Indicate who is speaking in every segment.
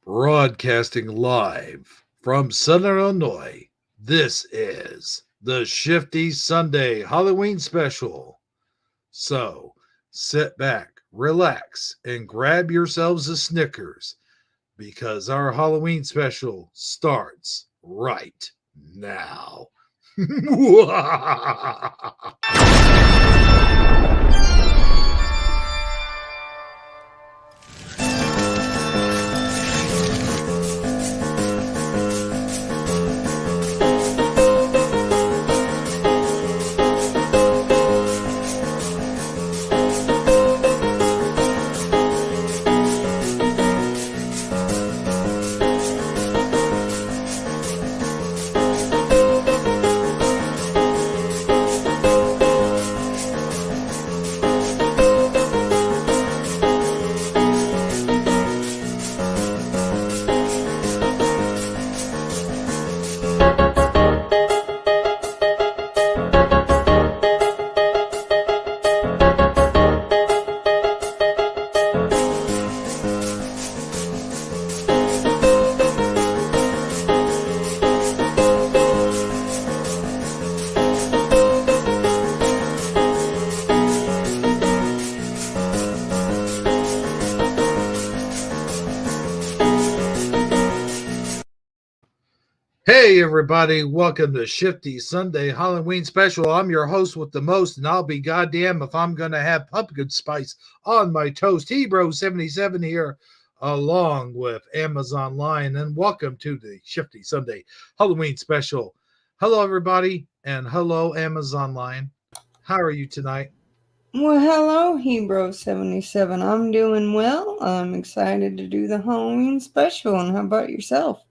Speaker 1: Broadcasting live from Southern Illinois, this is the Shifty Sunday Halloween special. So sit back, relax, and grab yourselves a Snickers because our Halloween special starts right now. Hey everybody, welcome to Shifty Sunday Halloween Special. I'm your host with the most, and I'll be goddamn if I'm gonna have pumpkin spice on my toast. Hebro77 here, along with Amazon Lion, and welcome to the Shifty Sunday Halloween Special. Hello everybody, and hello Amazon Lion. How are you tonight?
Speaker 2: Well, hello, Hebro77. I'm doing well. I'm excited to do the Halloween special. And how about yourself?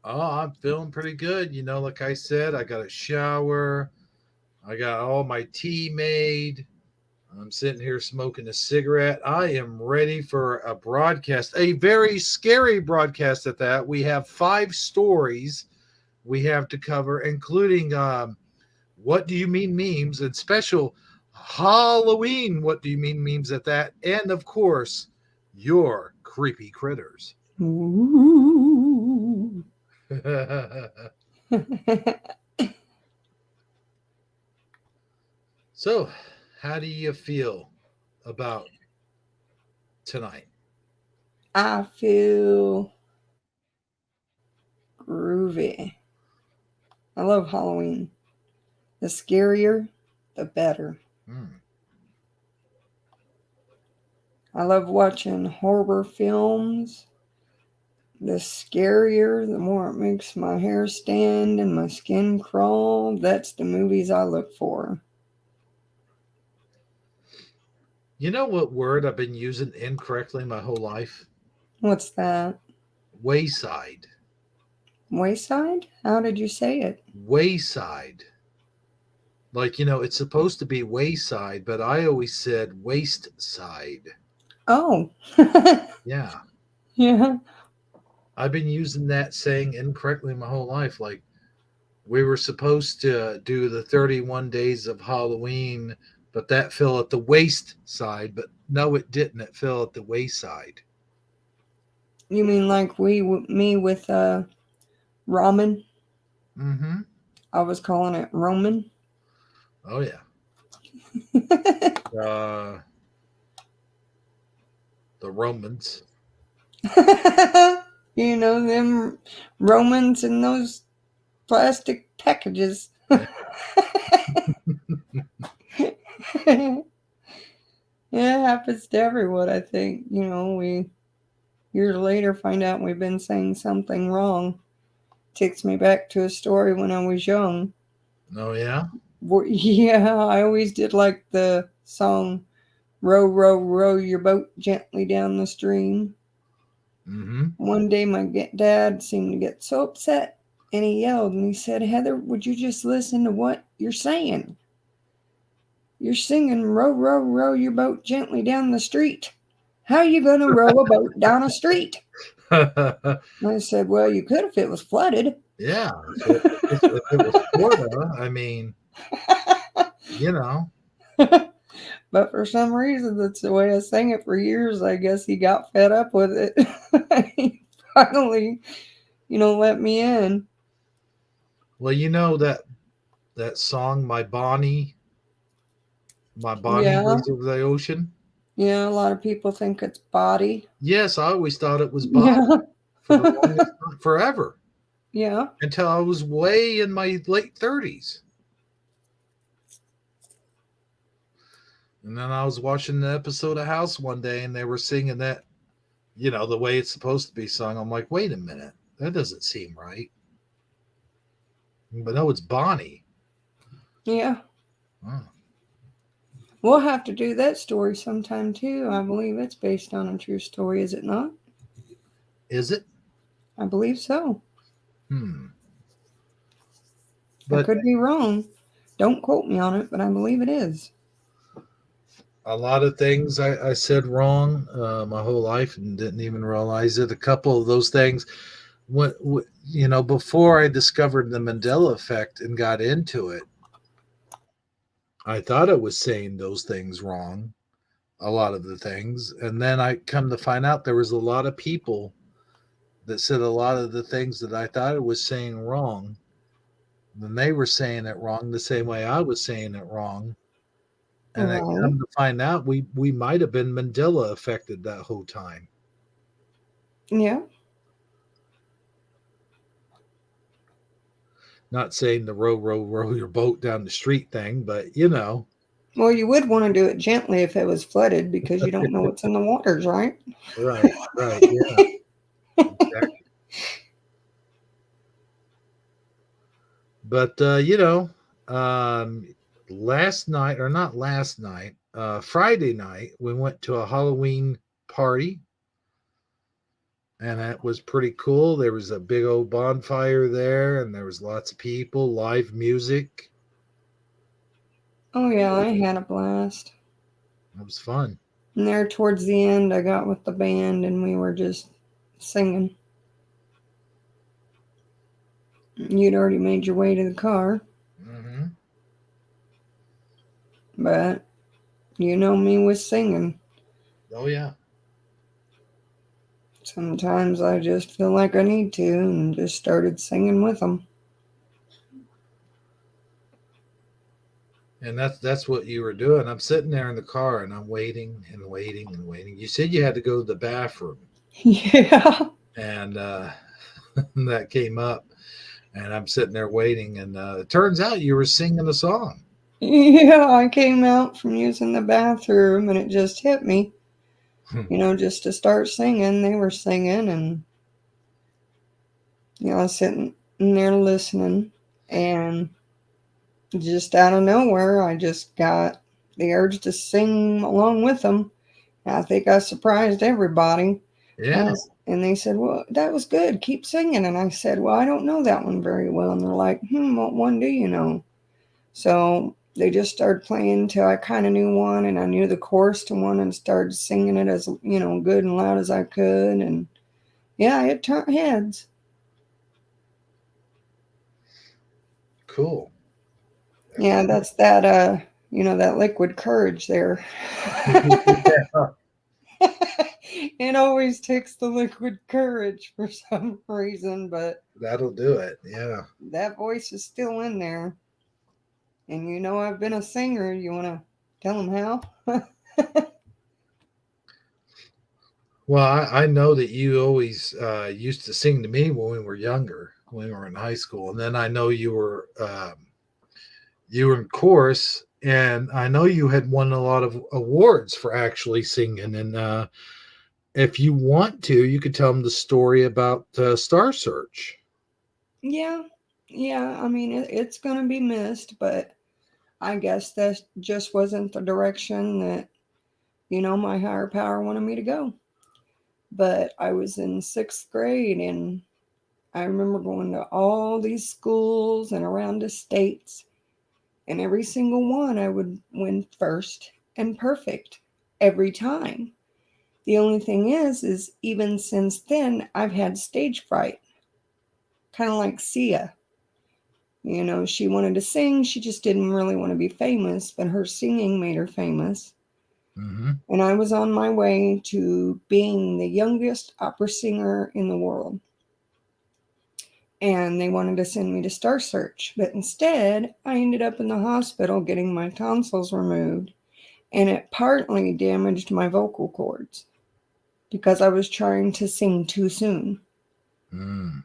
Speaker 1: Oh, I'm feeling pretty good. Like I said, I got a shower. I got all my tea made. I'm sitting here smoking a cigarette. I am ready for a broadcast, a very scary broadcast at that. We have 5 stories we have to cover, including What Do You Mean memes and special Halloween What Do You Mean memes at that. And of course, your creepy critters.
Speaker 2: Ooh.
Speaker 1: So, how do you feel about tonight?
Speaker 2: I feel groovy. I love Halloween. The scarier, the better. I love watching horror films. The scarier, the more it makes my hair stand and my skin crawl. That's the movies I look for.
Speaker 1: You know what word I've been using incorrectly my whole life?
Speaker 2: What's that?
Speaker 1: Wayside.
Speaker 2: Wayside? How did you say it?
Speaker 1: Wayside. Like, it's supposed to be wayside, but I always said waist side.
Speaker 2: Oh.
Speaker 1: Yeah.
Speaker 2: Yeah.
Speaker 1: I've been using that saying incorrectly my whole life. Like, we were supposed to do the 31 days of Halloween, but that fell at the waist side. But no, it didn't. It fell at the wayside.
Speaker 2: You mean like me with ramen?
Speaker 1: Mm-hmm.
Speaker 2: I was calling it Roman.
Speaker 1: Oh, yeah. The Romans.
Speaker 2: You know, them Romans in those plastic packages.
Speaker 1: Yeah.
Speaker 2: Yeah, it happens to everyone, I think. We years later find out we've been saying something wrong. Takes me back to a story when I was young.
Speaker 1: Oh, yeah?
Speaker 2: Yeah, I always did like the song Row, row, row your boat gently down the stream.
Speaker 1: Mm-hmm.
Speaker 2: One day my dad seemed to get so upset and he yelled and he said, Heather, would you just listen to what you're saying? You're singing row, row, row your boat gently down the street. How are you going to row a boat down a street? And I said, well, you could if it was flooded.
Speaker 1: Yeah. If it was Florida, I mean,
Speaker 2: But for some reason, that's the way I sang it for years. I guess he got fed up with it. finally, let me in.
Speaker 1: Well, you know that song, My Bonnie
Speaker 2: Yeah.
Speaker 1: Goes Over the Ocean.
Speaker 2: Yeah, a lot of people think it's body.
Speaker 1: Yes, I always thought it was Bonnie
Speaker 2: Yeah.
Speaker 1: for the longest time, forever,
Speaker 2: Yeah.
Speaker 1: until I was way in my late 30s. And then I was watching the episode of House one day and they were singing that, the way it's supposed to be sung. I'm like, wait a minute, that doesn't seem right. But no, it's Bonnie.
Speaker 2: Yeah.
Speaker 1: Oh,
Speaker 2: We'll have to do that story sometime too. I believe it's based on a true story, is it not?
Speaker 1: is it?
Speaker 2: I believe so.
Speaker 1: Hmm.
Speaker 2: I
Speaker 1: But
Speaker 2: could be wrong. Don't quote me on it, but I believe it is.
Speaker 1: a lot of things I said wrong my whole life and didn't even realize it. A couple of those things, before I discovered the Mandela effect and got into it, I thought I was saying those things wrong, a lot of the things. And then I come to find out there was a lot of people that said a lot of the things that I thought I was saying wrong. Then they were saying it wrong the same way I was saying it wrong. And I
Speaker 2: Right.
Speaker 1: come to find out we might have been Mandela affected that whole time.
Speaker 2: Yeah.
Speaker 1: Not saying the row your boat down the street thing, but you know.
Speaker 2: Well, you would want to do it gently if it was flooded because you don't know what's in the waters, right?
Speaker 1: Right, right, yeah, exactly. But last night, or not last night, Friday night, we went to a Halloween party, and that was pretty cool. There was a big old bonfire there, and there was lots of people, live music.
Speaker 2: Oh, yeah, I had a blast.
Speaker 1: It was fun.
Speaker 2: And there towards the end, I got with the band and we were just singing. You'd already made your way to the car,
Speaker 1: Hmm.
Speaker 2: but you know me with singing.
Speaker 1: Oh yeah.
Speaker 2: Sometimes I just feel like I need to and just started singing with them.
Speaker 1: And that's what you were doing. I'm sitting there in the car and I'm waiting and waiting and waiting. You said you had to go to the bathroom,
Speaker 2: Yeah.
Speaker 1: and that came up, and I'm sitting there waiting, and it turns out you were singing a song.
Speaker 2: Yeah, I came out from using the bathroom and it just hit me, just to start singing. They were singing and, I was sitting in there listening and just out of nowhere, I just got the urge to sing along with them. I think I surprised everybody.
Speaker 1: Yeah,
Speaker 2: And they said, "Well, that was good. Keep singing." And I said, "Well, I don't know that one very well." And they're like, "What one do you know?" So they just started playing till I kind of knew one, and I knew the chorus to one, and started singing it as good and loud as I could. And yeah, it turned heads.
Speaker 1: cool.
Speaker 2: Yeah, that's that. That liquid courage there.
Speaker 1: Yeah,
Speaker 2: It always takes the liquid courage for some reason, but
Speaker 1: that'll do it. Yeah.
Speaker 2: that voice is still in there. And I've been a singer. You want to tell them how?
Speaker 1: Well, I know that you always used to sing to me when we were younger, when we were in high school, and then I know you were in chorus, and I know you had won a lot of awards for actually singing. And if you want to, you could tell them the story about Star Search.
Speaker 2: Yeah, yeah. I mean, it's going to be missed, but I guess that just wasn't the direction that, my higher power wanted me to go. But I was in sixth grade and I remember going to all these schools and around the states, and every single one I would win first and perfect every time. The only thing is even since then, I've had stage fright, kind of like Sia. She wanted to sing, she just didn't really want to be famous, but her singing made her famous.
Speaker 1: Mm-hmm.
Speaker 2: And I was on my way to being the youngest opera singer in the world. And they wanted to send me to Star Search. But instead, I ended up in the hospital getting my tonsils removed. And it partly damaged my vocal cords because I was trying to sing too soon.
Speaker 1: Mm.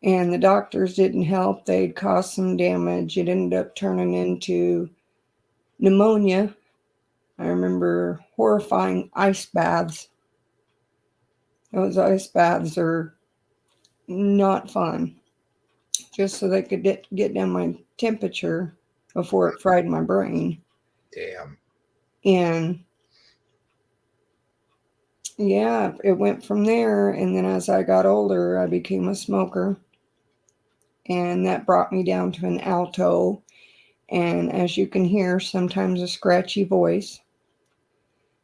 Speaker 2: And the doctors didn't help. They'd caused some damage. It ended up turning into pneumonia. I remember horrifying ice baths. Those ice baths are not fun. Just so they could get down my temperature before it fried my brain.
Speaker 1: Damn.
Speaker 2: And yeah, it went from there. And then as I got older, I became a smoker. And that brought me down to an alto. And as you can hear, sometimes a scratchy voice.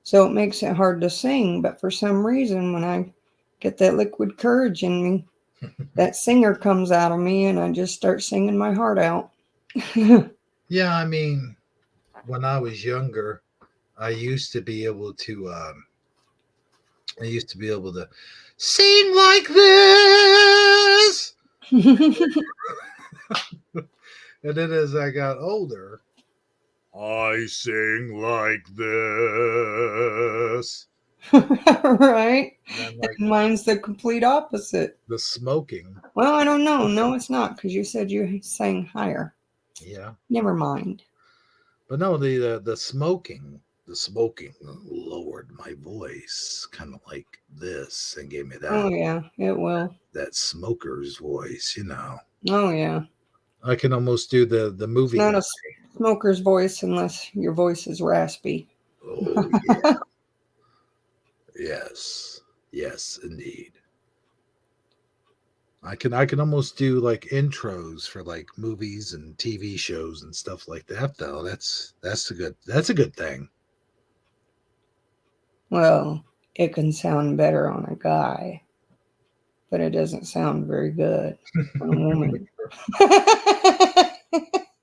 Speaker 2: So it makes it hard to sing. But for some reason, when I get that liquid courage in me, that singer comes out of me and I just start singing my heart out.
Speaker 1: Yeah, I mean, when I was younger, I used to be able to. I used to be able to sing like this, and then as I got older, I sing like this.
Speaker 2: Right?
Speaker 1: And then, like
Speaker 2: Mine's the complete opposite.
Speaker 1: the smoking,
Speaker 2: Well, I don't know. No, it's not because you said you sang higher.
Speaker 1: yeah.
Speaker 2: Never mind.
Speaker 1: But no, the smoking lowered my voice, kind of like this, and gave me
Speaker 2: Oh, yeah, it will.
Speaker 1: that smoker's voice.
Speaker 2: Oh, yeah.
Speaker 1: I can almost do the
Speaker 2: It's
Speaker 1: movie
Speaker 2: not
Speaker 1: guy.
Speaker 2: a smoker's voice unless your voice is raspy.
Speaker 1: Oh yeah, yes, yes, indeed. I can almost do like intros for like movies and TV shows and stuff like that. Though that's a good thing.
Speaker 2: Well, it can sound better on a guy, but it doesn't sound very good on a woman.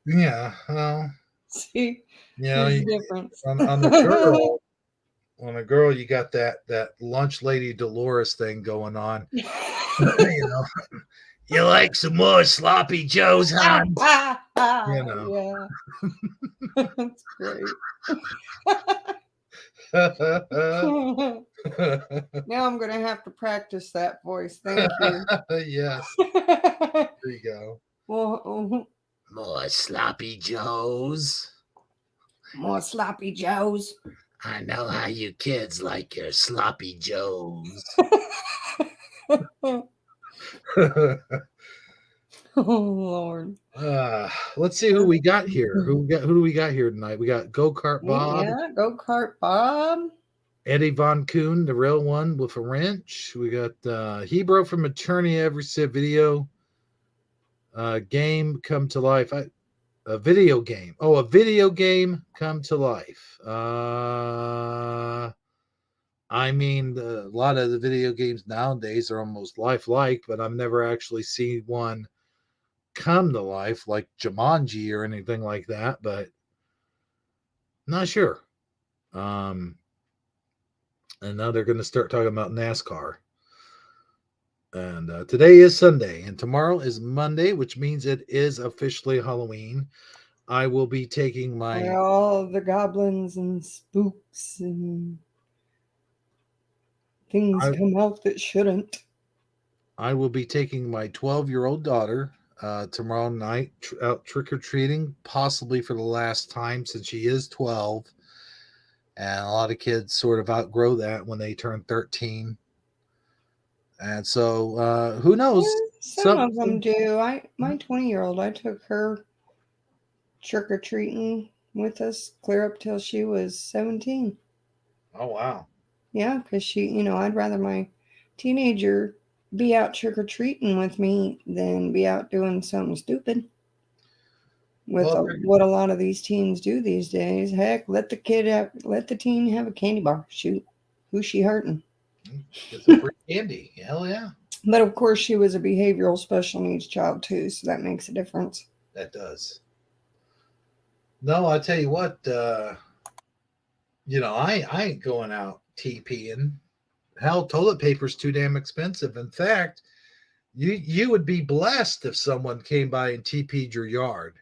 Speaker 1: Yeah, well,
Speaker 2: See,
Speaker 1: you know,
Speaker 2: there's a difference.
Speaker 1: on the girl, on a girl, you got that lunch lady Dolores thing going on. you know, you like some more sloppy joes, hon? You know.
Speaker 2: Yeah, that's great. Now I'm going to have to practice that voice. Thank you.
Speaker 1: Yes, there you go.
Speaker 2: Well,
Speaker 1: More sloppy joes.
Speaker 2: more sloppy joes.
Speaker 1: I know how you kids like your sloppy joes.
Speaker 2: Oh Lord.
Speaker 1: Let's see who we got here. Who do we got here tonight? We got Go Kart Bob,
Speaker 2: Yeah, go kart Bob.
Speaker 1: Eddie Von Kuhn, the real one with a wrench. We got he broke from attorney ever said video game come to life. A video game. Oh, a video game come to life. I mean, a lot of the video games nowadays are almost lifelike, but I've never actually seen one come to life like Jumanji or anything like that. But not sure. Um, and now they're going to start talking about NASCAR. And today is Sunday, and tomorrow is Monday, which means it is officially Halloween. I will be taking
Speaker 2: Where
Speaker 1: my.
Speaker 2: all the goblins and spooks and things
Speaker 1: I,
Speaker 2: come out that shouldn't.
Speaker 1: I will be taking my 12-year-old daughter tomorrow night out trick or treating, possibly for the last time since she is 12. And a lot of kids sort of outgrow that when they turn 13. And so, who knows?
Speaker 2: Yeah, some of them
Speaker 1: Some
Speaker 2: do. My 20-year-old, I took her trick or treating with us clear up till she was 17.
Speaker 1: Oh wow!
Speaker 2: Yeah, because I'd rather my teenager be out trick or treating with me than be out doing something stupid. With
Speaker 1: Well,
Speaker 2: what a lot of these teens do these days, heck, let the teen have a candy bar. Shoot, who's she hurting?
Speaker 1: get some free candy. Hell yeah,
Speaker 2: But of course, she was a behavioral special needs child too, so that makes a difference.
Speaker 1: that does. No, I tell you what. I ain't going out TPing. Hell, toilet paper's too damn expensive. In fact, you would be blessed if someone came by and TP'd your yard.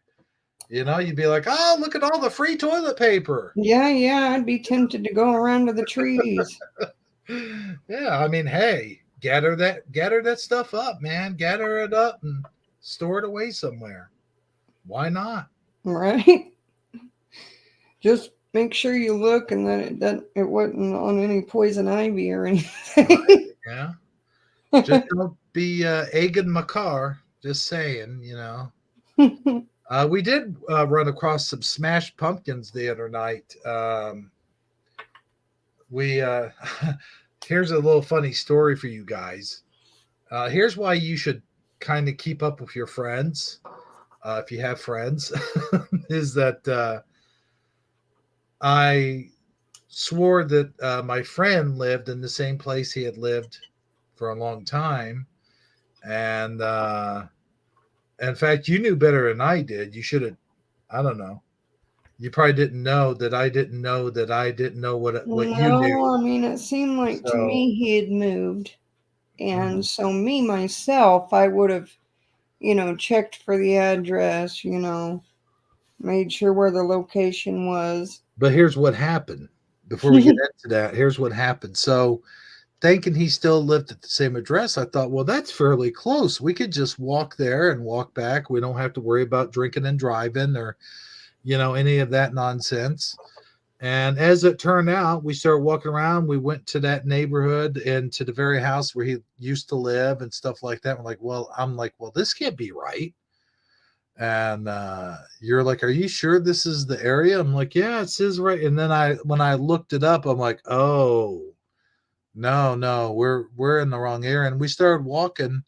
Speaker 1: You'd be like, oh, look at all the free toilet paper.
Speaker 2: Yeah, I'd be tempted to go around to the trees.
Speaker 1: Yeah, I mean, hey, gather that stuff up, man. Gather it up and store it away somewhere. Why not?
Speaker 2: Right? Just make sure you look and that it wasn't on any poison ivy or
Speaker 1: Right?
Speaker 2: anything.
Speaker 1: Yeah. Just don't be egging my car. Just saying. We did run across some smashed pumpkins the other night. We Here's a little funny story for you guys. Here's why you should kind of keep up with your friends, if you have friends, is that I swore that my friend lived in the same place he had lived for a long time, and in fact, you knew better than I did. You should have. I don't know. You probably didn't know that I didn't know that I didn't know what you knew.
Speaker 2: No, I mean, it seemed like to
Speaker 1: So,
Speaker 2: me he had moved. And
Speaker 1: mhm.
Speaker 2: so, me, myself, I would have, checked for the address, made sure where the location was.
Speaker 1: But here's what happened. Before we get into that, here's what happened. So, thinking he still lived at the same address, I thought, well, that's fairly close. We could just walk there and walk back. We don't have to worry about drinking and driving or, any of that nonsense. And as it turned out, we started walking around. We went to that neighborhood and to the very house where he used to live and stuff like that. I'm like, well, this can't be right. And you're like, are you sure this is the area? I'm like, yeah, it says right. And then when I looked it up, I'm like, oh, no, we're in the wrong area. And we started walking,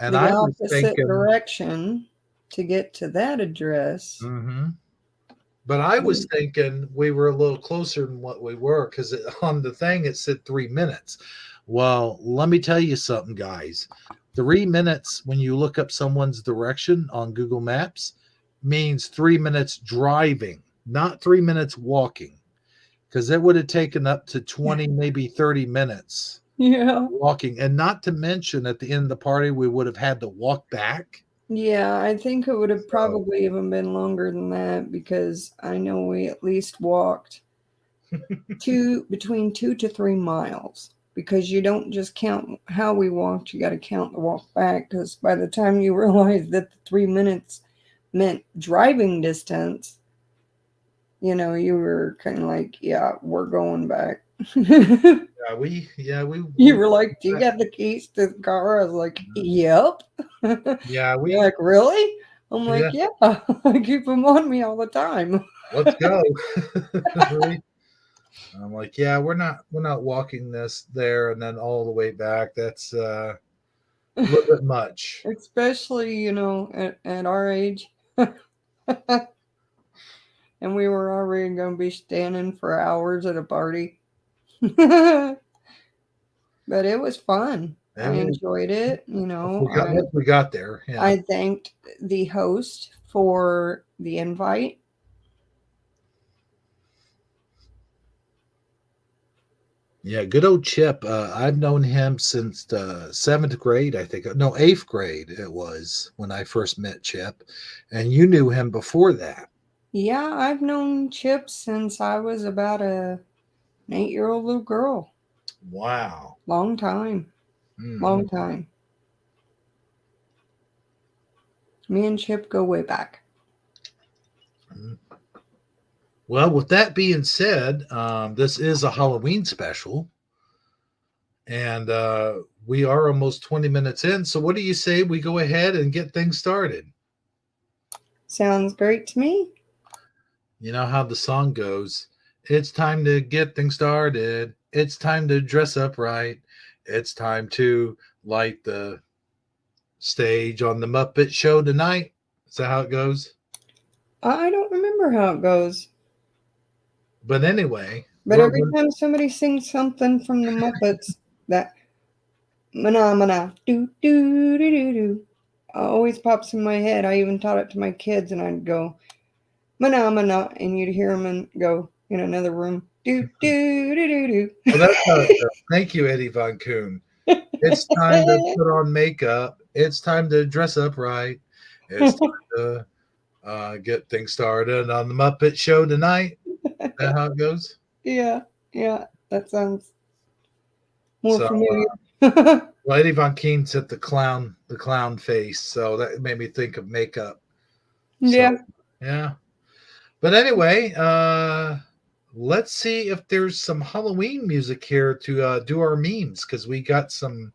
Speaker 1: and
Speaker 2: The
Speaker 1: I was
Speaker 2: opposite
Speaker 1: thinking,
Speaker 2: direction to get to that address.
Speaker 1: mm-hmm. But I was
Speaker 2: Mm.
Speaker 1: thinking we were a little closer than what we were because on the thing it said 3 minutes. Well, let me tell you something, guys. 3 minutes when you look up someone's direction on Google Maps means 3 minutes driving, not 3 minutes walking, because it would have taken up to 20, maybe 30 minutes
Speaker 2: Yeah.
Speaker 1: walking. And not to mention at the end of the party, we would have had to walk back.
Speaker 2: Yeah, I think it would have
Speaker 1: So,
Speaker 2: probably even been longer than that because I know we at least walked between 2 to 3 miles because you don't just count how we walked, you got to count the walk back because by the time you realize that the 3 minutes meant driving distance, you were kind of like, yeah, we're going back. You
Speaker 1: we
Speaker 2: were like, do you got the keys to the car? I was like, yep.
Speaker 1: yeah,
Speaker 2: You're like, really? I'm like,
Speaker 1: yeah,
Speaker 2: yeah, I keep them on me all the time.
Speaker 1: let's go. I'm like, yeah, we're not walking this there and then all the way back. That's a little bit much.
Speaker 2: Especially, at our age. And we were already going to be standing for hours at a party. But it was fun. I
Speaker 1: And
Speaker 2: enjoyed it.
Speaker 1: once we got there, yeah.
Speaker 2: I thanked the host for the invite.
Speaker 1: Yeah, good old Chip. I've known him since the seventh grade, I think. No, eighth grade it was when I first met Chip. And you knew him before that.
Speaker 2: Yeah, I've known Chip since I was about an 8-year-old little girl.
Speaker 1: Wow.
Speaker 2: Long time.
Speaker 1: Hmm.
Speaker 2: Long time. Me and Chip go way back.
Speaker 1: Well, with that being said, this is a Halloween special. And we are almost 20 minutes in. So, what do you say we go ahead and get things started?
Speaker 2: Sounds great to me.
Speaker 1: You know how the song goes. It's time to get things started. It's time to dress up right. It's time to light the stage on the Muppet Show tonight. Is that how it goes?
Speaker 2: I don't remember how it goes.
Speaker 1: But anyway,
Speaker 2: But every time somebody sings something from the Muppets, that mana do do do do do always pops in my head. I even taught it to my kids, and I'd go mana, and you'd hear them and go in another room. Do do do do do.
Speaker 1: Well, that's how it goes. Thank you, Eddie Von Kuhn. It's time to put on makeup. It's time to dress up right. It's time to get things started on the Muppet Show tonight. Is that how it goes?
Speaker 2: Yeah, that sounds more
Speaker 1: So,
Speaker 2: familiar.
Speaker 1: well, Eddie Von Kuhn said the clown face, so that made me think of makeup.
Speaker 2: Yeah.
Speaker 1: So, yeah. But anyway, let's see if there's some Halloween music here to do our memes, because we got some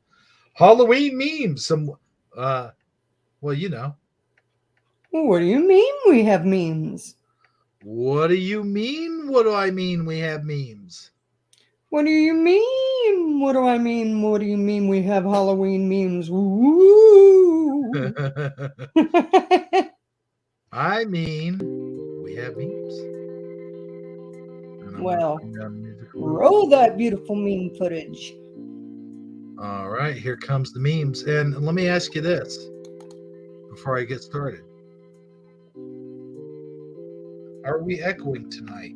Speaker 1: Halloween memes. Some, well, you know.
Speaker 2: What do you mean we have memes?
Speaker 1: What do you mean? What do I mean? We have memes.
Speaker 2: What do you mean? What do I mean? What do you mean we have Halloween memes? Woo!
Speaker 1: I mean, we have memes.
Speaker 2: Well, roll that beautiful meme footage.
Speaker 1: All right, here comes the memes. And let me ask you this before I get started. Are we echoing tonight?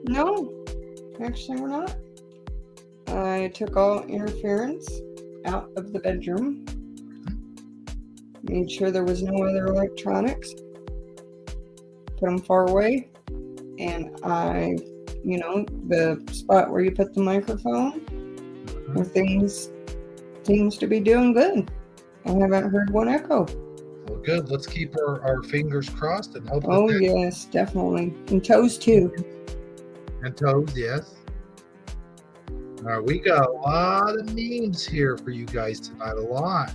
Speaker 2: No, actually we're not. I took all interference out of the bedroom. Made sure there was no other electronics. Put them far away. And the spot where you put the microphone, where things seems to be doing good. I haven't heard one echo.
Speaker 1: Well, good. Let's keep our fingers crossed and hope.
Speaker 2: Oh, yes, definitely. And toes, too.
Speaker 1: And toes, yes. All right, we got a lot of memes here for you guys tonight, a lot.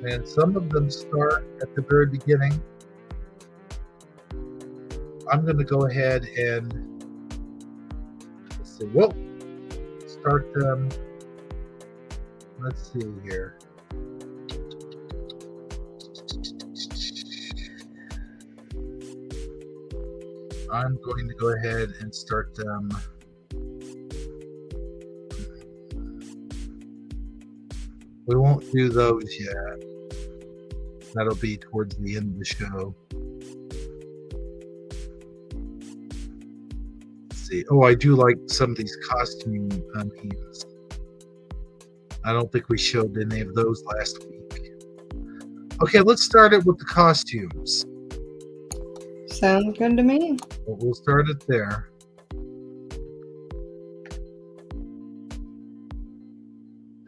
Speaker 1: And some of them start at the very beginning. I'm going to go ahead and start them. Let's see here. I'm going to go ahead and start them. We won't do those yet. That'll be towards the end of the show. Let's see. Oh, I do like some of these costume memes. I don't think we showed any of those last week. Okay, let's start it with the costumes.
Speaker 2: Sounds good to me.
Speaker 1: Well, we'll start it there.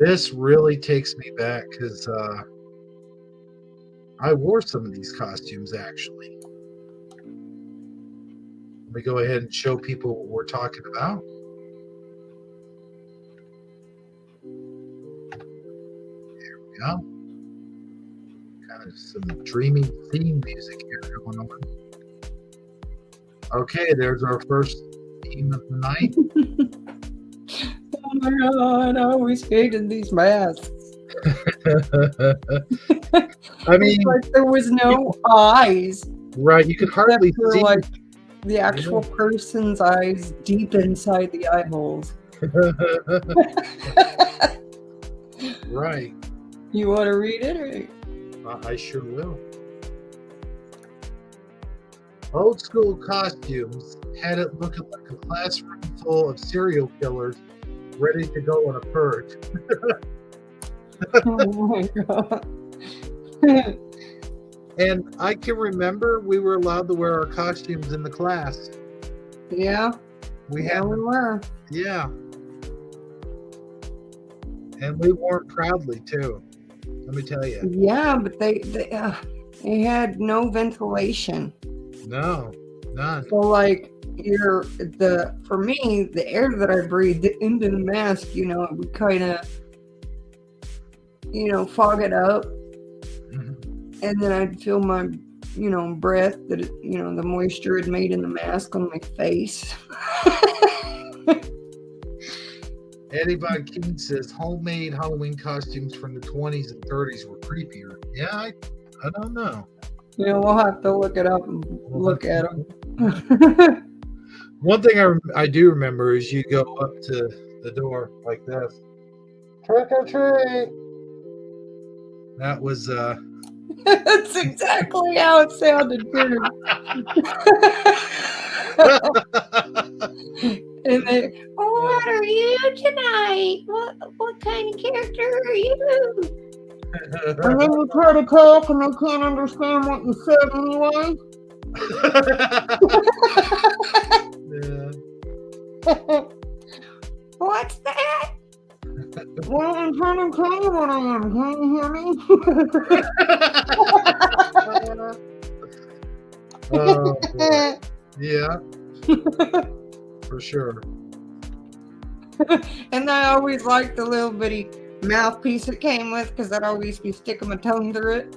Speaker 1: This really takes me back because I wore some of these costumes actually. Let me go ahead and show people what we're talking about. There we go. Kind of some dreamy theme music here going on. Okay, there's our first theme of the night.
Speaker 2: Oh my God, I always hated these masks.
Speaker 1: I mean,
Speaker 2: like there was no eyes.
Speaker 1: Right, you could hardly see
Speaker 2: like the actual person's eyes deep inside the eye holes.
Speaker 1: Right.
Speaker 2: You want to read it?
Speaker 1: I sure will. Old school costumes had it looking like a classroom full of serial killers ready to go on a purge.
Speaker 2: Oh my God.
Speaker 1: And I can remember we were allowed to wear our costumes in the class.
Speaker 2: Yeah.
Speaker 1: We
Speaker 2: were.
Speaker 1: Yeah. And we wore them proudly too. Let me tell you.
Speaker 2: Yeah, but they had no ventilation.
Speaker 1: No, none.
Speaker 2: So like for me, the air that I breathed into the mask, it would kind of, fog it up. Mm-hmm. And then I'd feel my, breath that, the moisture had made in the mask on my face.
Speaker 1: Eddie Von King says homemade Halloween costumes from the 20s and 30s were creepier. Yeah, I don't know.
Speaker 2: We'll have to look it up and look at them.
Speaker 1: One thing I do remember is you go up to the door like this. Trick or treat. That was
Speaker 2: That's exactly how it sounded too. And they, what are you tonight? What kind of character are you? And then you try to talk and they can't understand what you said anyway.
Speaker 1: Yeah.
Speaker 2: What's that? Well, I'm trying to tell you what I am. Can you hear me?
Speaker 1: Oh, boy. Yeah, for sure.
Speaker 2: And I always liked the little bitty mouthpiece it came with because I'd always be sticking my tongue through it.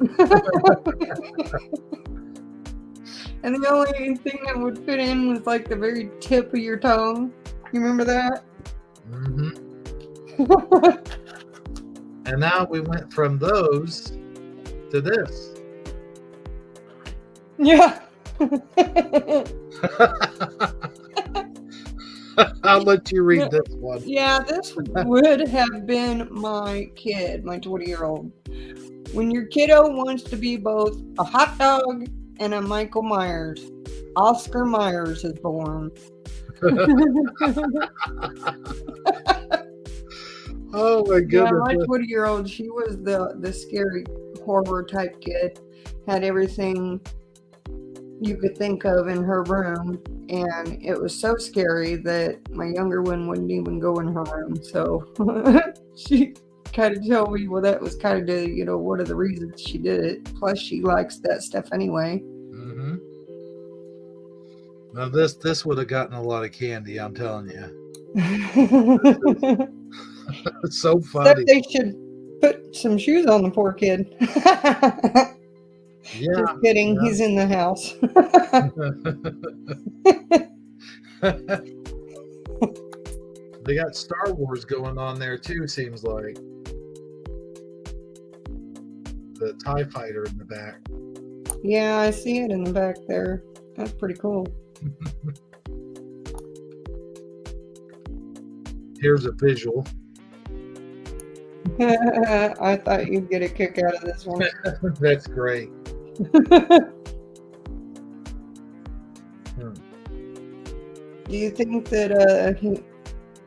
Speaker 2: And the only thing that would fit in was like the very tip of your tongue. You remember that?
Speaker 1: Mm-hmm. And now we went from those to this.
Speaker 2: Yeah.
Speaker 1: I'll let you read this one.
Speaker 2: Yeah, this would have been my kid, my 20-year-old. When your kiddo wants to be both a hot dog and a Michael Myers, Oscar Myers is born.
Speaker 1: Oh my goodness.
Speaker 2: Yeah, my 20-year-old, she was the scary horror type kid. Had everything you could think of in her room, and it was so scary that my younger one wouldn't even go in her room. So she kind of told me, well, that was kind of one of the reasons she did it. Plus, she likes that stuff anyway.
Speaker 1: Mm-hmm. Now this would have gotten a lot of candy, I'm telling you. It's so funny.
Speaker 2: Except they should put some shoes on the poor kid.
Speaker 1: Yeah.
Speaker 2: Just kidding.
Speaker 1: Yeah.
Speaker 2: He's in the house.
Speaker 1: They got Star Wars going on there too, seems like. The TIE fighter in the back.
Speaker 2: Yeah, I see it in the back there. That's pretty cool.
Speaker 1: Here's a visual.
Speaker 2: I thought you'd get a kick out of this one.
Speaker 1: That's great.
Speaker 2: Do you think that he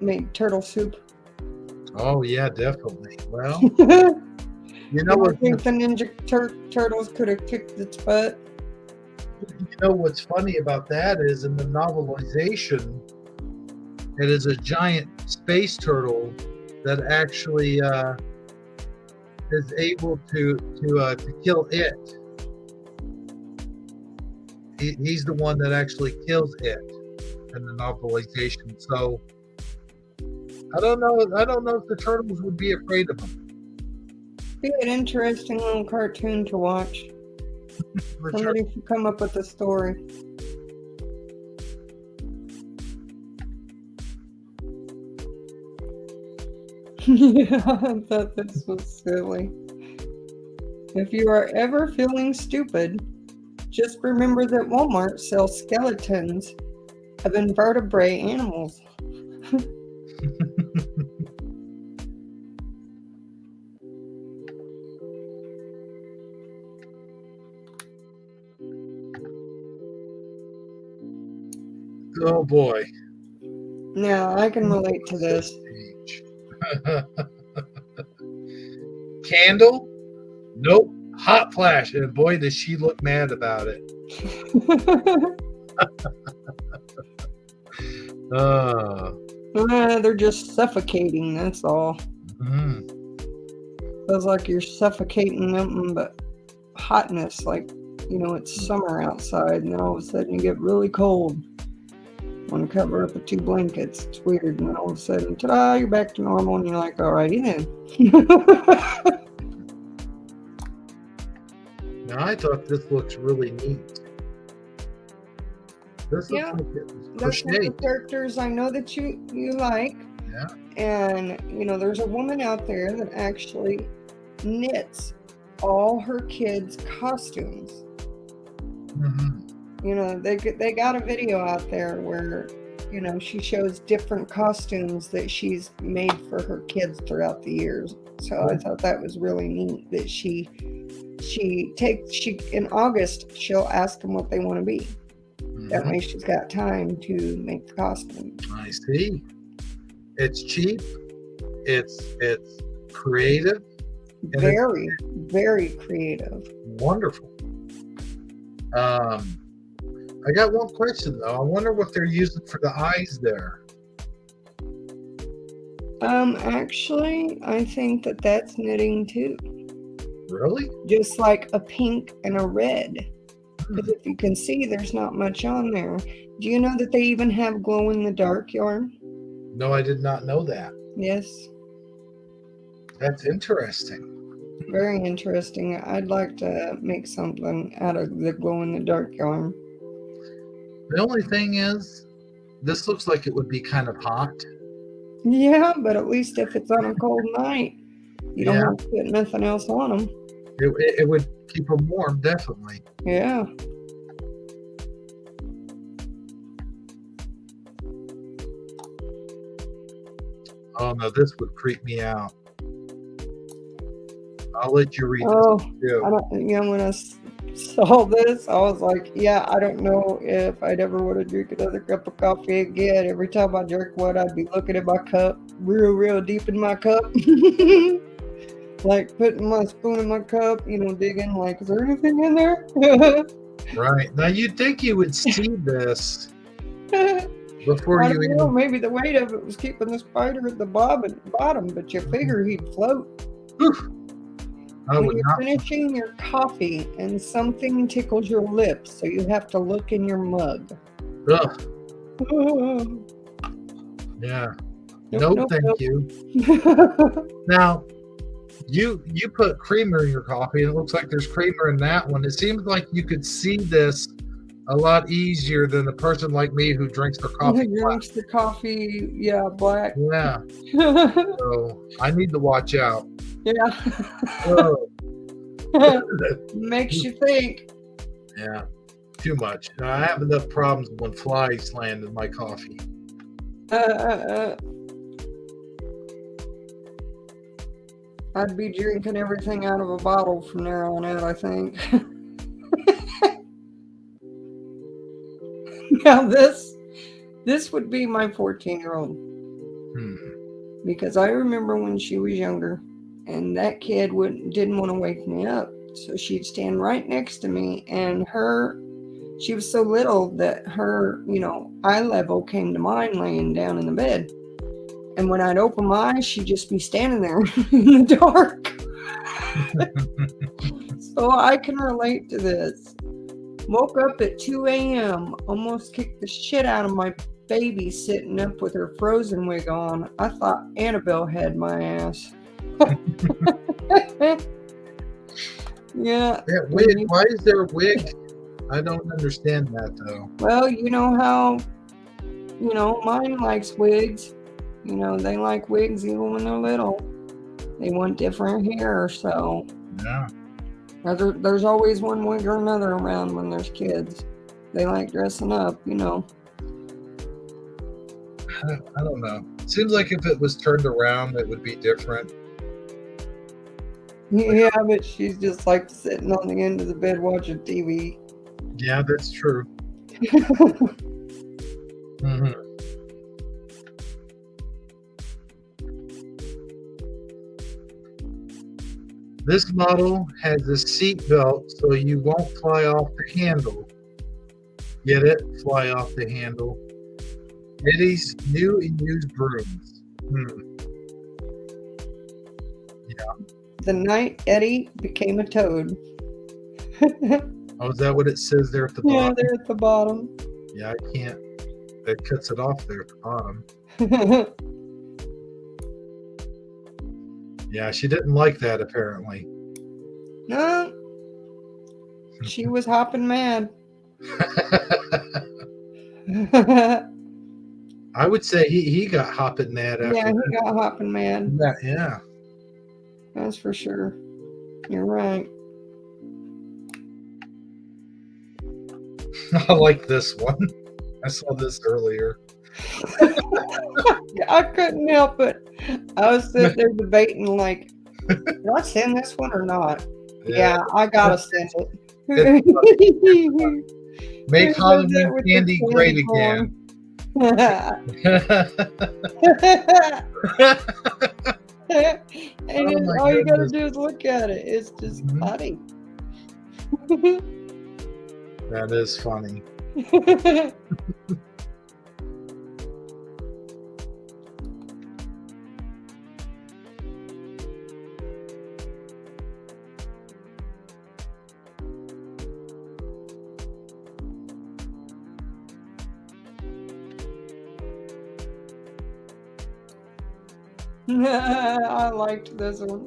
Speaker 2: made turtle soup?
Speaker 1: Oh yeah, definitely. Well,
Speaker 2: You
Speaker 1: what?
Speaker 2: think the Ninja Turtles could have kicked its butt?
Speaker 1: What's funny about that is in the novelization, it is a giant space turtle that actually is able to kill it. He's the one that actually kills it in the novelization. So I don't know if the turtles would be afraid of him.
Speaker 2: Be an interesting little cartoon to watch.
Speaker 1: For
Speaker 2: Somebody
Speaker 1: sure.
Speaker 2: should come up with a story. Yeah, I thought this was silly. If you are ever feeling stupid, just remember that Walmart sells skeletons of invertebrate animals.
Speaker 1: Oh boy.
Speaker 2: Now, I can relate to this.
Speaker 1: Candle? Nope. Hot flash. And boy, does she look mad about it.
Speaker 2: They're just suffocating, that's all.
Speaker 1: Mm-hmm.
Speaker 2: Feels like you're suffocating them, but hotness, like, it's summer outside, and then all of a sudden you get really cold. Want to cover up with 2 blankets. It's weird, and then all of a sudden, ta-da, you're back to normal, and you're like, alrighty then.
Speaker 1: Now, I thought this looks really neat. This looks
Speaker 2: Yeah,
Speaker 1: like it was
Speaker 2: that's one of the
Speaker 1: crocheted.
Speaker 2: characters I know that you like.
Speaker 1: Yeah.
Speaker 2: And, there's a woman out there that actually knits all her kids' costumes.
Speaker 1: Mm-hmm.
Speaker 2: They got a video out there where, she shows different costumes that she's made for her kids throughout the years. So I thought that was really neat that she in August, she'll ask them what they want to be.
Speaker 1: Mm-hmm.
Speaker 2: That way she's got time to make the costume.
Speaker 1: I see. It's cheap. It's creative. And
Speaker 2: Very, very creative.
Speaker 1: Wonderful. I got one question though. I wonder what they're using for the eyes there.
Speaker 2: Actually, I think that that's knitting too.
Speaker 1: Really?
Speaker 2: Just like a pink and a red. Because if you can see, there's not much on there. Do you know that they even have glow-in-the-dark yarn?
Speaker 1: No, I did not know that.
Speaker 2: Yes.
Speaker 1: That's interesting.
Speaker 2: Very interesting. I'd like to make something out of the glow-in-the-dark yarn.
Speaker 1: The only thing is, this looks like it would be kind of hot.
Speaker 2: Yeah, but at least if it's on a cold night, you don't have to put nothing else on them.
Speaker 1: It would keep them warm, definitely.
Speaker 2: Yeah.
Speaker 1: Oh no, this would creep me out. I'll let you read
Speaker 2: Oh,
Speaker 1: this too.
Speaker 2: when I saw this, I was like, yeah, I don't know if I'd ever want to drink another cup of coffee again. Every time I drink one, I'd be looking at my cup, real deep in my cup. Like putting my spoon in my cup, digging, like, is there anything in there?
Speaker 1: Right. Now you'd think you would see this before
Speaker 2: I
Speaker 1: you
Speaker 2: don't know,
Speaker 1: even...
Speaker 2: maybe the weight of it was keeping the spider at the bottom, but you figure he'd float.
Speaker 1: I
Speaker 2: When
Speaker 1: would
Speaker 2: you're
Speaker 1: not.
Speaker 2: finishing your coffee and something tickles your lips, so you have to look in your mug.
Speaker 1: Ugh. Yeah. No, thank you. Now, you put creamer in your coffee, and it looks like there's creamer in that one. It seems like you could see this a lot easier than a person like me who drinks their coffee
Speaker 2: Who
Speaker 1: black.
Speaker 2: drinks the coffee, black.
Speaker 1: Yeah. So I need to watch out.
Speaker 2: Yeah.
Speaker 1: Oh.
Speaker 2: Makes you think.
Speaker 1: Yeah. Too much. I have enough problems when flies land in my coffee.
Speaker 2: I'd be drinking everything out of a bottle from there on out, I think. Now this would be my 14-year-old. Because I remember when she was younger, and that kid didn't want to wake me up. So she'd stand right next to me, and she was so little that her, eye level came to mine laying down in the bed. And when I'd open my eyes, she'd just be standing there in the dark. So I can relate to this. Woke up at 2 a.m., almost kicked the shit out of my baby sitting up with her Frozen wig on. I thought Annabelle had my ass. Yeah.
Speaker 1: That wig, why is there a wig? I don't understand that though.
Speaker 2: Well, you know how, mine likes wigs. They like wigs even when they're little. They want different hair, so.
Speaker 1: Yeah.
Speaker 2: There's always one wig or another around when there's kids. They like dressing up,
Speaker 1: I don't know. Seems like if it was turned around, it would be different.
Speaker 2: Yeah, but she's just like sitting on the end of the bed watching TV.
Speaker 1: Yeah, that's true. This model has a seat belt so you won't fly off the handle. Get it? Fly off the handle. Eddie's new and used brooms. Yeah.
Speaker 2: The night Eddie became a toad.
Speaker 1: Oh, is that what it says there at the
Speaker 2: Yeah,
Speaker 1: bottom?
Speaker 2: they're at the bottom.
Speaker 1: Yeah, I can't. It cuts it off there at the bottom. Yeah, she didn't like that apparently.
Speaker 2: No. She was hopping mad.
Speaker 1: I would say he got hopping mad after
Speaker 2: Yeah,
Speaker 1: that.
Speaker 2: he got hopping mad.
Speaker 1: Yeah.
Speaker 2: That's for sure. You're right.
Speaker 1: I like this one. I saw this earlier.
Speaker 2: I couldn't help it. I was sitting there debating, like, did I send this one or not? Yeah, I gotta send it.
Speaker 1: Make
Speaker 2: Who does
Speaker 1: Halloween
Speaker 2: that with
Speaker 1: candy
Speaker 2: the
Speaker 1: great
Speaker 2: candy
Speaker 1: again.
Speaker 2: And
Speaker 1: Oh my
Speaker 2: all you gotta
Speaker 1: goodness.
Speaker 2: do is look at it. It's just
Speaker 1: Mhm.
Speaker 2: funny.
Speaker 1: That is funny.
Speaker 2: I liked this one.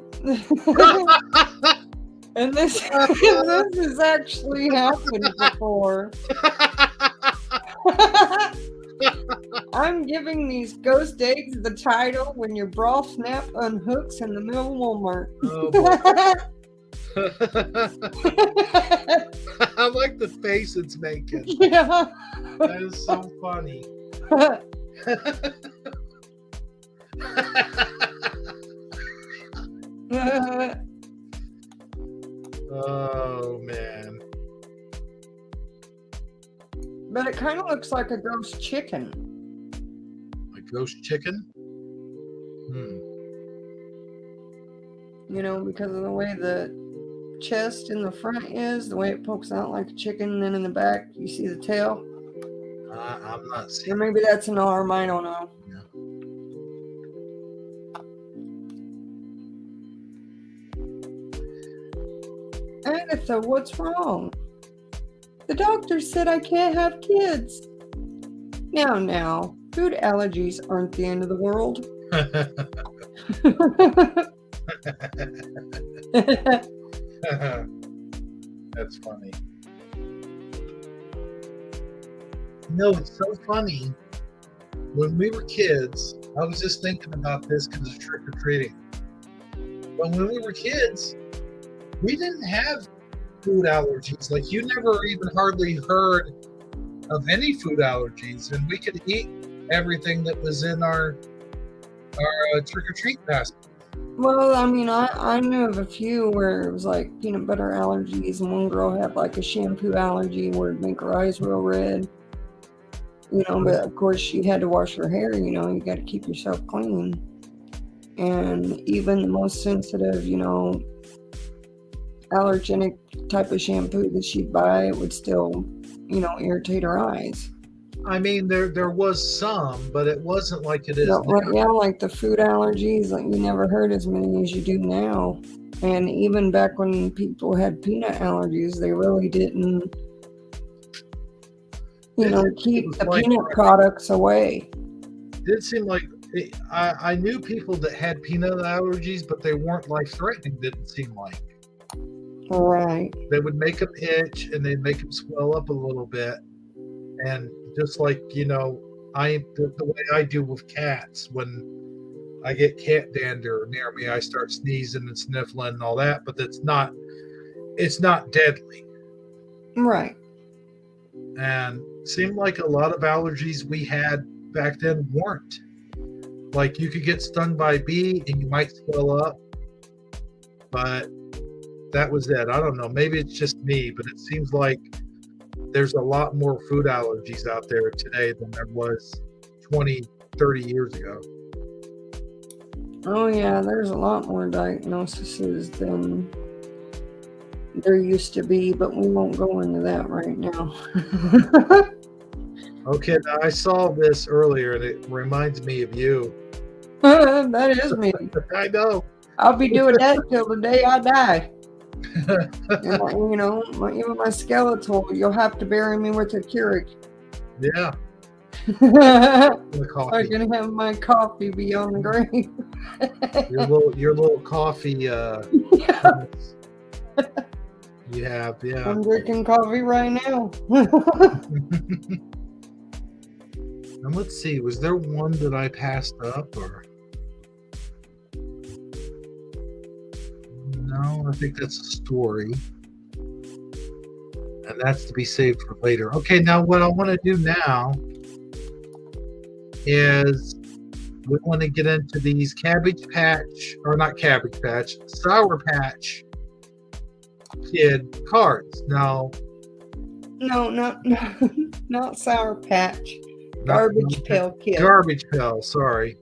Speaker 2: And this has actually happened before. I'm giving these ghost eggs the title when your bra snap unhooks in the middle of Walmart.
Speaker 1: Oh boy. I like the face it's making.
Speaker 2: Yeah.
Speaker 1: That is so funny. Oh man.
Speaker 2: But it kind of looks like a ghost chicken.
Speaker 1: A ghost chicken?
Speaker 2: You know, because of the way the chest in the front is, the way it pokes out like a chicken, and then in the back you see the tail.
Speaker 1: I'm not
Speaker 2: Or
Speaker 1: seeing.
Speaker 2: maybe that's an arm, I don't know. Agatha, what's wrong? The doctor said I can't have kids. Now, food allergies aren't the end of the world.
Speaker 1: That's funny. No, it's so funny. When we were kids, I was just thinking about this because of trick or treating. But when we were kids, we didn't have food allergies. Like, you never even hardly heard of any food allergies, and we could eat everything that was in our trick or treat basket.
Speaker 2: Well, I mean, I knew of a few where it was like peanut butter allergies, and one girl had like a shampoo allergy where it'd make her eyes real red. You know, but of course she had to wash her hair, you know, you got to keep yourself clean. And even the most sensitive, you know, allergenic type of shampoo that she'd buy, it would still, you know, irritate her eyes.
Speaker 1: I mean, there was some, but it wasn't like it is
Speaker 2: No,
Speaker 1: now.
Speaker 2: yeah, like the food allergies, like you never heard as many as you do now. And even back when people had peanut allergies, they really didn't, you know, keep the peanut products away.
Speaker 1: It did seem like I knew people that had peanut allergies, but they weren't life-threatening, didn't seem like.
Speaker 2: Right.
Speaker 1: They would make them itch and they'd make them swell up a little bit. And just like, you know, the way I do with cats, when I get cat dander near me, I start sneezing and sniffling and all that, but it's not deadly.
Speaker 2: Right.
Speaker 1: And it seemed like a lot of allergies we had back then weren't. Like, you could get stung by a bee and you might swell up, but that was it. I don't know. Maybe it's just me, but it seems like there's a lot more food allergies out there today than there was 20, 30 years ago.
Speaker 2: Oh, yeah, there's a lot more diagnoses than there used to be, but we won't go into that right now.
Speaker 1: Okay, now I saw this earlier and it reminds me of you.
Speaker 2: That is me.
Speaker 1: I know.
Speaker 2: I'll be doing that till the day I die. And, you know, even my skeletal, you'll have to bury me with a Keurig.
Speaker 1: Yeah.
Speaker 2: I can have my coffee be on the grave.
Speaker 1: your little coffee. Yeah. You have, yeah.
Speaker 2: I'm drinking coffee right now.
Speaker 1: And let's see, was there one that I passed up or? No, I think that's a story. And that's to be saved for later. Okay, now what I want to do now is we want to get into these Sour Patch Kid cards. Now,
Speaker 2: No, not Sour Patch.
Speaker 1: Not
Speaker 2: Garbage Pail Kids.
Speaker 1: Garbage Pail. Sorry.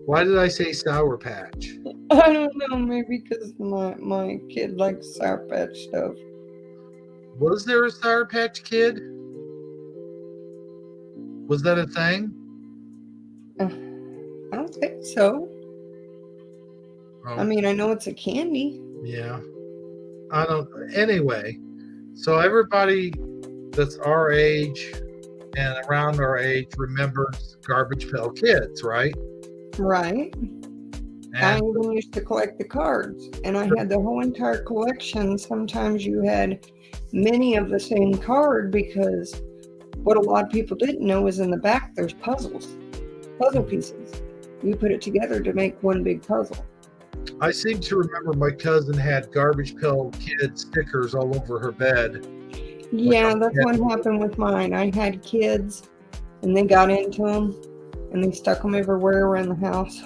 Speaker 1: Why did I say Sour Patch?
Speaker 2: I don't know, maybe because my kid likes Sour Patch stuff.
Speaker 1: Was there a Sour Patch Kid? Was that a thing?
Speaker 2: I don't think so.
Speaker 1: Oh,
Speaker 2: I mean, I know it's a candy.
Speaker 1: yeah. I don't. Anyway, so everybody that's our age and around our age remembers Garbage Pail Kids, right?
Speaker 2: Right. I
Speaker 1: And
Speaker 2: even used to collect the cards, and I had the whole entire collection. Sometimes you had many of the same card because what a lot of people didn't know is in the back there's puzzle pieces. You put it together to make one big puzzle.
Speaker 1: I seem to remember my cousin had Garbage Pail Kid stickers all over her bed.
Speaker 2: Yeah, that's what happened with mine. I had kids, and they got into them, and they stuck them everywhere around the house.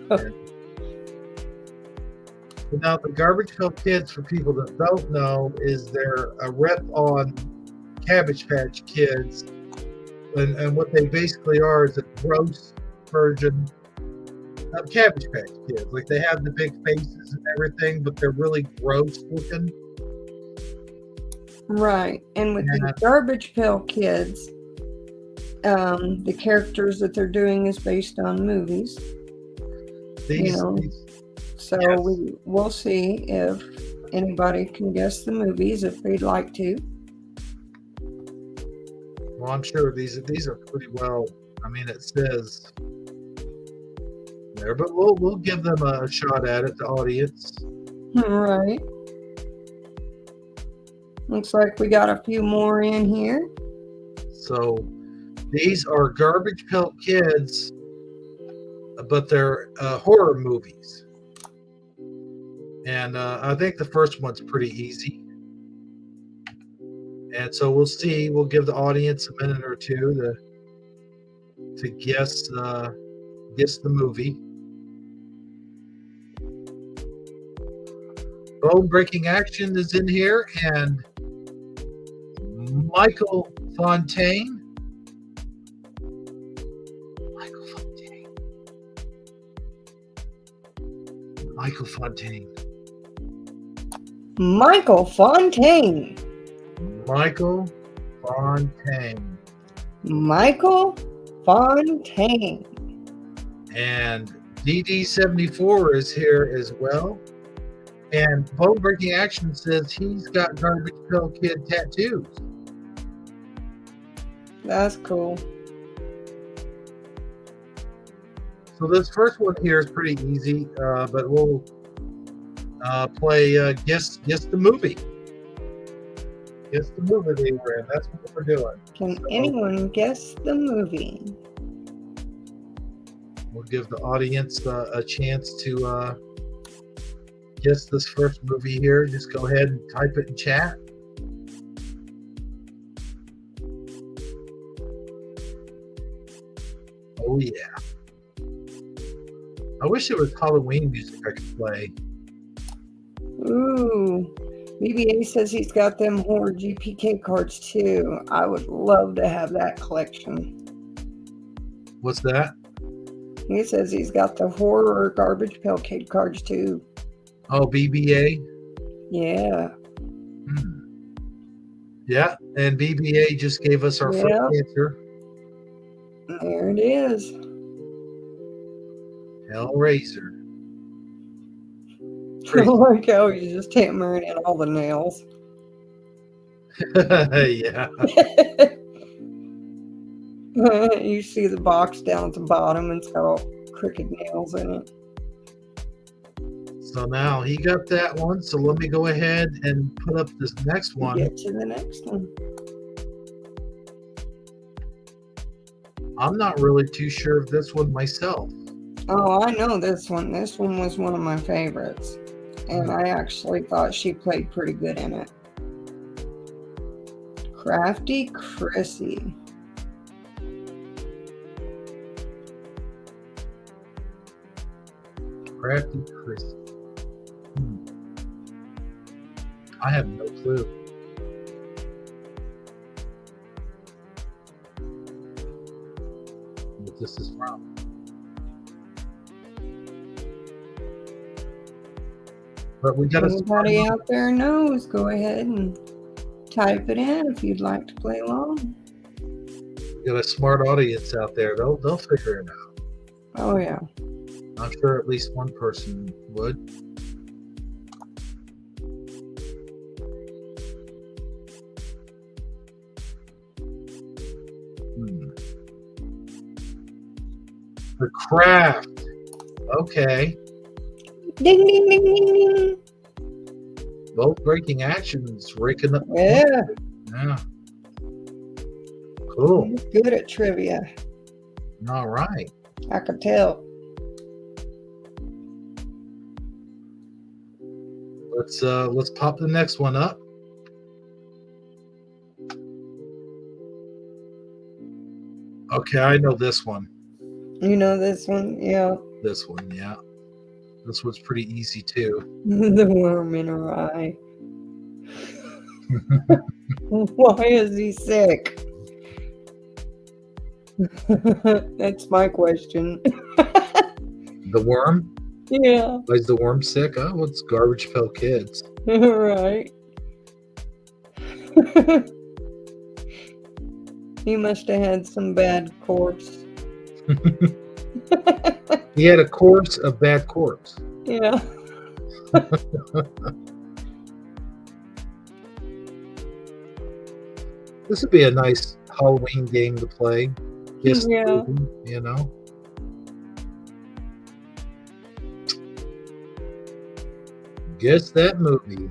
Speaker 2: So,
Speaker 1: now, the Garbage Pail Kids, for people that don't know, is they're a rep on Cabbage Patch Kids. And what they basically are is a gross version of Cabbage Patch Kids. Like, they have the big faces and everything, but they're really gross looking.
Speaker 2: right. And with the Garbage Pail Kids, the characters that they're doing is based on movies. So yes. We'll see if anybody can guess the movies if they'd like to.
Speaker 1: Well, I'm sure these are pretty well. I mean, it says there, but we'll give them a shot at it, the audience.
Speaker 2: Right. Looks like we got a few more in here.
Speaker 1: So these are Garbage Pail Kids, but they're horror movies. And I think the first one's pretty easy. And so we'll see. We'll give the audience a minute or two to guess the movie. Bone Breaking Action is in here, and Michael Fontaine. Michael Fontaine.
Speaker 2: Michael Fontaine.
Speaker 1: Michael Fontaine.
Speaker 2: Michael Fontaine.
Speaker 1: And DD74 is here as well. And Bone Breaking Action says he's got Garbage Pail Kid tattoos.
Speaker 2: That's cool.
Speaker 1: So this first one here is pretty easy, but we'll play guess the movie. Guess the movie they were in. That's what we're doing.
Speaker 2: Can anyone guess the movie?
Speaker 1: We'll give the audience a chance to guess this first movie here. Just go ahead and type it in chat. Oh yeah. I wish it was Halloween music I could play.
Speaker 2: Ooh. BBA says he's got them horror GPK cards too. I would love to have that collection.
Speaker 1: What's that?
Speaker 2: He says he's got the horror Garbage Pail Kid cards too.
Speaker 1: Oh, BBA?
Speaker 2: Yeah.
Speaker 1: Yeah, and BBA just gave us our first answer.
Speaker 2: There it is.
Speaker 1: Hellraiser.
Speaker 2: I like how he's just hammering in all the nails.
Speaker 1: Yeah.
Speaker 2: You see the box down at the bottom and it's got all crooked nails in it.
Speaker 1: So now he got that one. So let me go ahead and put up this next one.
Speaker 2: Get to the next one.
Speaker 1: I'm not really too sure of this one myself.
Speaker 2: Oh, I know this one. This one was one of my favorites. And I actually thought she played pretty good in it. Crafty Chrissy.
Speaker 1: Crafty Chrissy. I have no clue. What this is from. But we got
Speaker 2: Anybody out there knows, go ahead and type it in if you'd like to play along.
Speaker 1: We got a smart audience out there. They'll figure it out.
Speaker 2: Oh yeah.
Speaker 1: I'm sure at least one person would. The Craft. Okay.
Speaker 2: Ding ding ding ding ding.
Speaker 1: Both breaking actions raking up.
Speaker 2: Yeah.
Speaker 1: Yeah. Cool.
Speaker 2: He's good at trivia.
Speaker 1: All right.
Speaker 2: I could tell.
Speaker 1: Let's pop the next one up. Okay, I know this one.
Speaker 2: You know this one? Yeah.
Speaker 1: This one, yeah. This one's pretty easy too.
Speaker 2: The worm in her eye. Why is he sick? That's my question.
Speaker 1: The worm?
Speaker 2: Yeah.
Speaker 1: Why is the worm sick? Oh, it's Garbage Pail Kids.
Speaker 2: Right. He must have had some bad corpse.
Speaker 1: He had a corpse of bad corpse.
Speaker 2: Yeah.
Speaker 1: This would be a nice Halloween game to play. Guess the
Speaker 2: Yeah.
Speaker 1: movie, you know. Guess that movie.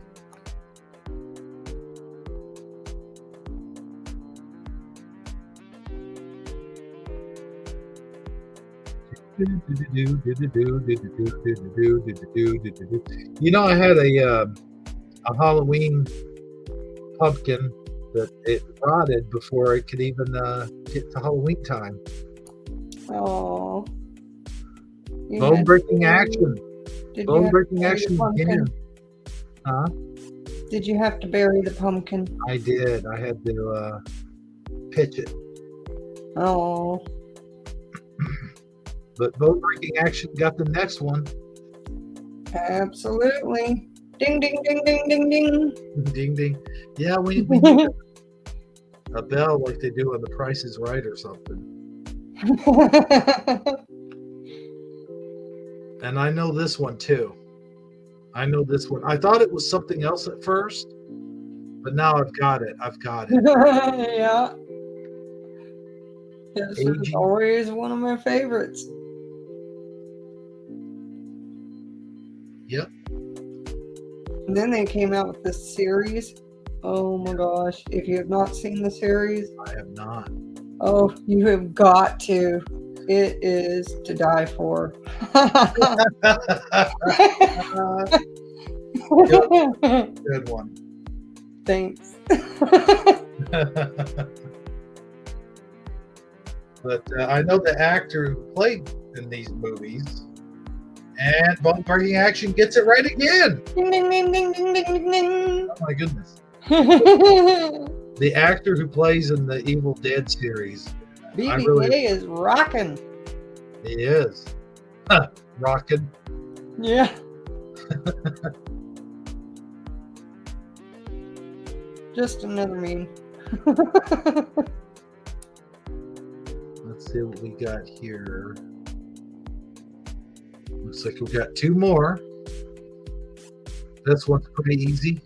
Speaker 1: You know, I had a Halloween pumpkin that it rotted before it could even get to Halloween time.
Speaker 2: Oh.
Speaker 1: Bone breaking action.
Speaker 2: Did
Speaker 1: Bone
Speaker 2: you
Speaker 1: breaking
Speaker 2: have to bury
Speaker 1: action
Speaker 2: the pumpkin?
Speaker 1: again. Huh?
Speaker 2: Did you have to bury the pumpkin?
Speaker 1: I did. I had to pitch it.
Speaker 2: Oh.
Speaker 1: But bone breaking action got the next one.
Speaker 2: Absolutely. Ding ding ding ding ding ding.
Speaker 1: Ding ding. Yeah, we need a bell like they do on The Price is Right or something. And I know this one too. I know this one. I thought it was something else at first, but now I've got it.
Speaker 2: Yeah. This is
Speaker 1: Aging.
Speaker 2: always one of my favorites.
Speaker 1: Yep.
Speaker 2: And then they came out with this series. Oh my gosh. If you have not seen the series,
Speaker 1: I have not.
Speaker 2: oh, you have got to. It is to die for.
Speaker 1: Good one.
Speaker 2: Thanks.
Speaker 1: But I know the actor who played in these movies, and bone breaking action gets it right again.
Speaker 2: Ding ding ding ding ding ding ding.
Speaker 1: Oh my goodness.
Speaker 2: ding.
Speaker 1: The actor who plays in the Evil Dead series,
Speaker 2: BBK is rocking.
Speaker 1: he is. Rockin'.
Speaker 2: Yeah. Just another meme.
Speaker 1: Let's see what we got here. Looks like we got two more. This one's pretty easy.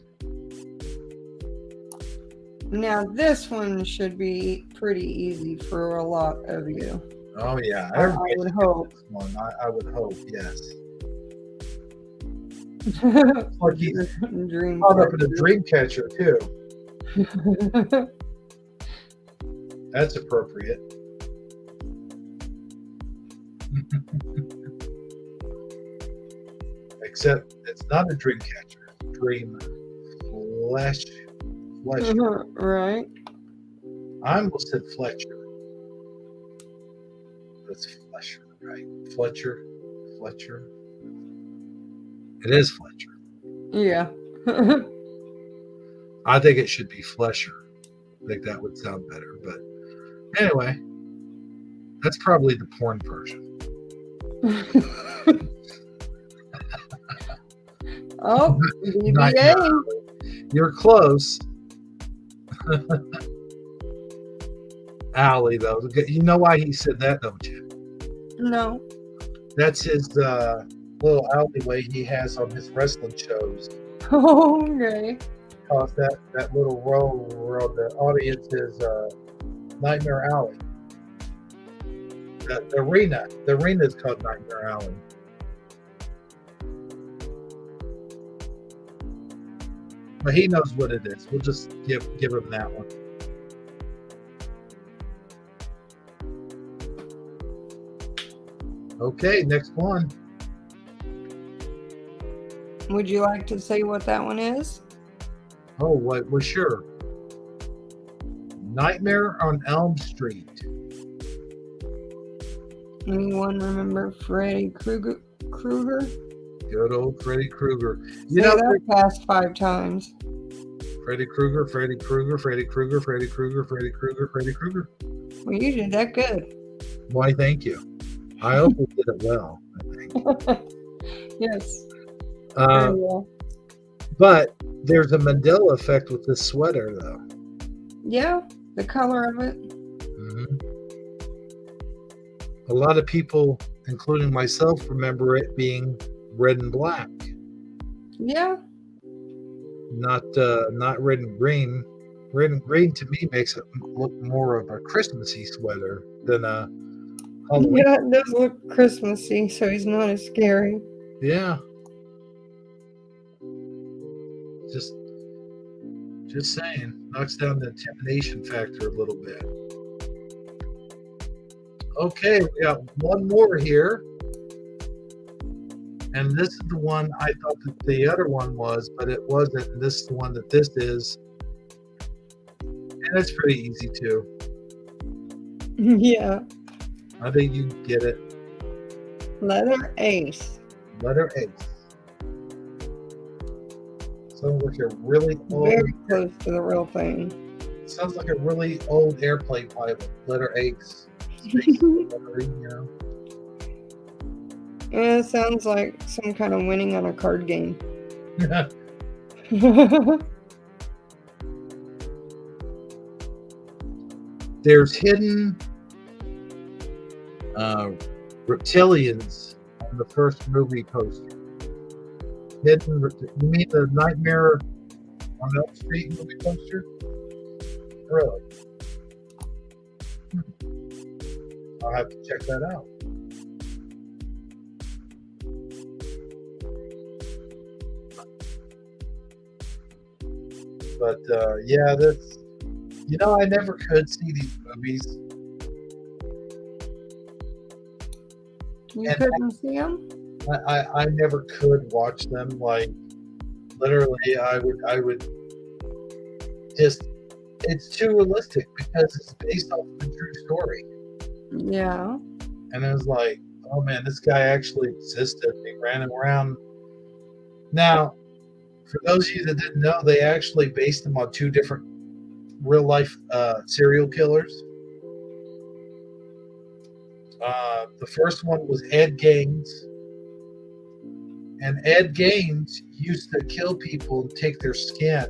Speaker 2: Now this one should be pretty easy for a lot of you.
Speaker 1: Oh yeah,
Speaker 2: I
Speaker 1: everybody
Speaker 2: would
Speaker 1: should get
Speaker 2: hope.
Speaker 1: this one. I would hope, yes. It's like he's
Speaker 2: Dream
Speaker 1: caught up in a dream catcher too. That's appropriate. Except it's not a dream catcher. Dream Fletcher.
Speaker 2: Right.
Speaker 1: I almost said Fletcher. That's Fletcher, right? Fletcher. It is Fletcher.
Speaker 2: Yeah.
Speaker 1: I think it should be flesher. I think that would sound better. But anyway, that's probably the porn version.
Speaker 2: Oh,
Speaker 1: Nightmare
Speaker 2: BBA.
Speaker 1: Alley. You're close. Alley, though. You know why he said that, don't you?
Speaker 2: No.
Speaker 1: That's his little alleyway he has on his wrestling shows.
Speaker 2: Okay.
Speaker 1: Because that little row where the audience is Nightmare Alley. The arena is called Nightmare Alley. But he knows what it is. We'll just give him that one. Okay, next one.
Speaker 2: Would you like to say what that one is?
Speaker 1: Oh, well, sure. Nightmare on Elm Street.
Speaker 2: Anyone remember Freddy Krueger?
Speaker 1: Good old Freddy Krueger.
Speaker 2: Say that past 5 times.
Speaker 1: Freddy Krueger, Freddy Krueger, Freddy Krueger, Freddy Krueger, Freddy Krueger, Freddy Krueger.
Speaker 2: Well, you did that good.
Speaker 1: Why, thank you. I hope we did it well, I think.
Speaker 2: Yes. Very well.
Speaker 1: But there's a Mandela effect with this sweater, though.
Speaker 2: Yeah, the color of it.
Speaker 1: Mm-hmm. A lot of people, including myself, remember it being red and black.
Speaker 2: Yeah.
Speaker 1: Not red and green. Red and green to me makes it look more of a Christmassy sweater than a Halloween.
Speaker 2: Yeah, it does look Christmassy, so he's not as scary.
Speaker 1: Yeah. Just saying. Knocks down the intimidation factor a little bit. Okay, we got one more here. And this is the one I thought that the other one was, but it wasn't. And this is the one that this is. And it's pretty easy too.
Speaker 2: Yeah.
Speaker 1: I think you get it.
Speaker 2: Letter Ace.
Speaker 1: Letter Ace. Sounds like a really old.
Speaker 2: Very close to the real thing.
Speaker 1: Sounds like a really old airplane pilot. Letter Ace. Space lettering, you know.
Speaker 2: Yeah, it sounds like some kind of winning on a card game.
Speaker 1: There's hidden reptilians on the first movie poster. You mean the Nightmare on Elm Street movie poster? Really? I'll have to check that out. But yeah, that's, you know, I never could see these movies.
Speaker 2: You couldn't see them?
Speaker 1: I never could watch them. Like, literally, I would just, it's too realistic because it's based off of a true story.
Speaker 2: Yeah.
Speaker 1: And it was like, oh man, this guy actually existed. He ran around. Now, for those of you that didn't know, they actually based him on 2 different real life serial killers. The first one was Ed Gaines. And Ed Gaines used to kill people and take their skin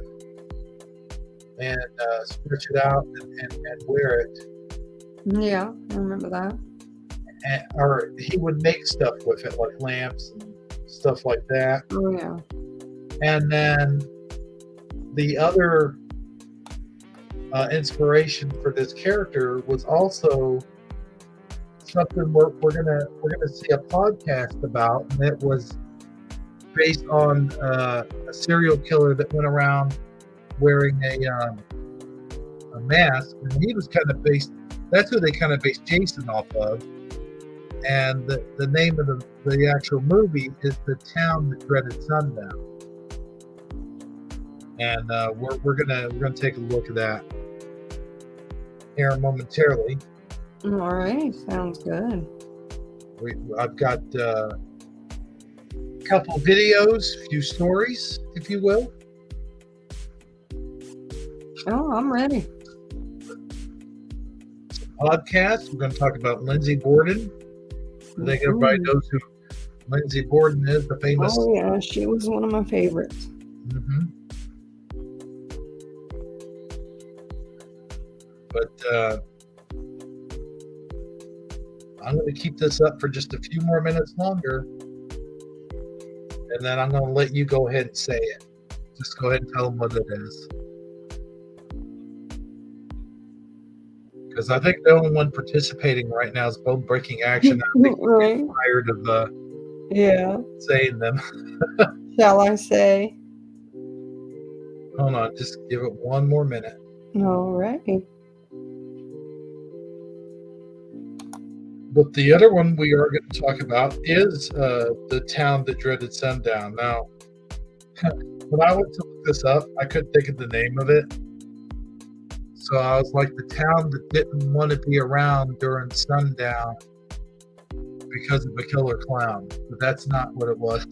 Speaker 1: and stretch it out and wear it.
Speaker 2: Yeah, I remember that.
Speaker 1: Or he would make stuff with it, like lamps and stuff like that.
Speaker 2: Oh, yeah.
Speaker 1: And then the other inspiration for this character was also something we're gonna see a podcast about, and it was based on a serial killer that went around wearing a mask, and he was kind of based. That's who they kind of based Jason off of. And the name of the actual movie is The Town That Dreaded Sundown. And we're gonna take a look at that here momentarily.
Speaker 2: All right, sounds good.
Speaker 1: I've got a couple videos, a few stories, if you will.
Speaker 2: Oh, I'm ready.
Speaker 1: Podcast. We're going to talk about Lindsay Borden. I think everybody
Speaker 2: Mhm.
Speaker 1: knows who Lindsay Borden is, the famous.
Speaker 2: Oh, yeah. She was one of my favorites.
Speaker 1: Mm-hmm. But I'm going to keep this up for just a few more minutes longer. And then I'm going to let you go ahead and say it. Just go ahead and tell them what it is. Because I think the only one participating right now is Bone Breaking Action. I think he's
Speaker 2: Right?
Speaker 1: getting tired of
Speaker 2: Yeah.
Speaker 1: saying them.
Speaker 2: Shall I say?
Speaker 1: Hold on, just give it one more minute.
Speaker 2: All right.
Speaker 1: But the other one we are going to talk about is the town that dreaded sundown. Now, when I went to look this up, I couldn't think of the name of it. So I was like, the town that didn't want to be around during sundown because of a killer clown. But that's not what it was.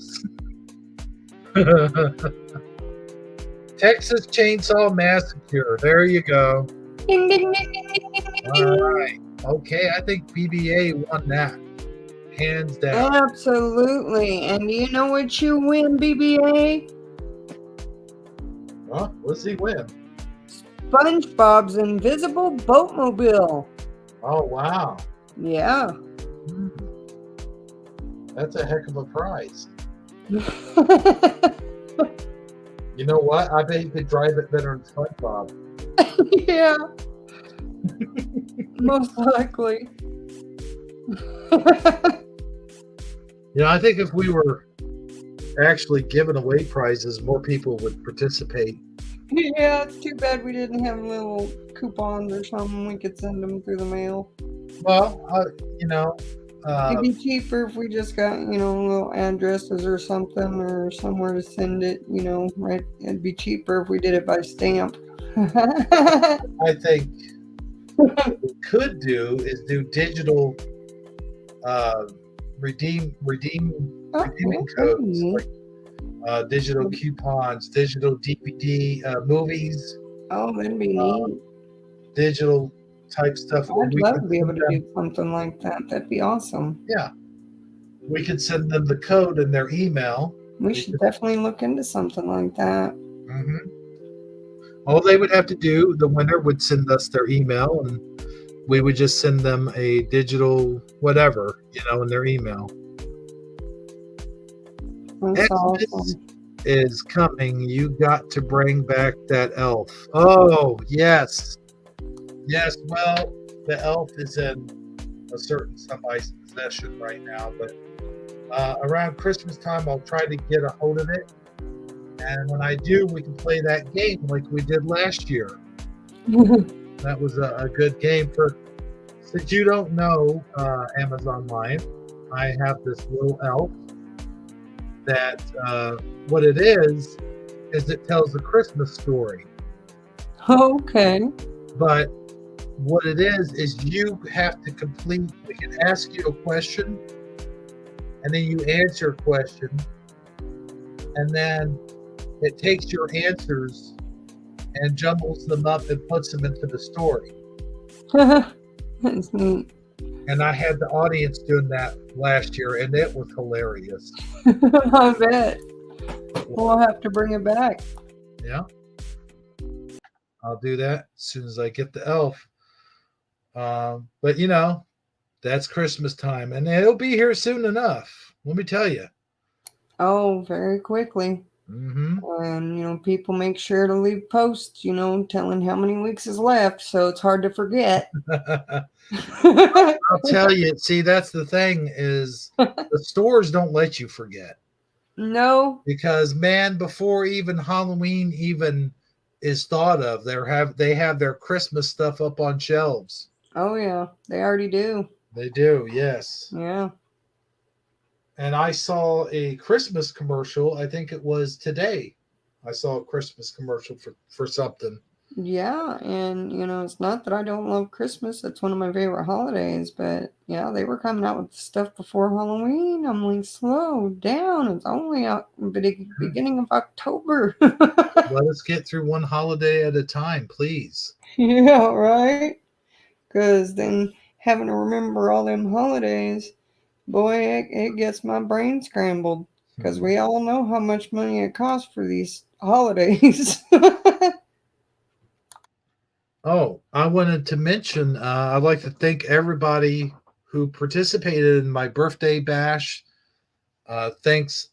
Speaker 1: Texas Chainsaw Massacre. There you go.
Speaker 2: Ding, ding, ding, ding, ding, ding, ding,
Speaker 1: All
Speaker 2: ding.
Speaker 1: right. Okay, I think BBA won that. Hands down.
Speaker 2: Absolutely. And do you know what you win, BBA?
Speaker 1: Huh? What's he win?
Speaker 2: SpongeBob's Invisible Boatmobile.
Speaker 1: Oh, wow.
Speaker 2: Yeah.
Speaker 1: Hmm. That's a heck of a prize. You know what? I bet you could drive it better than SpongeBob.
Speaker 2: Yeah. Most likely.
Speaker 1: I think if we were actually giving away prizes, more people would participate.
Speaker 2: Yeah, it's too bad we didn't have little coupons or something. We could send them through the mail.
Speaker 1: Well,
Speaker 2: It'd be cheaper if we just got, little addresses or something or somewhere to send it, right? It'd be cheaper if we did it by stamp.
Speaker 1: I think what we could do is do digital redeeming codes, like digital coupons, digital DVD movies.
Speaker 2: Oh, that'd be neat.
Speaker 1: Digital type stuff.
Speaker 2: I'd love to be able to do something like that. That'd be awesome.
Speaker 1: Yeah. We could send them the code in their email.
Speaker 2: We should definitely look into something like that.
Speaker 1: Mm-hmm. All they would have to do, the winner would send us their email, and we would just send them a digital whatever, in their email.
Speaker 2: That's
Speaker 1: Xmas
Speaker 2: awesome.
Speaker 1: is coming. You got to bring back that elf. Oh, yes. Yes, well, the elf is in a certain somebody's possession right now, but around Christmas time, I'll try to get a hold of it. And when I do, we can play that game like we did last year. That was a good game. Since you don't know Amazon Live, I have this little elf that what it is it tells a Christmas story.
Speaker 2: Okay.
Speaker 1: But what it is you have to complete, we can ask you a question, and then you answer a question, and then it takes your answers and jumbles them up and puts them into the story.
Speaker 2: That's neat.
Speaker 1: And I had the audience doing that last year, and it was hilarious.
Speaker 2: I bet. We'll have to bring it back.
Speaker 1: Yeah. I'll do that as soon as I get the elf. But that's Christmas time, and it'll be here soon enough. Let me tell you.
Speaker 2: Oh, very quickly.
Speaker 1: Mm-hmm.
Speaker 2: And, people make sure to leave posts, telling how many weeks is left, so it's hard to forget.
Speaker 1: I'll tell you, see, that's the thing is the stores don't let you forget.
Speaker 2: No.
Speaker 1: Because, man, before even Halloween even is thought of, they have their Christmas stuff up on shelves.
Speaker 2: Oh, yeah. They already do.
Speaker 1: They do, yes.
Speaker 2: Yeah.
Speaker 1: And I saw a Christmas commercial. I think it was today. I saw a Christmas commercial for something.
Speaker 2: Yeah, and it's not that I don't love Christmas. It's one of my favorite holidays, but yeah, they were coming out with stuff before Halloween. I'm like, slow down. It's only out beginning of October.
Speaker 1: Let us get through one holiday at a time, please.
Speaker 2: Yeah, right. Because then having to remember all them holidays, boy, it gets my brain scrambled. Because
Speaker 1: Hmm.
Speaker 2: we all know how much money it costs for these holidays.
Speaker 1: Oh, I wanted to mention I'd like to thank everybody who participated in my birthday bash. Thanks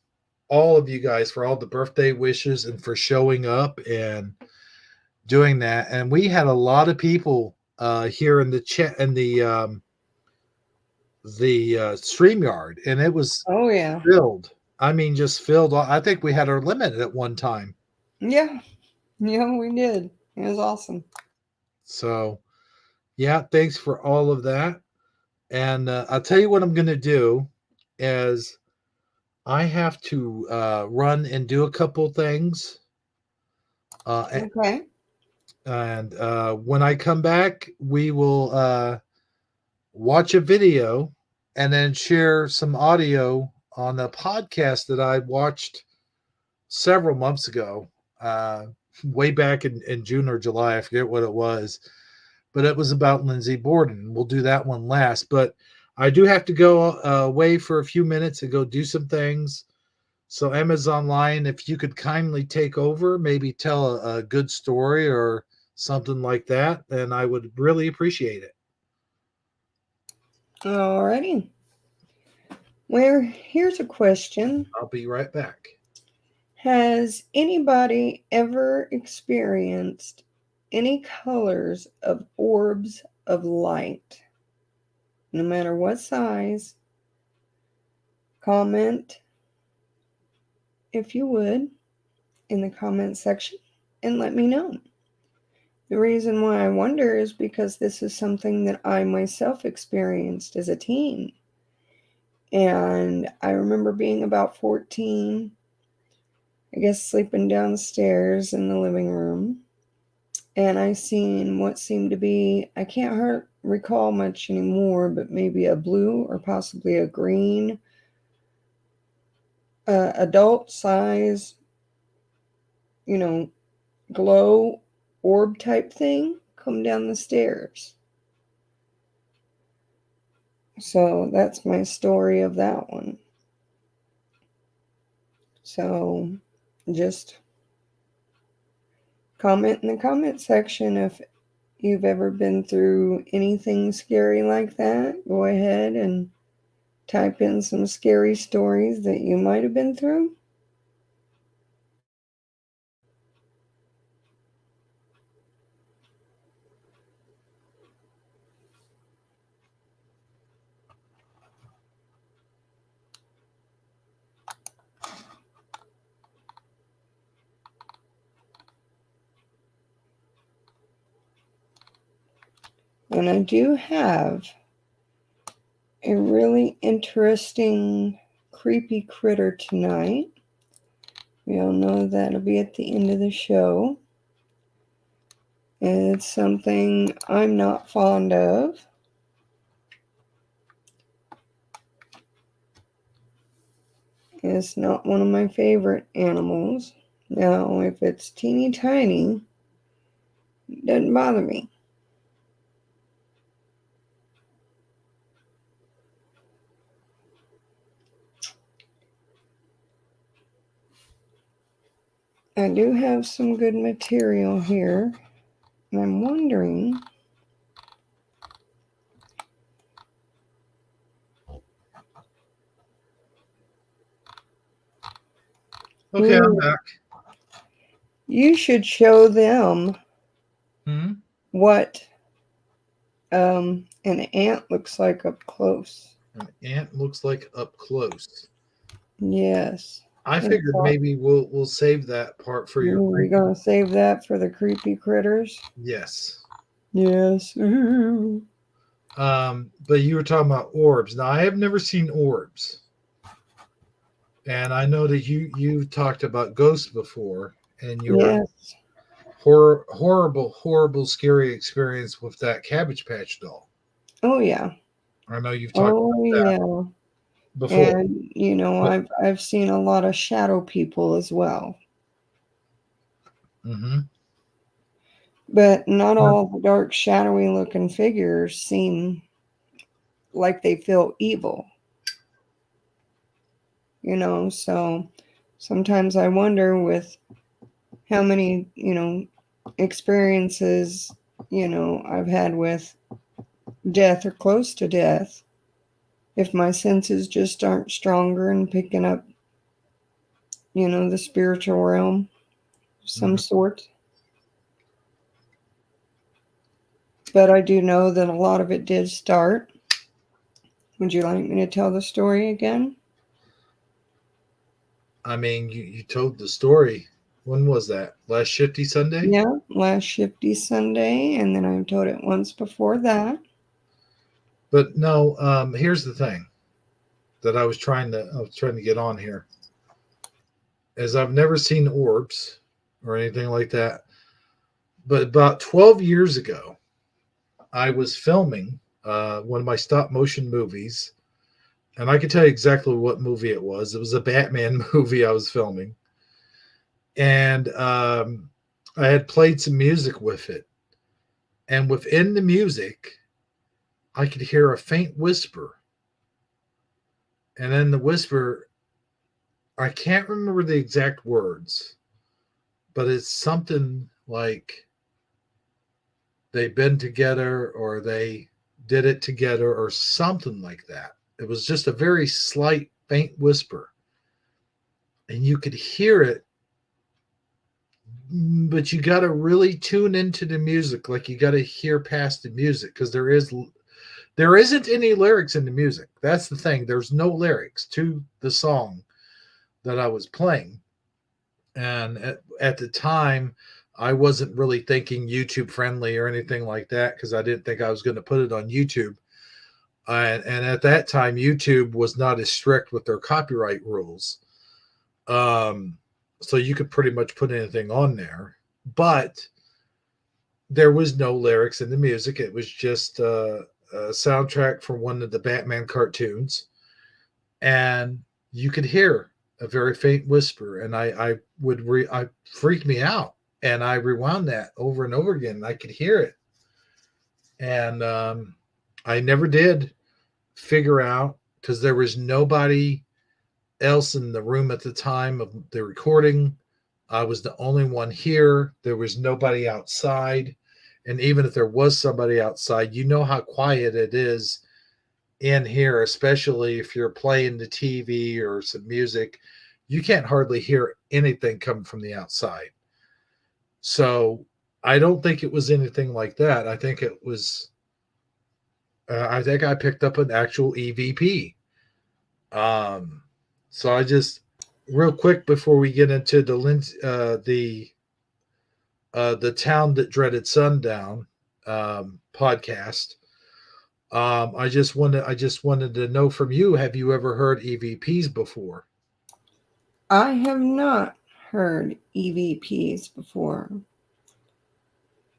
Speaker 1: all of you guys for all the birthday wishes and for showing up and doing that. And we had a lot of people here in the chat in the StreamYard, and it was
Speaker 2: Oh, yeah.
Speaker 1: filled. I mean, just filled. I think we had our limit at one time.
Speaker 2: Yeah. Yeah, we did. It was awesome.
Speaker 1: So, yeah, thanks for all of that. And I'll tell you what I'm going to do is I have to run and do a couple things. Uh,
Speaker 2: Okay.
Speaker 1: and when I come back, we will watch a video and then share some audio on a podcast that I watched several months ago, way back in June or July. I forget what it was, but it was about Lindsay Borden. We'll do that one last. But I do have to go away for a few minutes and go do some things. So, Amazon Line, if you could kindly take over, maybe tell a good story or something like that, then I would really appreciate it.
Speaker 2: Alrighty. Well, here's a question.
Speaker 1: I'll be right back.
Speaker 2: Has anybody ever experienced any colors of orbs of light? No matter what size, comment if you would in the comment section and let me know. The reason why I wonder is because this is something that I myself experienced as a teen. And I remember being about 14, I guess sleeping downstairs in the living room. And I seen what seemed to be, I can't recall much anymore, but maybe a blue or possibly a green adult size, you know, glow orb type thing come down the stairs. So that's my story of that one. So just comment in the comment section if you've ever been through anything scary like that. Go ahead and type in some scary stories that you might have been through. And I do have a really interesting creepy critter tonight. We all know that'll be at the end of the show. And it's something I'm not fond of. It's not one of my favorite animals. Now, if it's teeny tiny, it doesn't bother me. I do have some good material here, and I'm wondering.
Speaker 1: Okay, I'm back.
Speaker 2: You should show them
Speaker 1: Hmm?
Speaker 2: what an ant looks like up close.
Speaker 1: An ant looks like up close.
Speaker 2: Yes.
Speaker 1: I figured maybe we'll save that part for your
Speaker 2: We're
Speaker 1: creepy.
Speaker 2: going to save that for the creepy critters.
Speaker 1: Yes.
Speaker 2: Yes.
Speaker 1: But you were talking about orbs. Now I have never seen orbs, and I know that you've talked about ghosts before, and your
Speaker 2: Yes.
Speaker 1: horrible, scary experience with that Cabbage Patch doll.
Speaker 2: Oh yeah.
Speaker 1: I know you've talked
Speaker 2: Oh
Speaker 1: about that
Speaker 2: yeah.
Speaker 1: before.
Speaker 2: And you know,
Speaker 1: But
Speaker 2: I've seen a lot of shadow people as well.
Speaker 1: hmm
Speaker 2: But not all the dark, shadowy looking figures seem like they feel evil, you know. So sometimes I wonder with how many, experiences, I've had with death or close to death, if my senses just aren't stronger and picking up, the spiritual realm of some
Speaker 1: hmm
Speaker 2: sort. But I do know that a lot of it did start. Would you like me to tell the story again?
Speaker 1: I mean, you told the story. When was that? Last Shifty Sunday?
Speaker 2: Yeah, last Shifty Sunday, and then I've told it once before that.
Speaker 1: But no, here's the thing that I was trying to get on here. Is I've never seen orbs or anything like that. But about 12 years ago, I was filming one of my stop motion movies, and I can tell you exactly what movie it was. It was a Batman movie I was filming, and I had played some music with it, and within the music, I could hear a faint whisper, and then the whisper, I can't remember the exact words, but it's something like they've been together or they did it together or something like that. It was just a very slight, faint whisper, and you could hear it, but you got to really tune into the music. Like you got to hear past the music because there isn't any lyrics in the music. That's the thing. There's no lyrics to the song that I was playing, and at the time I wasn't really thinking YouTube friendly or anything like that because I didn't think I was going to put it on YouTube. And at that time, YouTube was not as strict with their copyright rules. Um, so you could pretty much put anything on there, but there was no lyrics in the music. It was just a soundtrack from one of the Batman cartoons, and you could hear a very faint whisper. And I freaked me out, and I rewound that over and over again. And I could hear it, and I never did figure out because there was nobody else in the room at the time of the recording. I was the only one here. There was nobody outside. And even if there was somebody outside, you know how quiet it is in here, especially if you're playing the TV or some music. You can't hardly hear anything coming from the outside. So I don't think it was anything like that. I think I picked up an actual EVP. Um, so I just real quick before we get into the town that dreaded sundown podcast. I just wanted to know from you. Have you ever heard EVPs before?
Speaker 2: I have not heard EVPs before,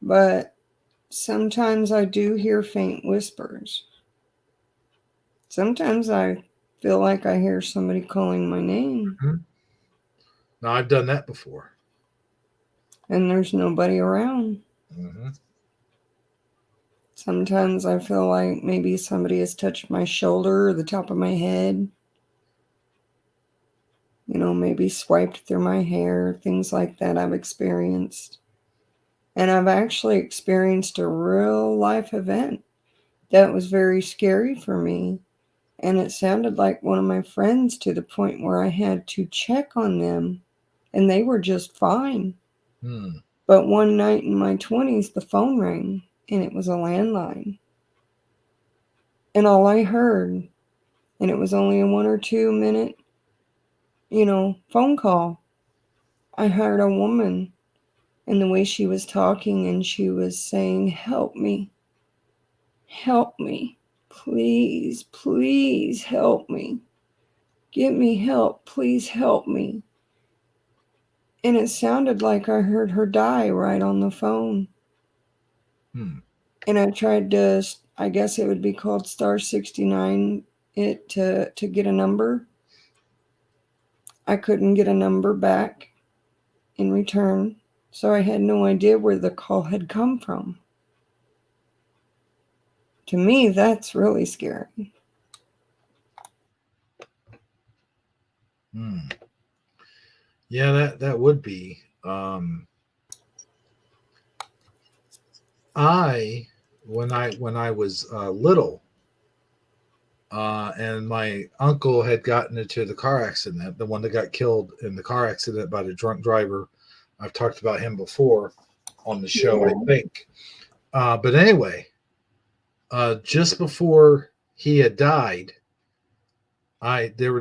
Speaker 2: but sometimes I do hear faint whispers. Sometimes I feel like I hear somebody calling my name
Speaker 1: Mhm. No, I've done that before.
Speaker 2: and there's nobody around.
Speaker 1: hmm
Speaker 2: Sometimes I feel like maybe somebody has touched my shoulder or the top of my head, maybe swiped through my hair, things like that I've experienced. And I've actually experienced a real life event that was very scary for me. And it sounded like one of my friends to the point where I had to check on them and they were just fine.
Speaker 1: Hmm.
Speaker 2: But one night in my 20s, the phone rang and it was a landline. And all I heard, and it was only a 1 or 2 minute, phone call. I heard a woman and the way she was talking and she was saying, help me, please, please help me. Get me help, please help me. And it sounded like I heard her die right on the phone. And I tried to, I guess it would be called star 69, it to get a number. I couldn't get a number back in return, so I had no idea where the call had come from. To me, that's really scary.
Speaker 1: Yeah, that would be. When I was little, and my uncle had gotten into the car accident, the one that got killed in the car accident by the drunk driver. I've talked about him before on the show, I
Speaker 2: Yeah.
Speaker 1: think. But anyway, just before he had died, there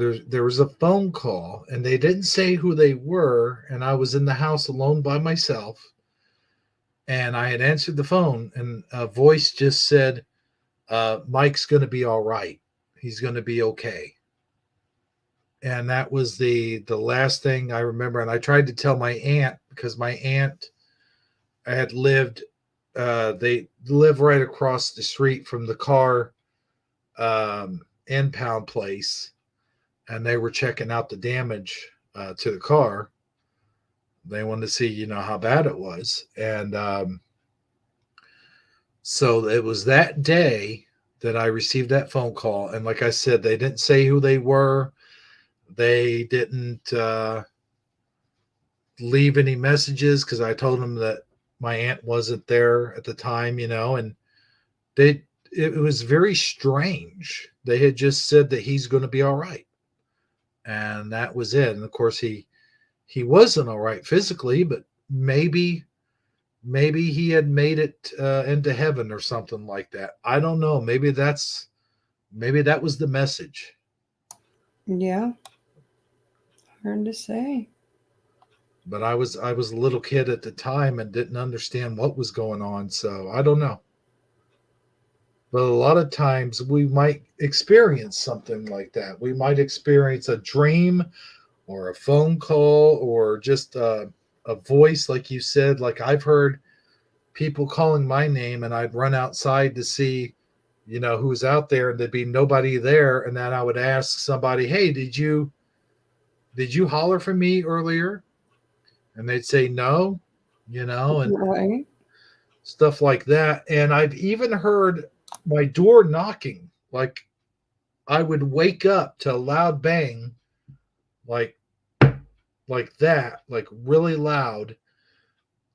Speaker 1: was a phone call, and they didn't say who they were, and I was in the house alone by myself, and I had answered the phone, and a voice just said, "Mike's going to be all right. He's going to be okay." And that was the last thing I remember. And I tried to tell my aunt, because my aunt had lived. They live right across the street from the car impound place, and they were checking out the damage to the car. They wanted to see, how bad it was. And so it was that day that I received that phone call. And like I said, they didn't say who they were. They didn't leave any messages, because I told them that my aunt wasn't there at the time, and it was very strange. They had just said that he's going to be all right. And that was it. And of course he wasn't all right physically, but maybe he had made it into heaven or something like that. I don't know. Maybe that was the message.
Speaker 2: Yeah. Hard to say.
Speaker 1: But I was a little kid at the time and didn't understand what was going on, so I don't know. But a lot of times we might experience something like that. We might experience a dream or a phone call, or just a voice, like you said. Like, I've heard people calling my name, and I'd run outside to see, who's out there, and there'd be nobody there. And then I would ask somebody, "Hey, did you holler for me earlier?" And they'd say no, and
Speaker 2: Right.
Speaker 1: stuff like that. And I've even heard my door knocking. Like, I would wake up to a loud bang, like that, like really loud.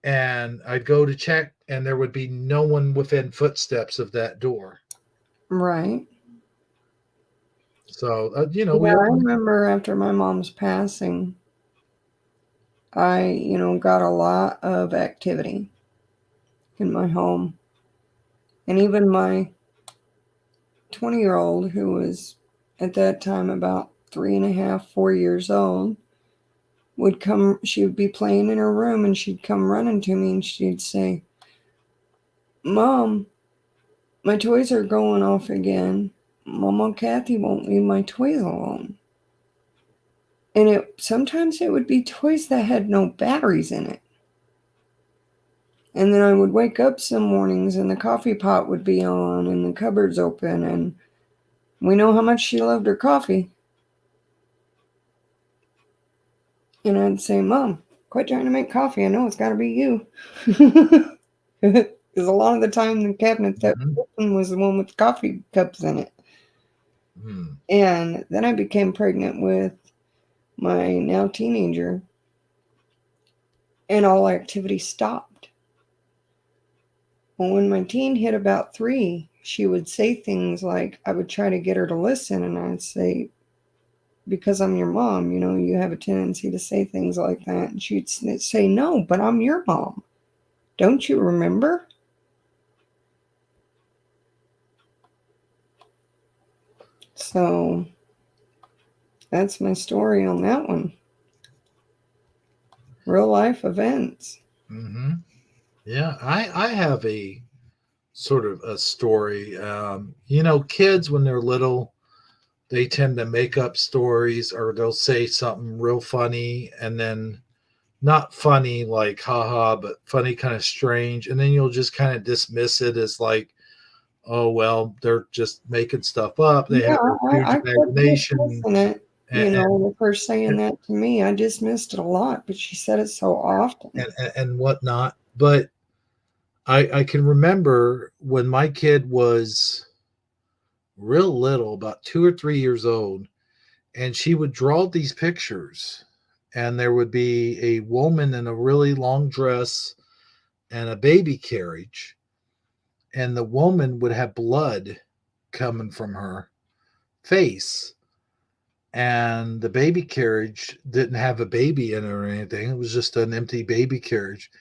Speaker 1: And I'd go to check, and there would be no one within footsteps of that door.
Speaker 2: Right.
Speaker 1: So, we
Speaker 2: Yeah, I
Speaker 1: all.
Speaker 2: remember after my mom's passing, I, got a lot of activity in my home. And even my 20-year-old, who was at that time about 3.5, 4 years old, would come, she would be playing in her room, and she'd come running to me, and she'd say, "Mom, my toys are going off again. Mama Kathy won't leave my toys alone." And sometimes it would be toys that had no batteries in it. And then I would wake up some mornings, and the coffee pot would be on and the cupboards open, and we know how much she loved her coffee. And I'd say, "Mom, quit trying to make coffee. I know it's got to be you." Because a lot of the time the cabinet that
Speaker 1: Mhm.
Speaker 2: was open was the one with coffee cups in it.
Speaker 1: Mhm.
Speaker 2: And then I became pregnant with my now teenager, and all activity stopped. Well, when my teen hit about 3, she would say things like, I would try to get her to listen, and I'd say, "Because I'm your mom, you have a tendency to say things like that." And she'd say, "No, but I'm your mom. Don't you remember?" So that's my story on that one. Real life events.
Speaker 1: Mhm. Yeah, I have a sort of a story. Kids, when they're little, they tend to make up stories, or they'll say something real funny, and then not funny like haha, but funny kind of strange. And then you'll just kind of dismiss it as like, oh well, they're just making stuff up. They
Speaker 2: Yeah,
Speaker 1: have a huge
Speaker 2: I kept
Speaker 1: imagination,
Speaker 2: dismissing it.
Speaker 1: and
Speaker 2: With her saying that to me, I dismissed it a lot, but she said it so often.
Speaker 1: and whatnot. But I can remember when my kid was real little, about 2 or 3 years old, and she would draw these pictures, and there would be a woman in a really long dress and a baby carriage, and the woman would have blood coming from her face, and the baby carriage didn't have a baby in it or anything. It was just an empty baby carriage.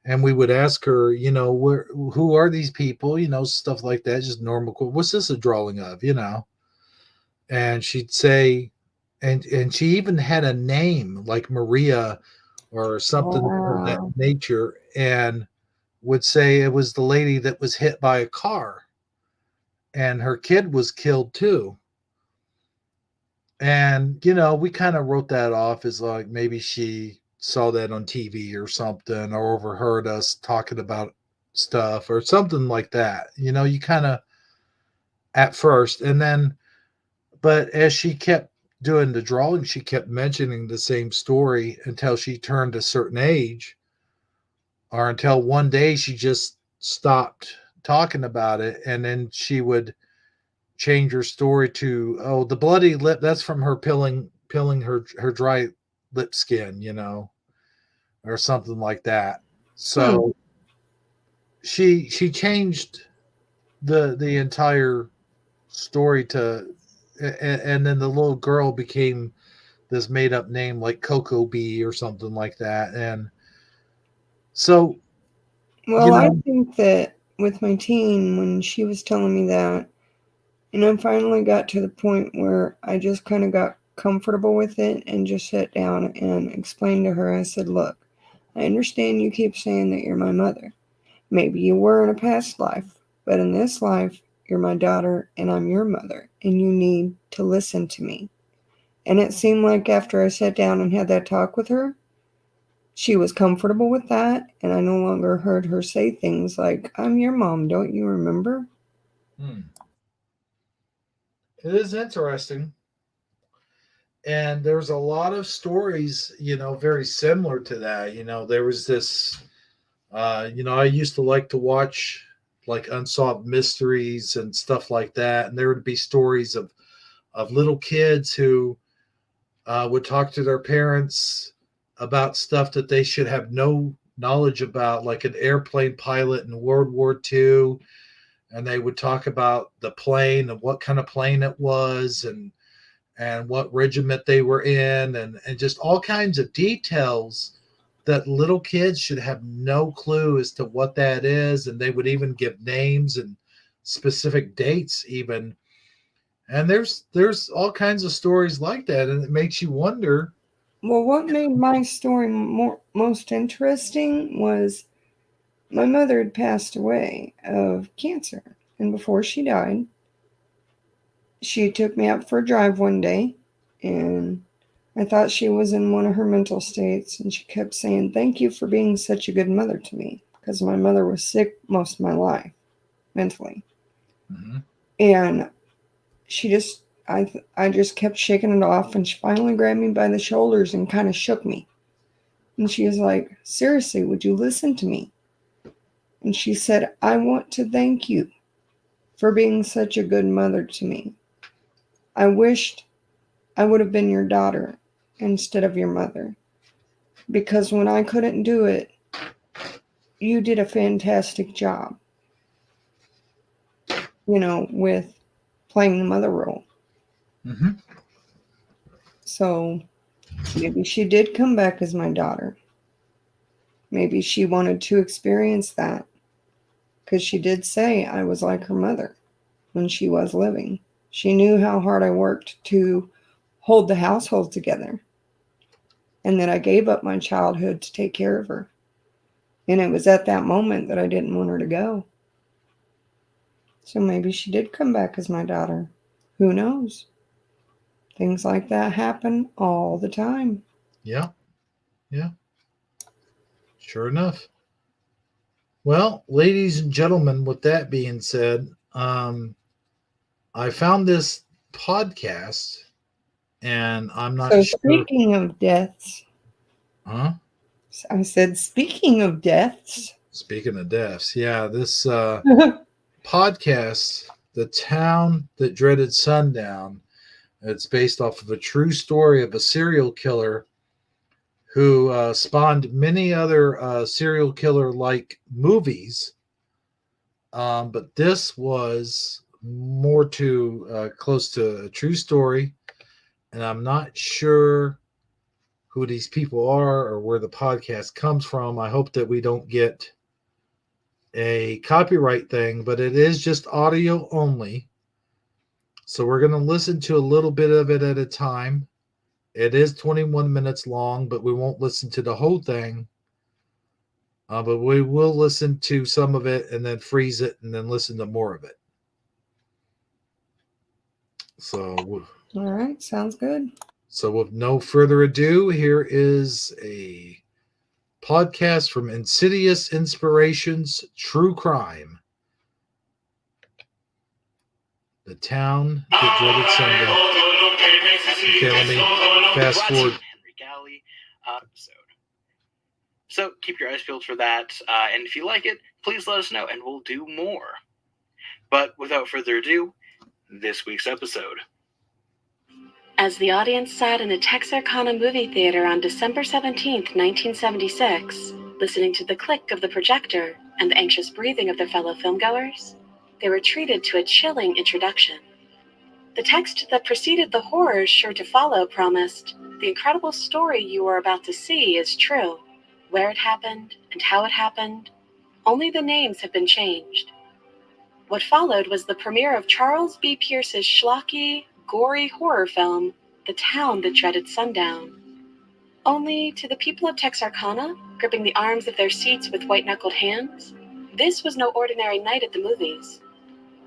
Speaker 1: And we would ask her, who are these people, stuff like that, just normal. What's this a drawing of? And she'd say, and she even had a name like Maria or something of that
Speaker 2: Wow.
Speaker 1: nature, and would say it was the lady that was hit by a car, and her kid was killed too. And we kind of wrote that off as like maybe she saw that on TV or something, or overheard us talking about stuff or something like that. You kind of at first, and then, but as she kept doing the drawing, she kept mentioning the same story until she turned a certain age, or until one day she just stopped talking about it, and then she would change her story to, oh, the bloody lip, that's from her pilling her dry lip skin, or something like that.
Speaker 2: Hmm.
Speaker 1: So she changed the entire story to, and then the little girl became this made up name like Coco Bee or something like that. And so, you
Speaker 2: Well, I
Speaker 1: know,
Speaker 2: think that with my teen, when she was telling me that, and I finally got to the point where I just kind of got comfortable with it and just sat down and explained to her, I said, look, I understand you keep saying that you're my mother. Maybe you were in a past life, but in this life, you're my daughter and I'm your mother, and you need to listen to me. And it seemed like after I sat down and had that talk with her, she was comfortable with that, and I no longer heard her say things like, I'm your mom, don't you remember?
Speaker 1: hmm, it is interesting. And there's a lot of stories, very similar to that. There was this, I used to like to watch like unsolved mysteries and stuff like that. And there would be stories of little kids who would talk to their parents about stuff that they should have no knowledge about, like an airplane pilot in World War II. And they would talk about the plane and what kind of plane it was, and what regiment they were in, and just all kinds of details that little kids should have no clue as to what that is. And they would even give names and specific dates even. And there's all kinds of stories like that, and it makes you wonder.
Speaker 2: Well, what made my story most interesting was my mother had passed away of cancer. And before she died, she took me out for a drive one day, and I thought she was in one of her mental states, and she kept saying, thank you for being such a good mother to me, because my mother was sick most of my life, mentally.
Speaker 1: Mhm.
Speaker 2: And she just, I just kept shaking it off, and she finally grabbed me by the shoulders and kind of shook me. And she was like, seriously, would you listen to me? And she said, I want to thank you for being such a good mother to me. I wished I would have been your daughter instead of your mother, because when I couldn't do it, you did a fantastic job, with playing the mother role.
Speaker 1: Mhm.
Speaker 2: So maybe she did come back as my daughter. Maybe she wanted to experience that, because she did say I was like her mother when she was living. She knew how hard I worked to hold the household together, and that I gave up my childhood to take care of her. And it was at that moment that I didn't want her to go. So maybe she did come back as my daughter. Who knows? Things like that happen all the time.
Speaker 1: Yeah, yeah. Sure enough. Well, ladies and gentlemen, with that being said, I found this podcast, and I'm not
Speaker 2: So
Speaker 1: sure.
Speaker 2: speaking of deaths,
Speaker 1: Huh?
Speaker 2: I said, speaking of deaths.
Speaker 1: Speaking of deaths, yeah, this podcast, The Town That Dreaded Sundown, it's based off of a true story of a serial killer who spawned many other serial killer like movies. But this was more to close to a true story. And I'm not sure who these people are or where the podcast comes from. I hope that we don't get a copyright thing, but it is just audio only. So we're going to listen to a little bit of it at a time. It is 21 minutes long, but we won't listen to the whole thing. But we will listen to some of it and then freeze it and then listen to more of it. So,
Speaker 2: All right, sounds good.
Speaker 1: so with no further ado, here is a podcast from Insidious Inspirations True Crime. The Town That Dreaded Sundown. Okay, let me fast forward.
Speaker 3: Episode. So keep your eyes peeled for that, and if you like it, please let us know, and we'll do more. But without further ado, this week's episode.
Speaker 4: As the audience sat in a Texarkana movie theater on December 17th, 1976, listening to the click of the projector and the anxious breathing of their fellow filmgoers, they were treated to a chilling introduction. The text that preceded the horrors sure to follow promised, "The incredible story you are about to see is true. Where it happened and how it happened, only the names have been changed." What followed was the premiere of Charles B. Pierce's schlocky, gory horror film, The Town That Dreaded Sundown. Only, to the people of Texarkana, gripping the arms of their seats with white-knuckled hands, this was no ordinary night at the movies.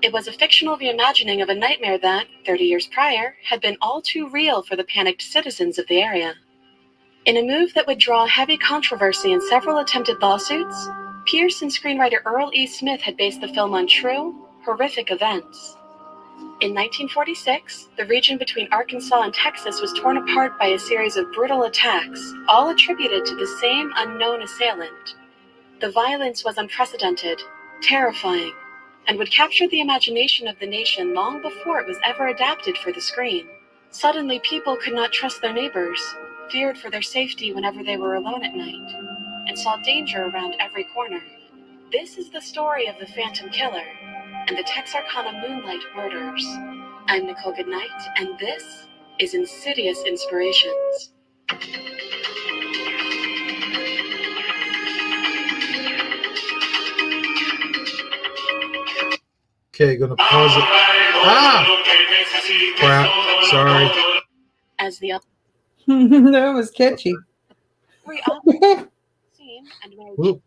Speaker 4: It was a fictional reimagining of a nightmare that, 30 years prior, had been all too real for the panicked citizens of the area. In a move that would draw heavy controversy and several attempted lawsuits, Pierce and screenwriter Earl E. Smith had based the film on true, horrific events. In 1946, the region between Arkansas and Texas was torn apart by a series of brutal attacks, all attributed to the same unknown assailant. The violence was unprecedented, terrifying, and would capture the imagination of the nation long before it was ever adapted for the screen. Suddenly, people could not trust their neighbors, feared for their safety whenever they were alone at night, and saw danger around every corner. This is the story of the Phantom Killer and the Texarkana Moonlight Murders. I'm Nicole Goodnight, and this is Insidious Inspirations.
Speaker 1: Okay, gonna pause it. Crap. Sorry.
Speaker 4: As the
Speaker 2: That was catchy.
Speaker 4: scene and
Speaker 1: Whoop.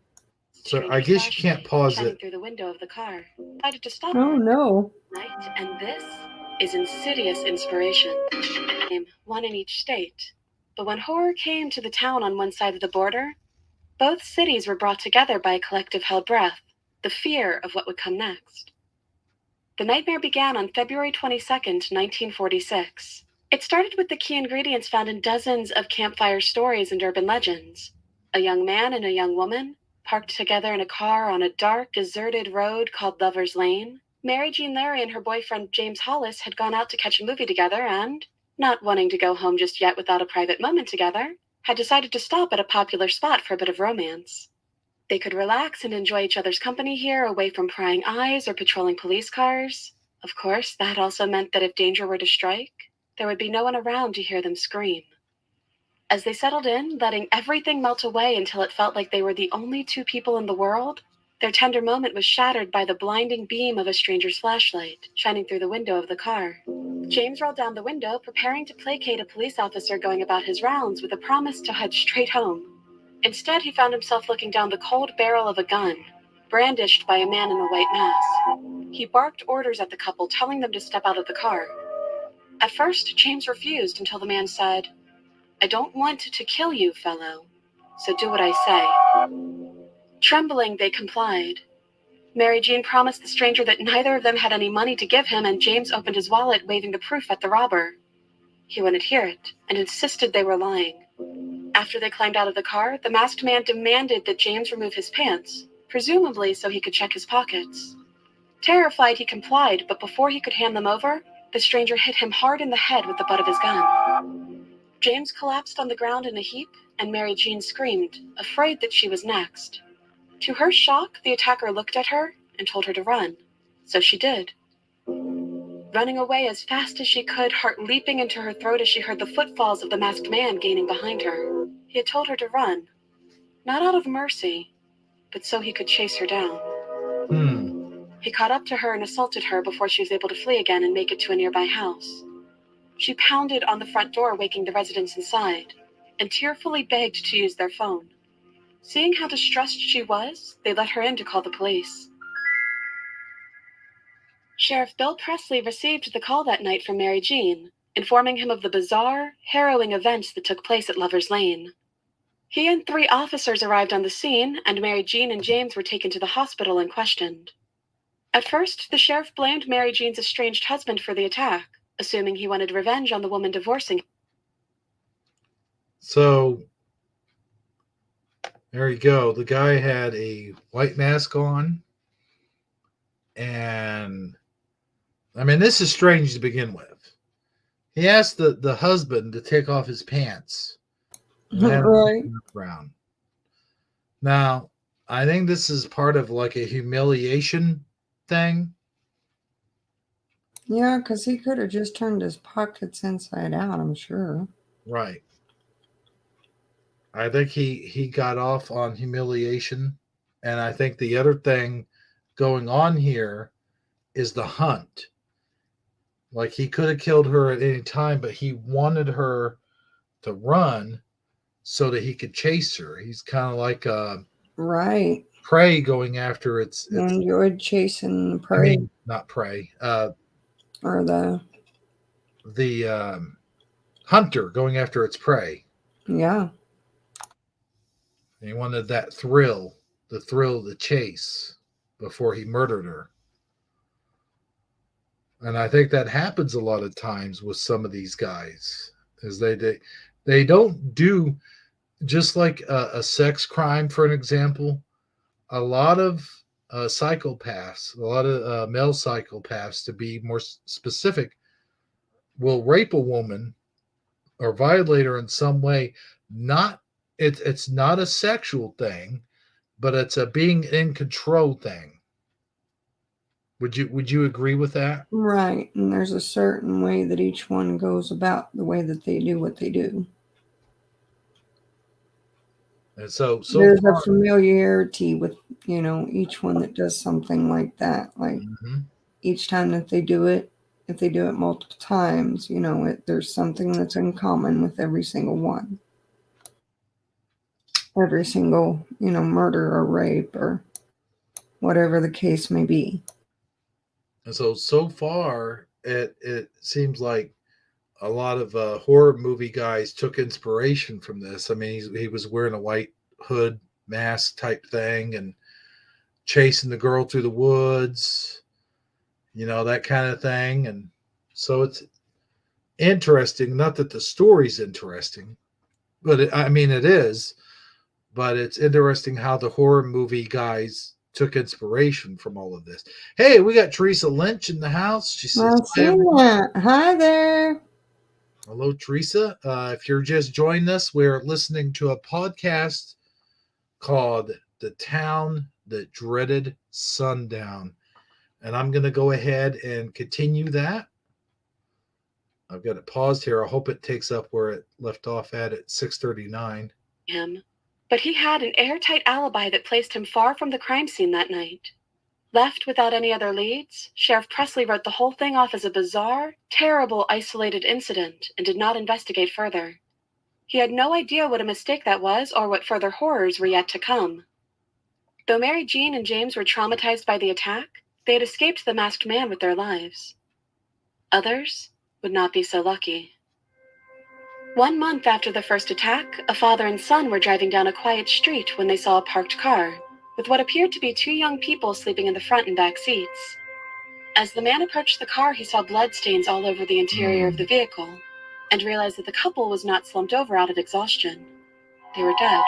Speaker 1: So I guess you can't pause it.
Speaker 4: through the window of the car. Decided to stop
Speaker 2: Oh no.
Speaker 4: night, and this is Insidious Inspiration. One in each state. But when horror came to the town on one side of the border, both cities were brought together by a collective held breath, the fear of what would come next. The nightmare began on February 22nd, 1946. It started with the key ingredients found in dozens of campfire stories and urban legends. A young man and a young woman, parked together in a car on a dark, deserted road called Lover's Lane. Mary Jean Larry and her boyfriend James Hollis had gone out to catch a movie together and, not wanting to go home just yet without a private moment together, had decided to stop at a popular spot for a bit of romance. They could relax and enjoy each other's company here, away from prying eyes or patrolling police cars. Of course, that also meant that if danger were to strike, there would be no one around to hear them scream. As they settled in, letting everything melt away until it felt like they were the only two people in the world, their tender moment was shattered by the blinding beam of a stranger's flashlight shining through the window of the car. James rolled down the window, preparing to placate a police officer going about his rounds with a promise to head straight home. Instead, he found himself looking down the cold barrel of a gun, brandished by a man in a white mask. He barked orders at the couple, telling them to step out of the car. At first, James refused until the man said, "I don't want to kill you, fellow. so do what I say." Trembling, they complied. Mary Jean promised the stranger that neither of them had any money to give him, and James opened his wallet, waving the proof at the robber. He wouldn't hear it, and insisted they were lying. After they climbed out of the car, the masked man demanded that James remove his pants, presumably so he could check his pockets. Terrified, he complied, but before he could hand them over, the stranger hit him hard in the head with the butt of his gun. James collapsed on the ground in a heap, and Mary Jean screamed, afraid that she was next. To her shock, the attacker looked at her and told her to run. So she did. Running away as fast as she could, heart leaping into her throat as she heard the footfalls of the masked man gaining behind her. He had told her to run, not out of mercy, but so he could chase her down. He caught up to her and assaulted her before she was able to flee again and make it to a nearby house. She pounded on the front door, waking the residents inside, and tearfully begged to use their phone. Seeing how distressed she was, they let her in to call the police. Sheriff Bill Presley received the call that night from Mary Jean, informing him of the bizarre, harrowing events that took place at Lover's Lane. He and 3 officers arrived on the scene, and Mary Jean and James were taken to the hospital and questioned. At first, the sheriff blamed Mary Jean's estranged husband for the attack, assuming he wanted revenge on the woman divorcing him.
Speaker 1: So there you go. The guy had a white mask on. And I mean, this is strange to begin with. He asked the husband to take off his pants.
Speaker 2: Right.
Speaker 1: Around. Now, I think this is part of like a humiliation thing.
Speaker 2: Yeah, because he could have just turned his pockets inside out, I'm sure.
Speaker 1: Right. I think he got off on humiliation. And I think the other thing going on here is the hunt. Like he could have killed her at any time, but he wanted her to run so that he could chase her. He's kind of like a prey going after its
Speaker 2: enjoyed chasing the prey.
Speaker 1: I mean, not prey.
Speaker 2: Or the
Speaker 1: hunter going after its prey.
Speaker 2: Yeah.
Speaker 1: And he wanted that thrill, the thrill of the chase before he murdered her. And I think that happens a lot of times with some of these guys, is they don't do, just like a sex crime, for an example. A lot of psychopaths, a lot of male psychopaths, to be more specific, will rape a woman or violate her in some way. It's not a sexual thing, but it's a being in control thing. Would you agree with that?
Speaker 2: Right. And there's a certain way that each one goes about the way that they do what they do.
Speaker 1: And so
Speaker 2: there's a familiarity with, each one that does something like that. Like each time that they do it, if they do it multiple times, there's something that's in common with every single one. Every single, murder or rape or whatever the case may be.
Speaker 1: And so far, it seems like a lot of horror movie guys took inspiration from this. I mean, he was wearing a white hood mask type thing and chasing the girl through the woods, that kind of thing. And so it's interesting. Not that the story's interesting, but it is. But it's interesting how the horror movie guys took inspiration from all of this. Hey, we got Teresa Lynch in the house. She says,
Speaker 2: Hi there.
Speaker 1: Hello, Teresa. If you're just joining us, we're listening to a podcast called The Town That Dreaded Sundown. And I'm going to go ahead and continue that. I've got it paused here. I hope it takes up where it left off at 6:39.
Speaker 4: But he had an airtight alibi that placed him far from the crime scene that night. Left without any other leads, Sheriff Presley wrote the whole thing off as a bizarre, terrible, isolated incident and did not investigate further. He had no idea what a mistake that was or what further horrors were yet to come. Though Mary Jean and James were traumatized by the attack, they had escaped the masked man with their lives. Others would not be so lucky. 1 month after the first attack, a father and son were driving down a quiet street when they saw a parked car, with what appeared to be 2 young people sleeping in the front and back seats. As the man approached the car, he saw bloodstains all over the interior of the vehicle, and realized that the couple was not slumped over out of exhaustion. They were dead.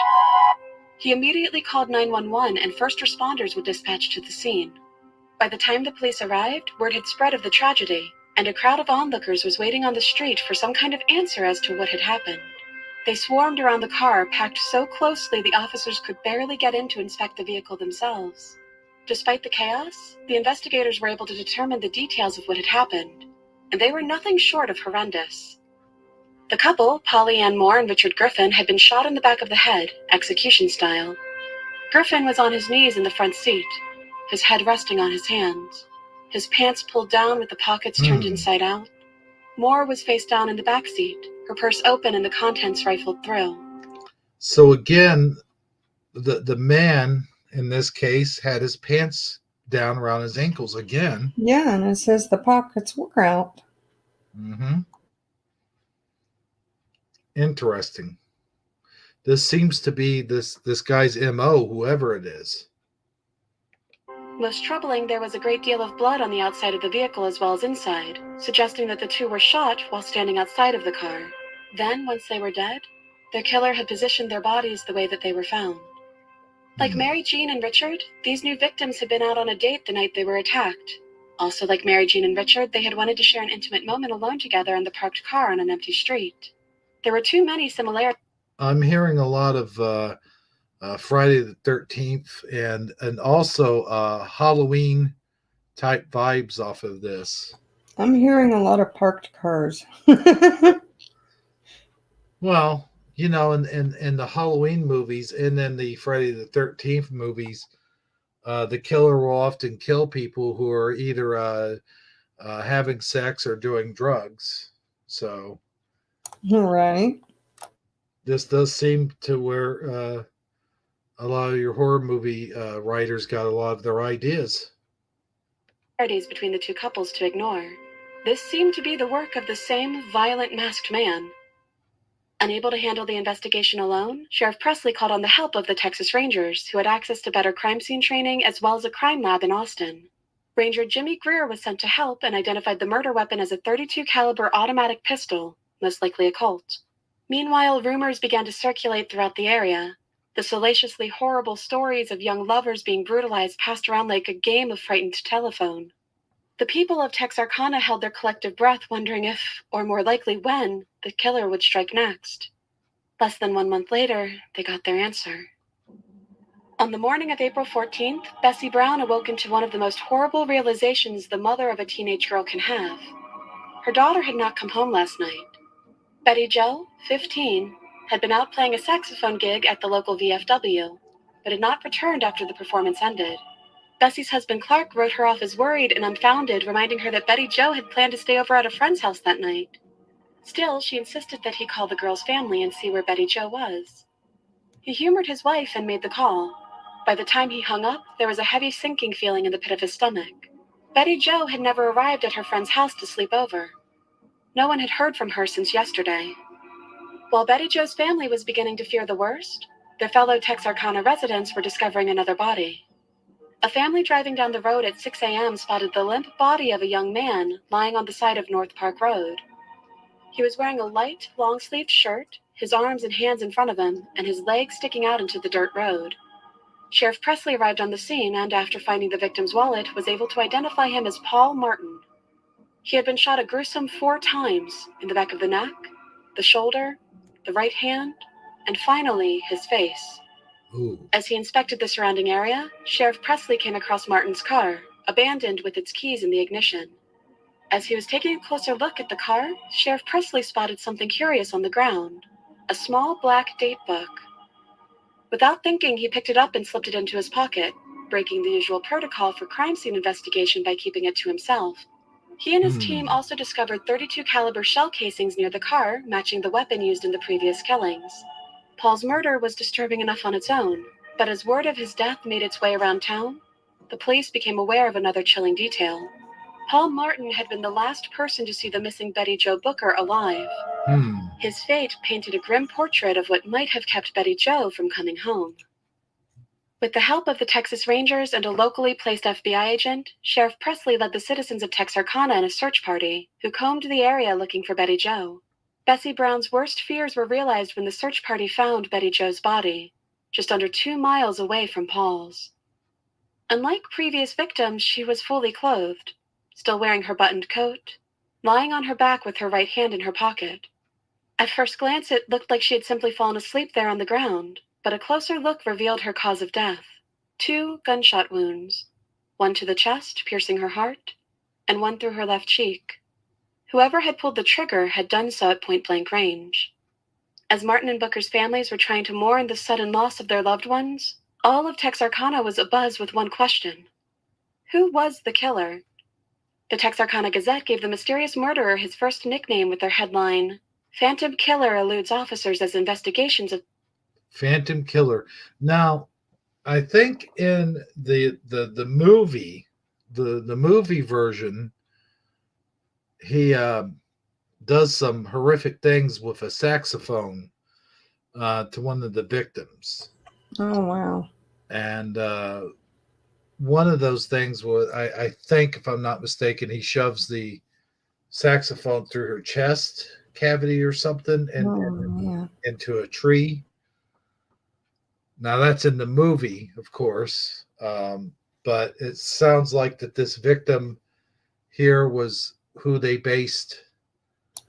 Speaker 4: He immediately called 911 and first responders were dispatched to the scene. By the time the police arrived, word had spread of the tragedy, and a crowd of onlookers was waiting on the street for some kind of answer as to what had happened. They swarmed around the car, packed so closely the officers could barely get in to inspect the vehicle themselves. Despite the chaos, the investigators were able to determine the details of what had happened, and they were nothing short of horrendous. The couple, Polly Ann Moore and Richard Griffin, had been shot in the back of the head, execution style. Griffin was on his knees in the front seat, his head resting on his hands, his pants pulled down with the pockets turned inside out. Moore was face down in the back seat, her purse open and the contents rifled through.
Speaker 1: So again, the man in this case had his pants down around his ankles again.
Speaker 2: Yeah, and it says the pockets were out.
Speaker 1: Mm-hmm. Interesting. This seems to be this guy's MO, whoever it is.
Speaker 4: Most troubling, there was a great deal of blood on the outside of the vehicle as well as inside, suggesting that the two were shot while standing outside of the car. Then, once they were dead, their killer had positioned their bodies the way that they were found. Like Mary Jean and Richard, these new victims had been out on a date the night they were attacked. Also, like Mary Jean and Richard, they had wanted to share an intimate moment alone together in the parked car on an empty street. There were too many similarities.
Speaker 1: I'm hearing a lot of Friday the 13th and also Halloween type vibes off of this.
Speaker 2: I'm hearing a lot of parked cars.
Speaker 1: Well, you know, in the Halloween movies and then the Friday the 13th movies, the killer will often kill people who are either having sex or doing drugs. So,
Speaker 2: Right.
Speaker 1: this does seem to where a lot of your horror movie writers got a lot of their ideas.
Speaker 4: Between the two couples to ignore. This seemed to be the work of the same violent masked man. Unable to handle the investigation alone, Sheriff Presley called on the help of the Texas Rangers, who had access to better crime scene training as well as a crime lab in Austin. Ranger Jimmy Greer was sent to help and identified the murder weapon as a .32 caliber automatic pistol, most likely a Colt. Meanwhile, rumors began to circulate throughout the area. The salaciously horrible stories of young lovers being brutalized passed around like a game of frightened telephone. The people of Texarkana held their collective breath, wondering if, or more likely when, the killer would strike next. Less than 1 month later, they got their answer. On the morning of April 14th, Bessie Brown awoke into one of the most horrible realizations the mother of a teenage girl can have. Her daughter had not come home last night. Betty Jo, 15, had been out playing a saxophone gig at the local VFW, but had not returned after the performance ended. Bessie's husband Clark wrote her off as worried and unfounded, reminding her that Betty Jo had planned to stay over at a friend's house that night. Still, she insisted that he call the girl's family and see where Betty Jo was. He humored his wife and made the call. By the time he hung up, there was a heavy sinking feeling in the pit of his stomach. Betty Jo had never arrived at her friend's house to sleep over. No one had heard from her since yesterday. While Betty Jo's family was beginning to fear the worst, their fellow Texarkana residents were discovering another body. A family driving down the road at 6 a.m. spotted the limp body of a young man lying on the side of North Park Road. He was wearing a light, long-sleeved shirt, his arms and hands in front of him, and his legs sticking out into the dirt road. Sheriff Presley arrived on the scene and, after finding the victim's wallet, was able to identify him as Paul Martin. He had been shot a gruesome 4 times in the back of the neck, the shoulder, the right hand, and finally, his face.
Speaker 1: Ooh.
Speaker 4: As he inspected the surrounding area, Sheriff Presley came across Martin's car, abandoned with its keys in the ignition. As he was taking a closer look at the car, Sheriff Presley spotted something curious on the ground, a small black date book. Without thinking, he picked it up and slipped it into his pocket, breaking the usual protocol for crime scene investigation by keeping it to himself. He and his team also discovered .32 caliber shell casings near the car, matching the weapon used in the previous killings. Paul's murder was disturbing enough on its own, but as word of his death made its way around town, the police became aware of another chilling detail. Paul Martin had been the last person to see the missing Betty Jo Booker alive. His fate painted a grim portrait of what might have kept Betty Jo from coming home. With the help of the Texas Rangers and a locally placed FBI agent, Sheriff Presley led the citizens of Texarkana in a search party, who combed the area looking for Betty Jo. Bessie Brown's worst fears were realized when the search party found Betty Jo's body, just under 2 miles away from Paul's. Unlike previous victims, she was fully clothed, still wearing her buttoned coat, lying on her back with her right hand in her pocket. At first glance, it looked like she had simply fallen asleep there on the ground, but a closer look revealed her cause of death. 2 gunshot wounds, one to the chest, piercing her heart, and one through her left cheek. Whoever had pulled the trigger had done so at point-blank range. As Martin and Booker's families were trying to mourn the sudden loss of their loved ones, all of Texarkana was abuzz with one question. Who was the killer? The Texarkana Gazette gave the mysterious murderer his first nickname with their headline, "Phantom Killer Eludes Officers as Investigations of..."
Speaker 1: Phantom Killer. Now, I think in the movie, the movie version, he does some horrific things with a saxophone to one of the victims.
Speaker 2: Oh, wow.
Speaker 1: And one of those things was, I think, if I'm not mistaken, he shoves the saxophone through her chest cavity or something and into a tree. Now, that's in the movie, of course, but it sounds like that this victim here was who they based.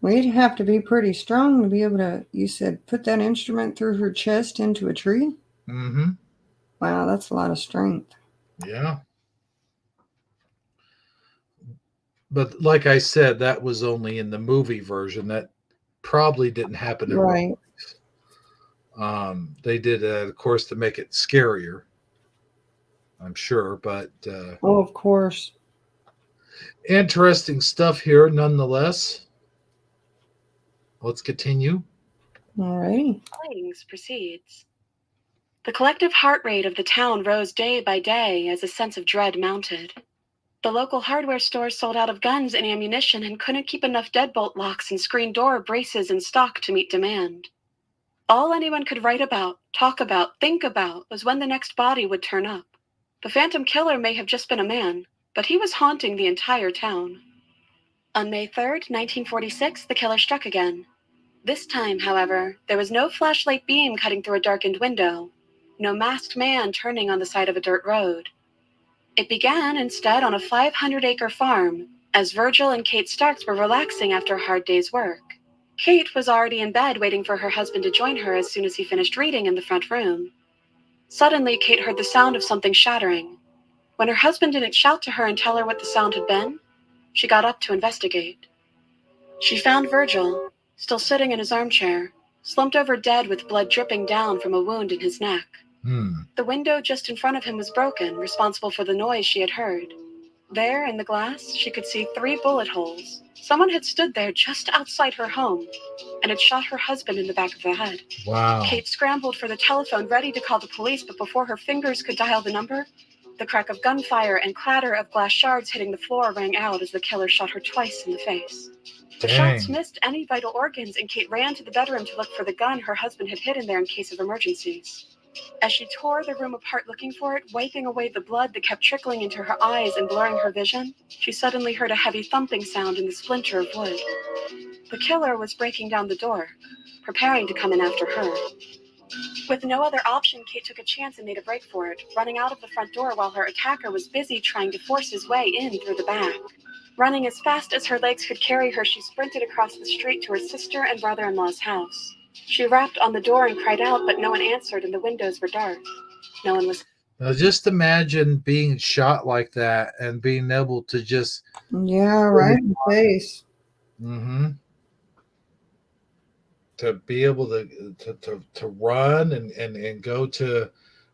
Speaker 2: Well, you'd have to be pretty strong to be able to, you said, put that instrument through her chest into a tree?
Speaker 1: Mm-hmm.
Speaker 2: Wow, that's a lot of strength.
Speaker 1: Yeah. But like I said, that was only in the movie version. That probably didn't happen in real life. They did, of course, to make it scarier, I'm sure. But
Speaker 2: oh, of course.
Speaker 1: Interesting stuff here, nonetheless. Let's continue.
Speaker 2: All righty.
Speaker 4: Killings proceeds. The collective heart rate of the town rose day by day as a sense of dread mounted. The local hardware stores sold out of guns and ammunition and couldn't keep enough deadbolt locks and screen door braces in stock to meet demand. All anyone could write about, talk about, think about was when the next body would turn up. The Phantom Killer may have just been a man, but he was haunting the entire town. On May 3rd, 1946, the killer struck again. This time, however, there was no flashlight beam cutting through a darkened window, no masked man turning on the side of a dirt road. It began instead on a 500-acre farm, as Virgil and Kate Starks were relaxing after a hard day's work. Kate was already in bed waiting for her husband to join her as soon as he finished reading in the front room. Suddenly, Kate heard the sound of something shattering. When her husband didn't shout to her and tell her what the sound had been, she got up to investigate. She found Virgil, still sitting in his armchair, slumped over dead with blood dripping down from a wound in his neck. The window just in front of him was broken, responsible for the noise she had heard. There, in the glass, she could see 3 bullet holes. Someone had stood there just outside her home and had shot her husband in the back of the head.
Speaker 1: Wow.
Speaker 4: Kate scrambled for the telephone, ready to call the police, but before her fingers could dial the number, the crack of gunfire and clatter of glass shards hitting the floor rang out as the killer shot her twice in the face. The shots missed any vital organs, and Kate ran to the bedroom to look for the gun her husband had hidden there in case of emergencies. As she tore the room apart looking for it, wiping away the blood that kept trickling into her eyes and blurring her vision, she suddenly heard a heavy thumping sound in the splinter of wood. The killer was breaking down the door, preparing to come in after her. With no other option, Kate took a chance and made a break for it, running out of the front door while her attacker was busy trying to force his way in through the back. Running as fast as her legs could carry her, she sprinted across the street to her sister and brother-in-law's house. She rapped on the door and cried out, but no one answered and the windows were dark. No one was...
Speaker 1: Now just imagine being shot like that and being able to just...
Speaker 2: Yeah, right in the face.
Speaker 1: Mm-hmm. To be able to run and go to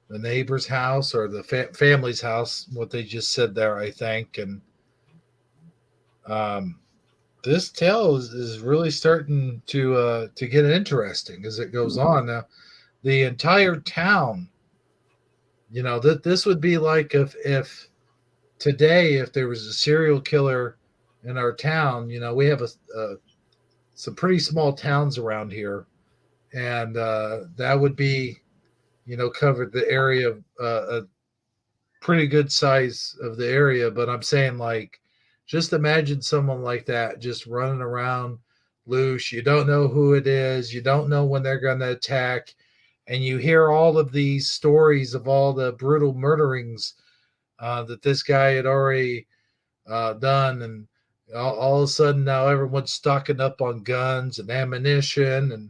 Speaker 1: the neighbor's house or the family's house, what they just said there, I think. And this tale is really starting to get interesting as it goes on. Now, the entire town, you know, that this would be like if today, if there was a serial killer in our town, we have some pretty small towns around here, and that would be, covered the area of a pretty good size of the area. But I'm saying, like, just imagine someone like that just running around loose. You don't know who it is. You don't know when they're going to attack. And you hear all of these stories of all the brutal murderings that this guy had already done. And all of a sudden now everyone's stocking up on guns and ammunition and,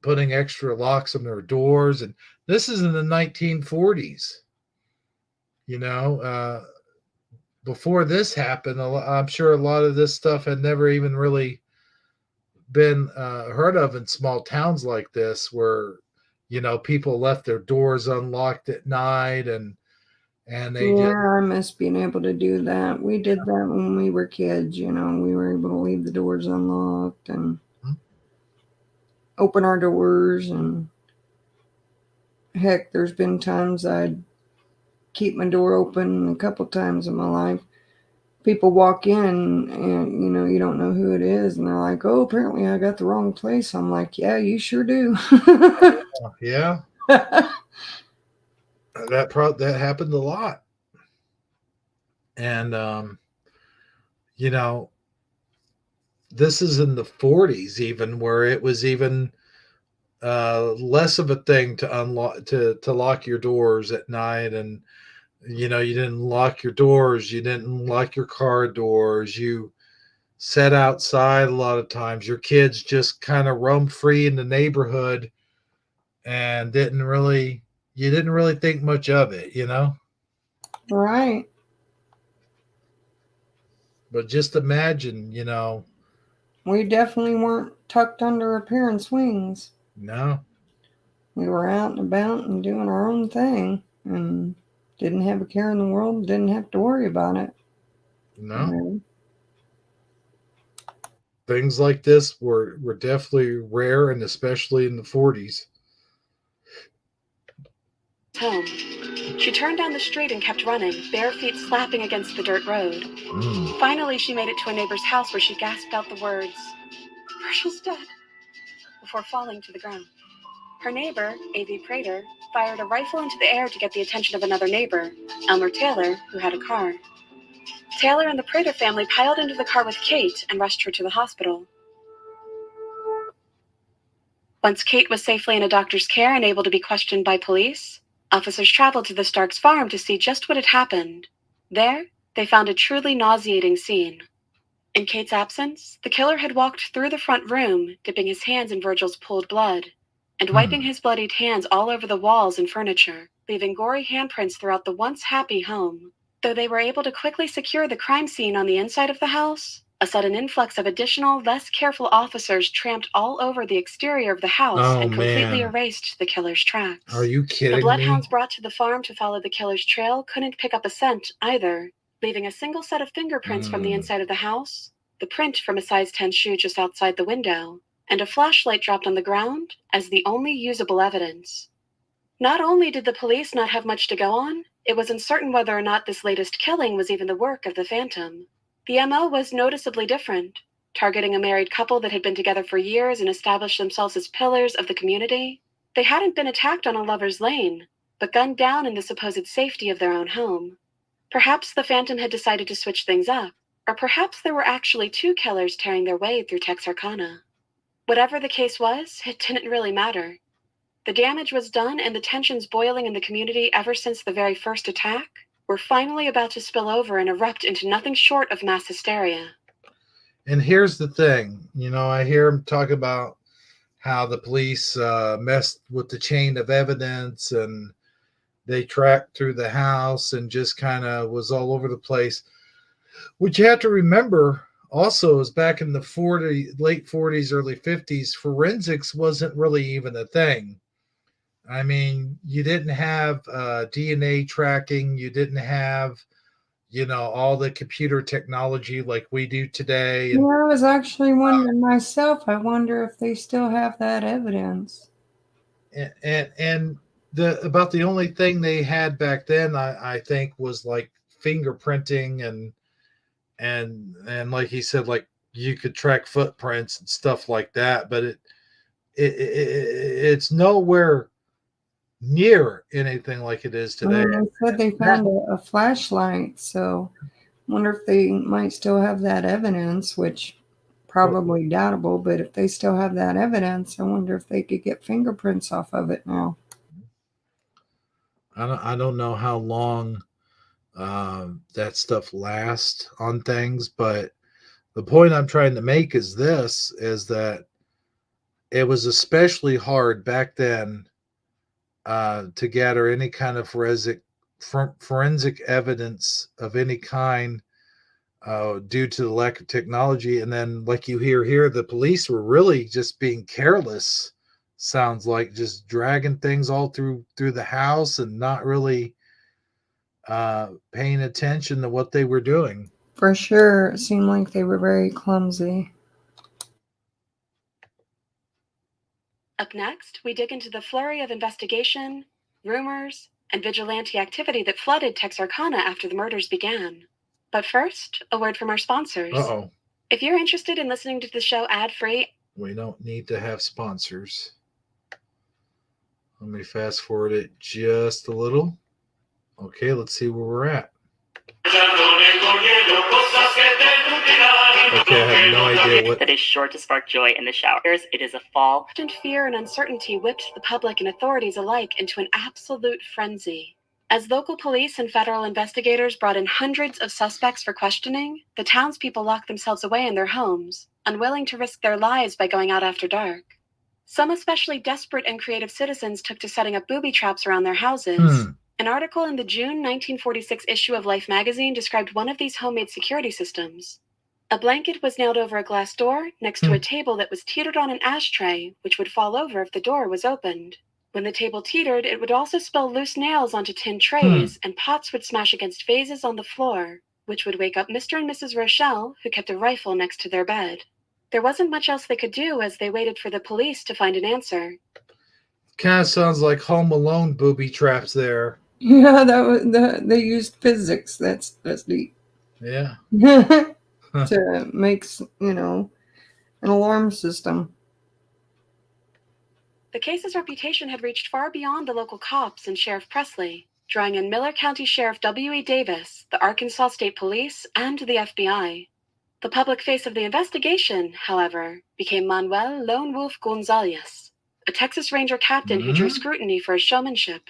Speaker 1: putting extra locks on their doors. And this is in the 1940s. Before this happened, I'm sure a lot of this stuff had never even really been heard of in small towns like this, where people left their doors unlocked at night, and they just,
Speaker 2: Yeah, I miss being able to do that. We did that when we were kids, we were able to leave the doors unlocked and open our doors. And heck, there's been times I'd keep my door open a couple times in my life. People walk in and you don't know who it is, and they're like, oh, apparently I got the wrong place. I'm like, yeah, you sure do.
Speaker 1: yeah, that happened a lot. And this is in the 40s, even, where it was even less of a thing to unlock to lock your doors at night. And you didn't lock your doors, you didn't lock your car doors, you sat outside. A lot of times your kids just kind of roamed free in the neighborhood and you didn't really think much of it.
Speaker 2: Right.
Speaker 1: But just imagine,
Speaker 2: We definitely weren't tucked under a parent's wings.
Speaker 1: no,
Speaker 2: We were out and about and doing our own thing and didn't have a care in the world, didn't have to worry about it.
Speaker 1: no. Things like this were definitely rare, and especially in the 40s.
Speaker 4: Home. She turned down the street and kept running, bare feet slapping against the dirt road. Finally, she made it to a neighbor's house where she gasped out the words, "Marshall's dead," before falling to the ground. Her neighbor, A.V. Prater, fired a rifle into the air to get the attention of another neighbor, Elmer Taylor, who had a car. Taylor and the Prater family piled into the car with Kate and rushed her to the hospital. Once Kate was safely in a doctor's care and able to be questioned by police, officers traveled to the Starks' farm to see just what had happened. There, they found a truly nauseating scene. In Kate's absence, the killer had walked through the front room, dipping his hands in Virgil's pooled blood, and wiping his bloodied hands all over the walls and furniture, leaving gory handprints throughout the once happy home. Though they were able to quickly secure the crime scene on the inside of the house, a sudden influx of additional, less careful officers tramped all over the exterior of the house and completely erased the killer's tracks.
Speaker 1: Are you kidding me?
Speaker 4: The bloodhounds brought to the farm to follow the killer's trail couldn't pick up a scent either, leaving a single set of fingerprints from the inside of the house, the print from a size 10 shoe just outside the window, and a flashlight dropped on the ground as the only usable evidence. Not only did the police not have much to go on, it was uncertain whether or not this latest killing was even the work of the Phantom. The MO was noticeably different, targeting a married couple that had been together for years and established themselves as pillars of the community. They hadn't been attacked on a lover's lane, but gunned down in the supposed safety of their own home. Perhaps the Phantom had decided to switch things up, or perhaps there were actually two killers tearing their way through Texarkana. Whatever the case was, it didn't really matter. The damage was done, and the tensions boiling in the community ever since the very first attack were finally about to spill over and erupt into nothing short of mass hysteria.
Speaker 1: And here's the thing, I hear him talk about how the police messed with the chain of evidence and they tracked through the house and just kind of was all over the place. What you have to remember also is back in the late 40s, early 50s, forensics wasn't really even a thing. I mean, you didn't have DNA tracking. You didn't have, all the computer technology like we do today. And,
Speaker 2: I was actually wondering myself. I wonder if they still have that evidence.
Speaker 1: And about the only thing they had back then, I think, was like fingerprinting and like he said, like you could track footprints and stuff like that, but it's nowhere near anything like it is today.
Speaker 2: They said they found a flashlight, so wonder if they might still have that evidence, which probably doubtable, but if they still have that evidence, I wonder if they could get fingerprints off of it now.
Speaker 1: I don't know how long that stuff lasts on things, but the point I'm trying to make is that it was especially hard back then to gather any kind of forensic evidence of any kind due to the lack of technology. And then, like you hear here, the police were really just being careless. Sounds like just dragging things all through the house and not really paying attention to what they were doing.
Speaker 2: For sure, it seemed like they were very clumsy.
Speaker 4: Up next, we dig into the flurry of investigation, rumors, and vigilante activity that flooded Texarkana after the murders began. But first, a word from our sponsors.
Speaker 1: Uh-oh.
Speaker 4: If you're interested in listening to the show ad-free...
Speaker 1: We don't need to have sponsors. Let me fast forward it just a little. Okay, let's see where we're at. Okay, I have no idea what...
Speaker 5: That is sure to spark joy in the showers. It is a fall.
Speaker 4: Fear and uncertainty whipped the public and authorities alike into an absolute frenzy. As local police and federal investigators brought in hundreds of suspects for questioning, the townspeople locked themselves away in their homes, unwilling to risk their lives by going out after dark. Some especially desperate and creative citizens took to setting up booby traps around their houses. An article in the June 1946 issue of Life magazine described one of these homemade security systems. A blanket was nailed over a glass door next to a table that was teetered on an ashtray, which would fall over if the door was opened. When the table teetered, it would also spill loose nails onto tin trays, and pots would smash against vases on the floor, which would wake up Mr. and Mrs. Rochelle, who kept a rifle next to their bed. There wasn't much else they could do as they waited for the police to find an answer.
Speaker 1: Kind of sounds like Home Alone booby traps there.
Speaker 2: Yeah, they used physics. That's neat.
Speaker 1: Yeah.
Speaker 2: To make, an alarm system.
Speaker 4: The case's reputation had reached far beyond the local cops and Sheriff Presley, drawing in Miller County Sheriff W.E. Davis, the Arkansas State Police, and the FBI. The public face of the investigation, however, became Manuel Lone Wolf Gonzalez, a Texas Ranger captain who drew scrutiny for his showmanship,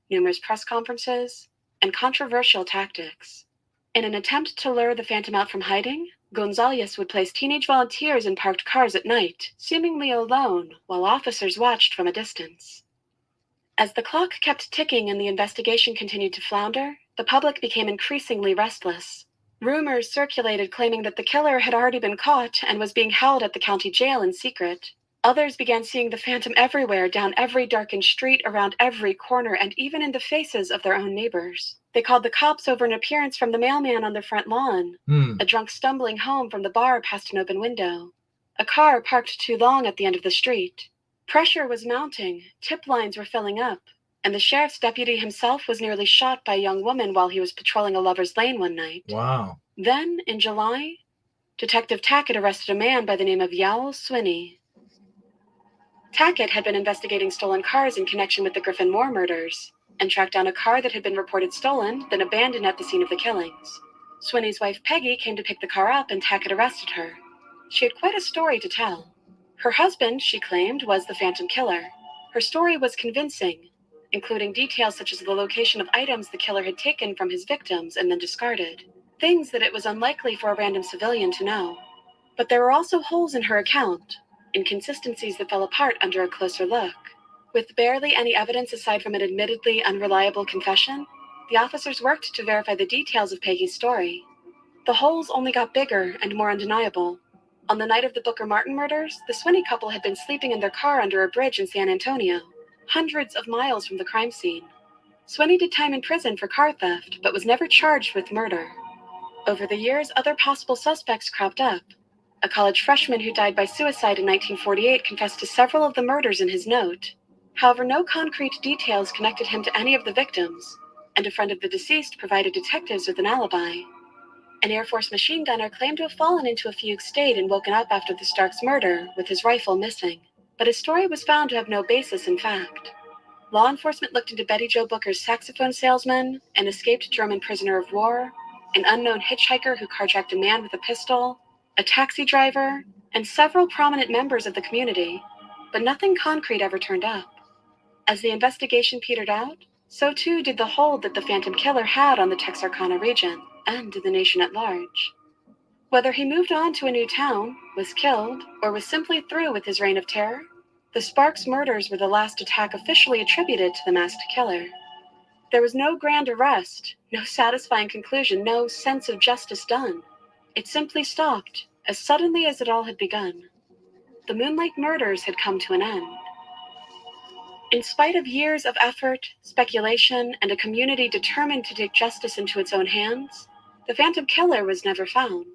Speaker 4: numerous press conferences, and controversial tactics. In an attempt to lure the Phantom out from hiding, Gonzalez would place teenage volunteers in parked cars at night, seemingly alone, while officers watched from a distance. As the clock kept ticking and the investigation continued to flounder, the public became increasingly restless. Rumors circulated claiming that the killer had already been caught and was being held at the county jail in secret. Others began seeing the Phantom everywhere, down every darkened street, around every corner, and even in the faces of their own neighbors. They called the cops over an appearance from the mailman on their front lawn, a drunk stumbling home from the bar past an open window, a car parked too long at the end of the street. Pressure was mounting, tip lines were filling up, and the sheriff's deputy himself was nearly shot by a young woman while he was patrolling a lover's lane one night.
Speaker 1: Wow.
Speaker 4: Then, in July, Detective Tackett arrested a man by the name of Yowell Swinney. Tackett had been investigating stolen cars in connection with the Griffin Moore murders, and tracked down a car that had been reported stolen, then abandoned at the scene of the killings. Swinney's wife Peggy came to pick the car up, and Tackett arrested her. She had quite a story to tell. Her husband, she claimed, was the Phantom Killer. Her story was convincing, including details such as the location of items the killer had taken from his victims and then discarded, things that it was unlikely for a random civilian to know. But there were also holes in her account, inconsistencies that fell apart under a closer look. With barely any evidence aside from an admittedly unreliable confession, the officers worked to verify the details of Peggy's story. The holes only got bigger and more undeniable. On the night of the Booker Martin murders, the Swinney couple had been sleeping in their car under a bridge in San Antonio, hundreds of miles from the crime scene. Swinney did time in prison for car theft, but was never charged with murder. Over the years, other possible suspects cropped up. A college freshman who died by suicide in 1948 confessed to several of the murders in his note. However, no concrete details connected him to any of the victims, and a friend of the deceased provided detectives with an alibi. An Air Force machine gunner claimed to have fallen into a fugue state and woken up after the Starks murder, with his rifle missing. But his story was found to have no basis in fact. Law enforcement looked into Betty Jo Booker's saxophone salesman, an escaped German prisoner of war, an unknown hitchhiker who carjacked a man with a pistol, a taxi driver, and several prominent members of the community, but nothing concrete ever turned up. As the investigation petered out, so too did the hold that the Phantom Killer had on the Texarkana region, and the nation at large. Whether he moved on to a new town, was killed, or was simply through with his reign of terror, the Sparks murders were the last attack officially attributed to the masked killer. There was no grand arrest, no satisfying conclusion, no sense of justice done. It simply stopped, as suddenly as it all had begun. The Moonlight murders had come to an end. In spite of years of effort, speculation, and a community determined to take justice into its own hands, the Phantom Killer was never found.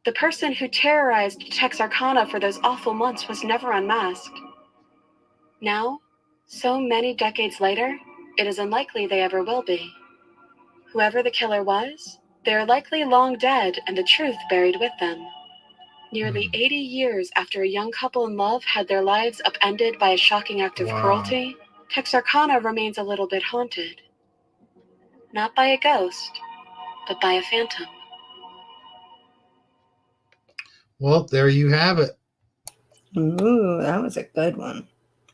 Speaker 4: The person who terrorized Texarkana for those awful months was never unmasked. Now, so many decades later, it is unlikely they ever will be. Whoever the killer was, they are likely long dead and the truth buried with them. Nearly 80 years after a young couple in love had their lives upended by a shocking act of cruelty, Texarkana remains a little bit haunted. Not by a ghost, but by a phantom.
Speaker 1: Well, there you have it.
Speaker 2: Ooh, that was a good one.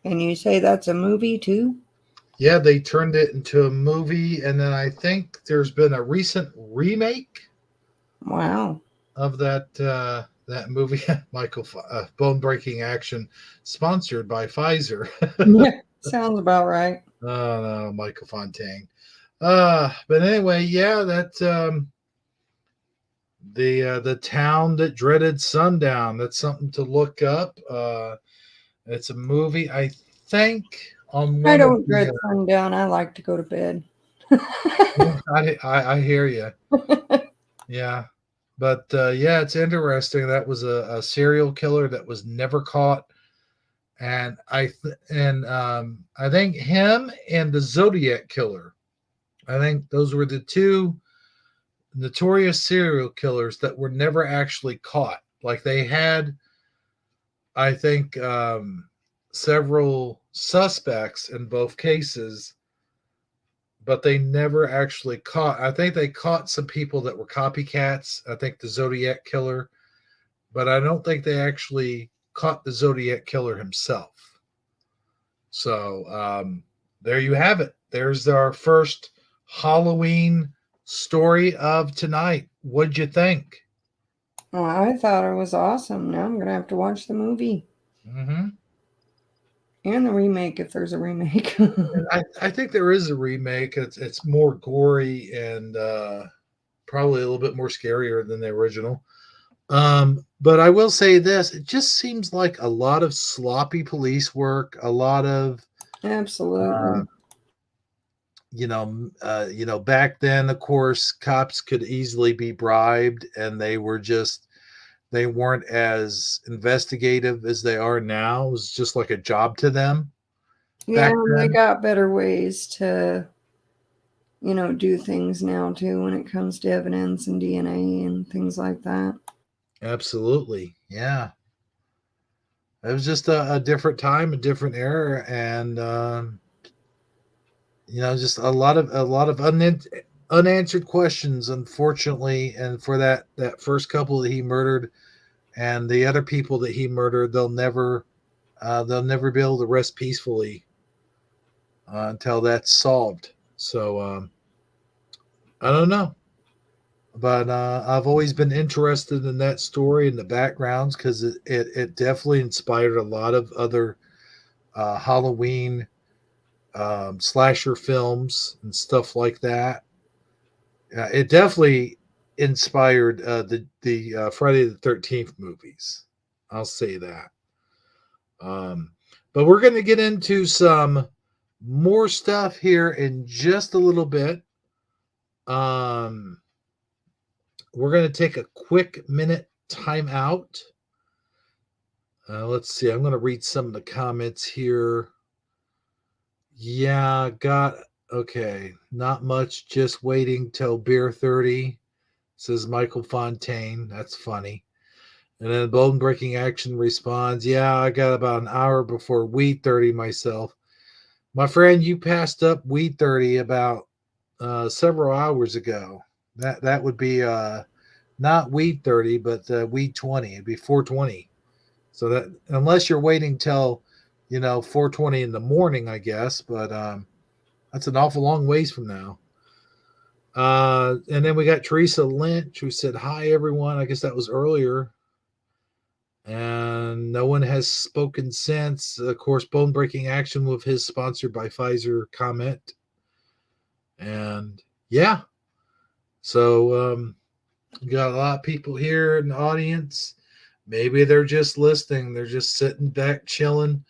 Speaker 2: And you say that's a movie too?
Speaker 1: Yeah, they turned it into a movie, and then I think there's been a recent remake.
Speaker 2: Wow.
Speaker 1: Of that movie, Michael, Bone Breaking Action, sponsored by Pfizer.
Speaker 2: Yeah, sounds about right.
Speaker 1: Oh no, Michael Fontaine. But anyway, yeah, that the town that dreaded sundown. That's something to look up. It's a movie, I think. On
Speaker 2: I
Speaker 1: one of
Speaker 2: don't dread
Speaker 1: the,
Speaker 2: sundown. I like to go to bed.
Speaker 1: I hear you. Yeah. But yeah, it's interesting. That was a serial killer that was never caught, and I think him and the Zodiac killer. I think those were the two notorious serial killers that were never actually caught. Like they had, I think, several suspects in both cases, but they never actually caught. I think they caught some people that were copycats. I think the Zodiac killer, but I don't think they actually caught the Zodiac killer himself. So there you have it. There's our first Halloween story of tonight. What'd you think?
Speaker 2: Oh, I thought it was awesome. Now I'm going to have to watch the movie.
Speaker 1: Mm-hmm.
Speaker 2: And the remake, if there's a remake.
Speaker 1: I think there is a remake. It's more gory and probably a little bit more scarier than the original. But I will say this: it just seems like a lot of sloppy police work, a lot of
Speaker 2: Absolutely.
Speaker 1: back then, of course, cops could easily be bribed, and they weren't as investigative as they are now. It was just like a job to them.
Speaker 2: Yeah,
Speaker 1: Back
Speaker 2: they
Speaker 1: then.
Speaker 2: got better ways to, do things now too when it comes to evidence and DNA and things like that.
Speaker 1: Absolutely. Yeah. It was just a different time, a different era, and just a lot of unanswered questions, unfortunately. And for that first couple that he murdered, and the other people that he murdered, they'll never be able to rest peacefully until that's solved. So I don't know, but I've always been interested in that story and the backgrounds because it definitely inspired a lot of other Halloween slasher films and stuff like that. It definitely inspired the Friday the 13th movies. I'll say that. But we're going to get into some more stuff here in just a little bit. We're going to take a quick minute time out. Let's see. I'm going to read some of the comments here. Yeah, okay. Not much, just waiting till beer 30, says Michael Fontaine. That's funny. And then Bone Breaking Action responds, yeah, I got about an hour before Weed 30 myself. My friend, you passed up Weed 30 about several hours ago. That would be not Weed 30, but Weed 20. It'd be 420. So that unless you're waiting till 420 in the morning, I guess, but that's an awful long ways from now. And then we got Teresa Lynch who said, hi, everyone. I guess that was earlier. And no one has spoken since. Of course, Bone Breaking Action with his sponsored by Pfizer comment. And yeah, so we got a lot of people here in the audience. Maybe they're just listening. They're just sitting back, chilling,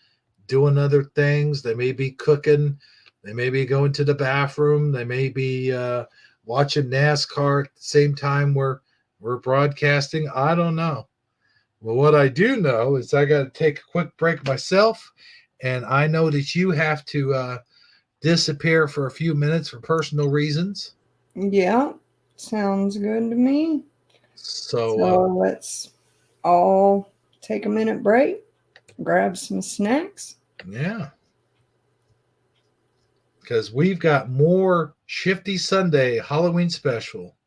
Speaker 1: doing other things. They may be cooking. They may be going to the bathroom. They may be watching NASCAR at the same time we're broadcasting. I don't know. Well, what I do know is I got to take a quick break myself, and I know that you have to disappear for a few minutes for personal reasons.
Speaker 2: Yeah, sounds good to me.
Speaker 1: So
Speaker 2: Let's all take a minute break, grab some snacks.
Speaker 1: yeah. Because we've got more Shifty Sunday Halloween special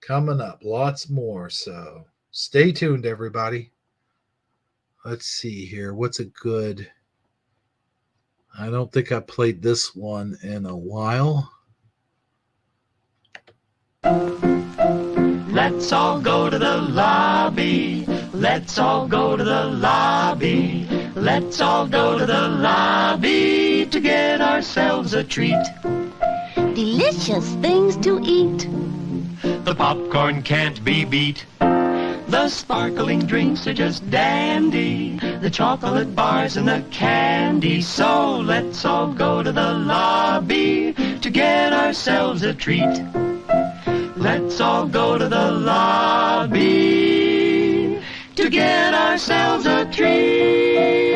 Speaker 1: coming up. Lots more. So stay tuned, everybody. Let's see here. What's a good... I don't think I played this one in a while.
Speaker 6: Let's all go to the lobby. Let's all go to the lobby. Let's all go to the lobby to get ourselves a treat.
Speaker 7: Delicious things to eat.
Speaker 6: The popcorn can't be beat. The sparkling drinks are just dandy. The chocolate bars and the candy. So let's all go to the lobby to get ourselves a treat. Let's all go to the lobby to get ourselves a treat.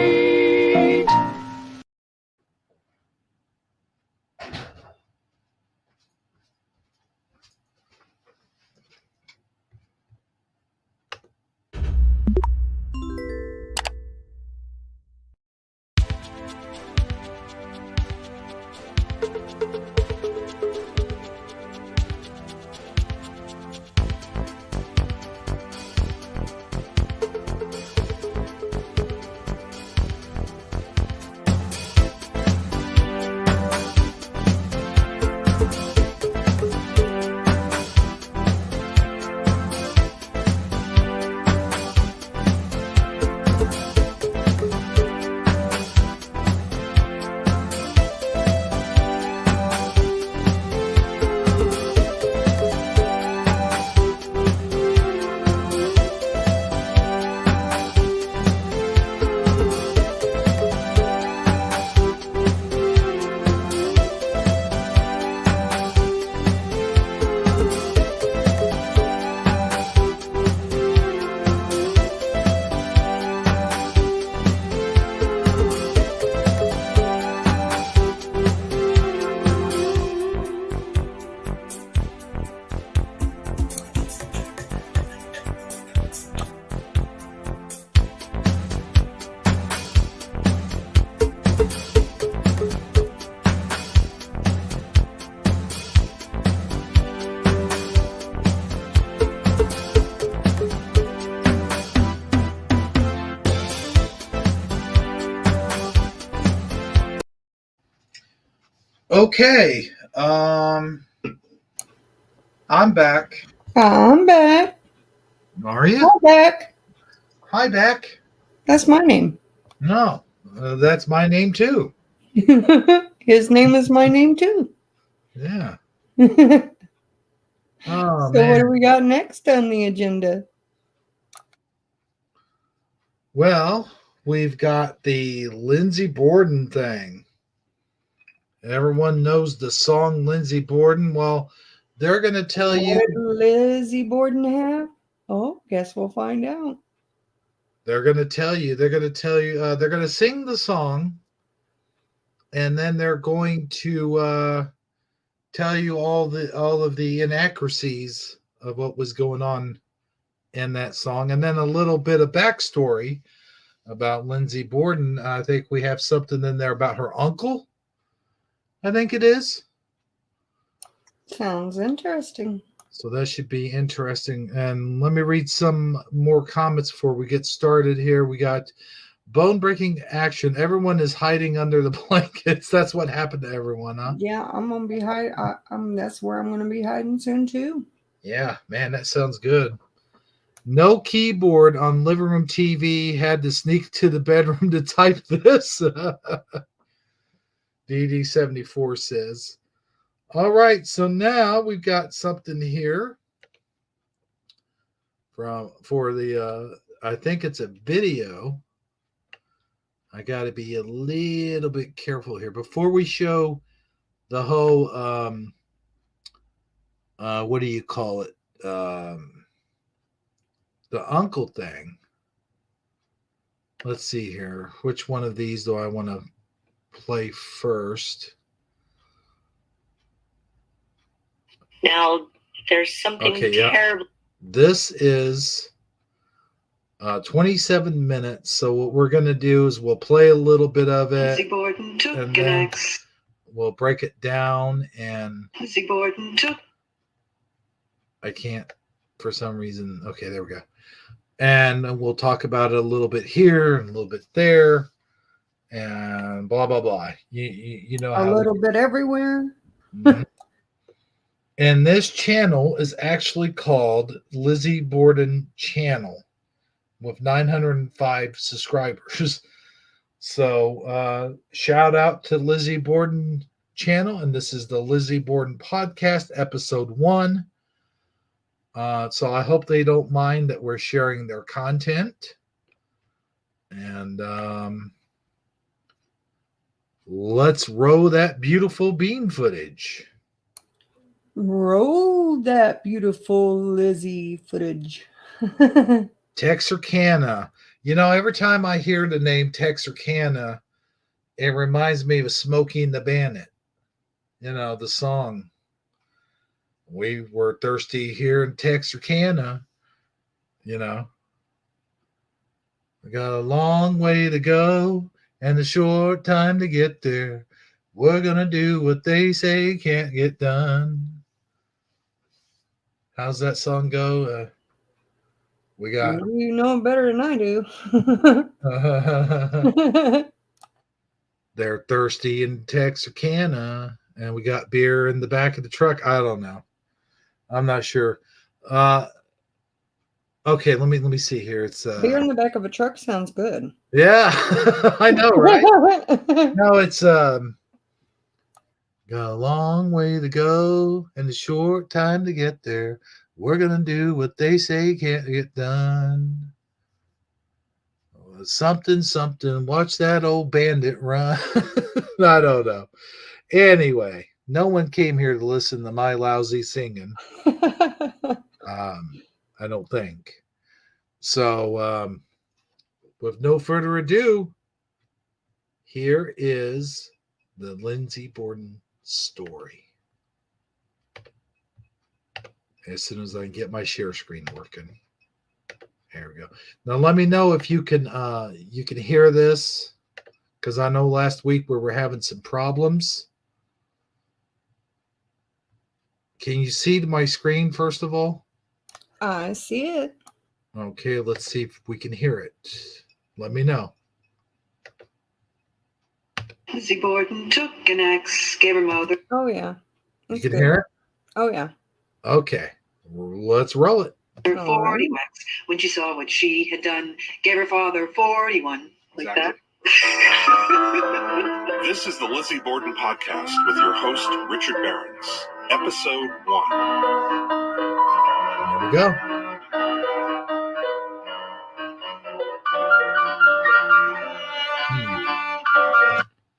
Speaker 1: Okay. I'm back.
Speaker 2: I'm back.
Speaker 1: Are you?
Speaker 2: I'm back.
Speaker 1: Hi, back.
Speaker 2: That's my name.
Speaker 1: No, that's my name too.
Speaker 2: His name is my name too.
Speaker 1: Yeah.
Speaker 2: So
Speaker 1: Oh,
Speaker 2: what do
Speaker 1: man.
Speaker 2: we got next on the agenda?
Speaker 1: Well, we've got the Lindsey Borden thing. Everyone knows the song Lindsey Borden. Well, they're going to tell you.
Speaker 2: What did Lizzie Borden have? Oh, guess we'll find out.
Speaker 1: They're going to tell you. They're going to tell you. They're going to sing the song. and then they're going to tell you all of the inaccuracies of what was going on in that song, and then a little bit of backstory about Lindsey Borden. I think we have something in there about her uncle. I think it is.
Speaker 2: Sounds interesting.
Speaker 1: So that should be interesting. And let me read some more comments before we get started here. We got bone breaking action. Everyone is hiding under the blankets. That's what happened to everyone, huh?
Speaker 2: Yeah, I'm gonna be hiding. That's where I'm gonna be hiding soon too.
Speaker 1: Yeah, man, that sounds good. No keyboard on living room TV. Had to sneak to the bedroom to type this. DD74 says. All right, so now we've got something here for the I think it's a video. I got to be a little bit careful here before we show the whole what do you call it? The uncle thing. Let's see here. Which one of these do I want to play first?
Speaker 5: Now, there's something terrible.
Speaker 1: This is 27 minutes. So what we're going to do is we'll play a little bit of it, and then we'll break it down. And I can't, for some reason. Okay, there we go. And we'll talk about it a little bit here and a little bit there, and blah blah blah. You know
Speaker 2: a little bit everywhere.
Speaker 1: Mm-hmm. And this channel is actually called Lizzie Borden Channel with 905 subscribers. So shout out to Lizzie Borden Channel. And this is the Lizzie Borden Podcast, episode 1. So I hope they don't mind that we're sharing their content. And let's roll that beautiful bean footage.
Speaker 2: Roll that beautiful Lizzie footage.
Speaker 1: Texarkana. You know, every time I hear the name Texarkana, it reminds me of Smokey and the Bandit. You know, the song. We were thirsty here in Texarkana. You know. We got a long way to go and a short time to get there. We're going to do what they say can't get done. How's that song go? We got.
Speaker 2: You know better than I do.
Speaker 1: They're thirsty in Texarkana, and we got beer in the back of the truck. I don't know. I'm not sure. Okay, let me see here. It's
Speaker 2: beer in the back of a truck sounds good.
Speaker 1: Yeah, I know, right? No, it's got a long way to go and a short time to get there. We're gonna do what they say can't get done. Something. Watch that old bandit run. I don't know. Anyway, no one came here to listen to my lousy singing. I don't think. So, with no further ado, here is the Lindsey Borden story. As soon as I can get my share screen working. There we go. Now let me know if you can hear this, because I know last week we were having some problems. Can you see my screen first of all?
Speaker 2: I see it.
Speaker 1: Okay, let's see if we can hear it. Let me know.
Speaker 8: Lizzie Borden took an axe, gave her mother.
Speaker 2: Oh yeah.
Speaker 1: You can hear it?
Speaker 2: Oh yeah.
Speaker 1: Okay. Let's roll it.
Speaker 8: 40 whacks when she saw what she had done, gave her father 41. Like that.
Speaker 9: This is the Lizzie Borden Podcast with your host, Richard Behrens. Episode 1.
Speaker 1: There we go.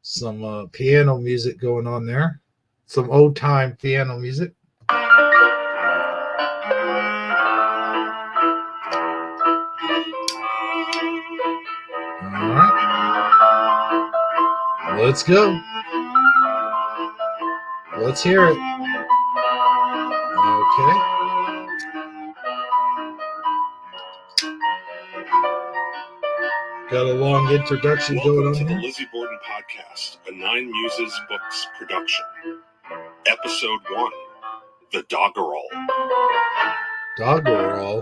Speaker 1: Some piano music going on there. Some old time piano music. All right. Let's go. Let's hear it. Okay. Got a long introduction going on
Speaker 9: Welcome to
Speaker 1: here.
Speaker 9: the Lizzie Borden Podcast, a Nine Muses Books production. Episode 1, The Doggerel.
Speaker 1: Doggerel.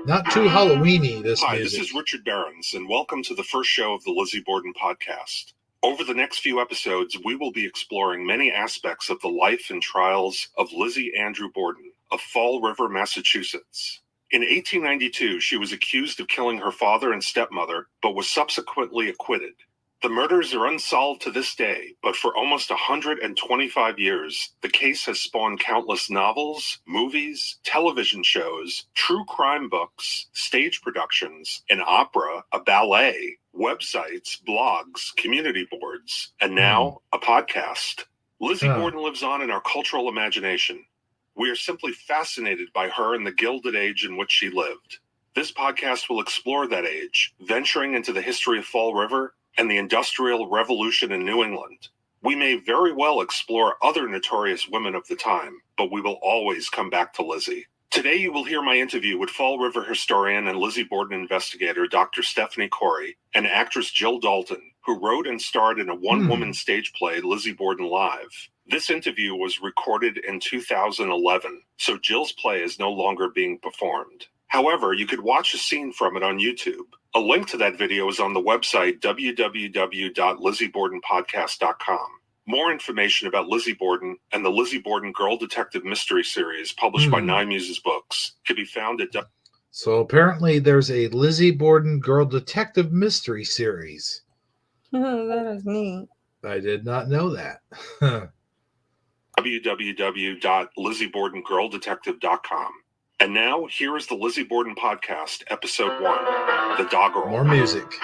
Speaker 1: Not too Halloween-y, this
Speaker 9: Hi,
Speaker 1: music.
Speaker 9: this is Richard Behrens, and welcome to the first show of the Lizzie Borden Podcast. Over the next few episodes, we will be exploring many aspects of the life and trials of Lizzie Andrew Borden of Fall River, Massachusetts. In 1892, she was accused of killing her father and stepmother, but was subsequently acquitted. The murders are unsolved to this day, but for almost 125 years, the case has spawned countless novels, movies, television shows, true crime books, stage productions, an opera, a ballet, websites, blogs, community boards, and now a podcast. Lizzie Borden lives on in our cultural imagination. We are simply fascinated by her and the Gilded Age in which she lived. This podcast will explore that age, venturing into the history of Fall River and the Industrial Revolution in New England. We may very well explore other notorious women of the time, but we will always come back to Lizzie. Today you will hear my interview with Fall River historian and Lizzie Borden investigator Dr. Stephanie Corey and actress Jill Dalton, who wrote and starred in a one-woman stage play, Lizzie Borden Live. This interview was recorded in 2011, so Jill's play is no longer being performed. However, you could watch a scene from it on YouTube. A link to that video is on the website www.lizzieborden.podcast.com. More information about Lizzie Borden and the Lizzie Borden Girl Detective Mystery Series published by Nine Muses Books can be found at...
Speaker 1: So apparently there's a Lizzie Borden Girl Detective Mystery Series.
Speaker 2: That is neat.
Speaker 1: I did not know that.
Speaker 9: www.lizziebordengirldetective.com. And now, here is the Lizzie Borden Podcast, Episode 1, The Doggerel.
Speaker 1: More music.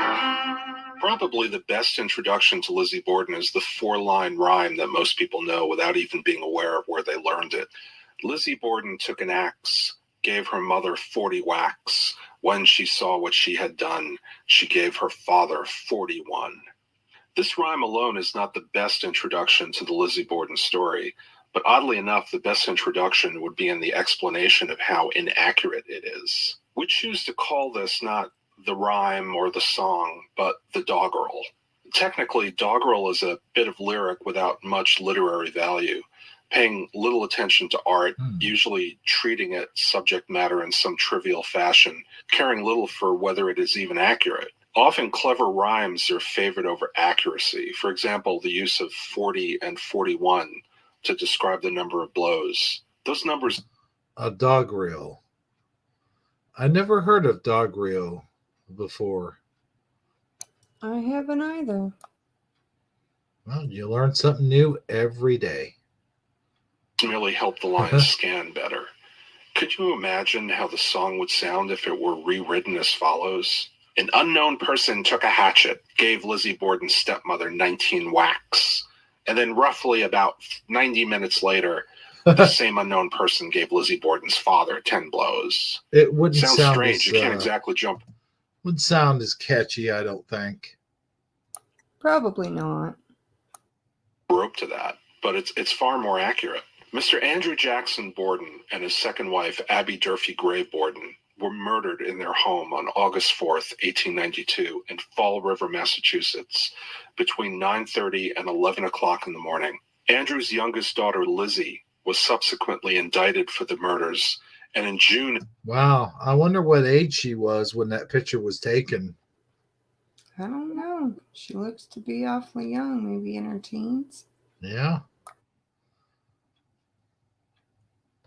Speaker 9: Probably the best introduction to Lizzie Borden is the 4-line rhyme that most people know without even being aware of where they learned it. Lizzie Borden took an axe, gave her mother 40 whacks. When she saw what she had done, she gave her father 41. This rhyme alone is not the best introduction to the Lizzie Borden story, but oddly enough, the best introduction would be in the explanation of how inaccurate it is. We choose to call this not the rhyme or the song, but the doggerel. Technically, doggerel is a bit of lyric without much literary value, paying little attention to art, usually treating it subject matter in some trivial fashion, caring little for whether it is even accurate. Often clever rhymes are favored over accuracy. For example, the use of 40 and 41 to describe the number of blows. Those numbers...
Speaker 1: A doggerel. I never heard of doggerel before.
Speaker 2: I haven't either.
Speaker 1: Well, you learn something new every day.
Speaker 9: Merely help the lines scan better. Could you imagine how the song would sound if it were rewritten as follows? An unknown person took a hatchet, gave Lizzie Borden's stepmother 19 whacks. And then roughly about 90 minutes later, the same unknown person gave Lizzie Borden's father 10 blows.
Speaker 1: It wouldn't
Speaker 9: sound strange.
Speaker 1: As,
Speaker 9: you can't exactly jump.
Speaker 1: Wouldn't sound as catchy, I don't think.
Speaker 2: Probably not.
Speaker 9: Rope to that, but it's far more accurate. Mr. Andrew Jackson Borden and his second wife, Abby Durfee Gray Borden, were murdered in their home on August 4th, 1892 in Fall River, Massachusetts, between 9:30 and 11 o'clock in the morning. Andrew's youngest daughter, Lizzie, was subsequently indicted for the murders, and in June...
Speaker 1: Wow, I wonder what age she was when that picture was taken.
Speaker 2: I don't know. She looks to be awfully young, maybe in her teens.
Speaker 1: Yeah.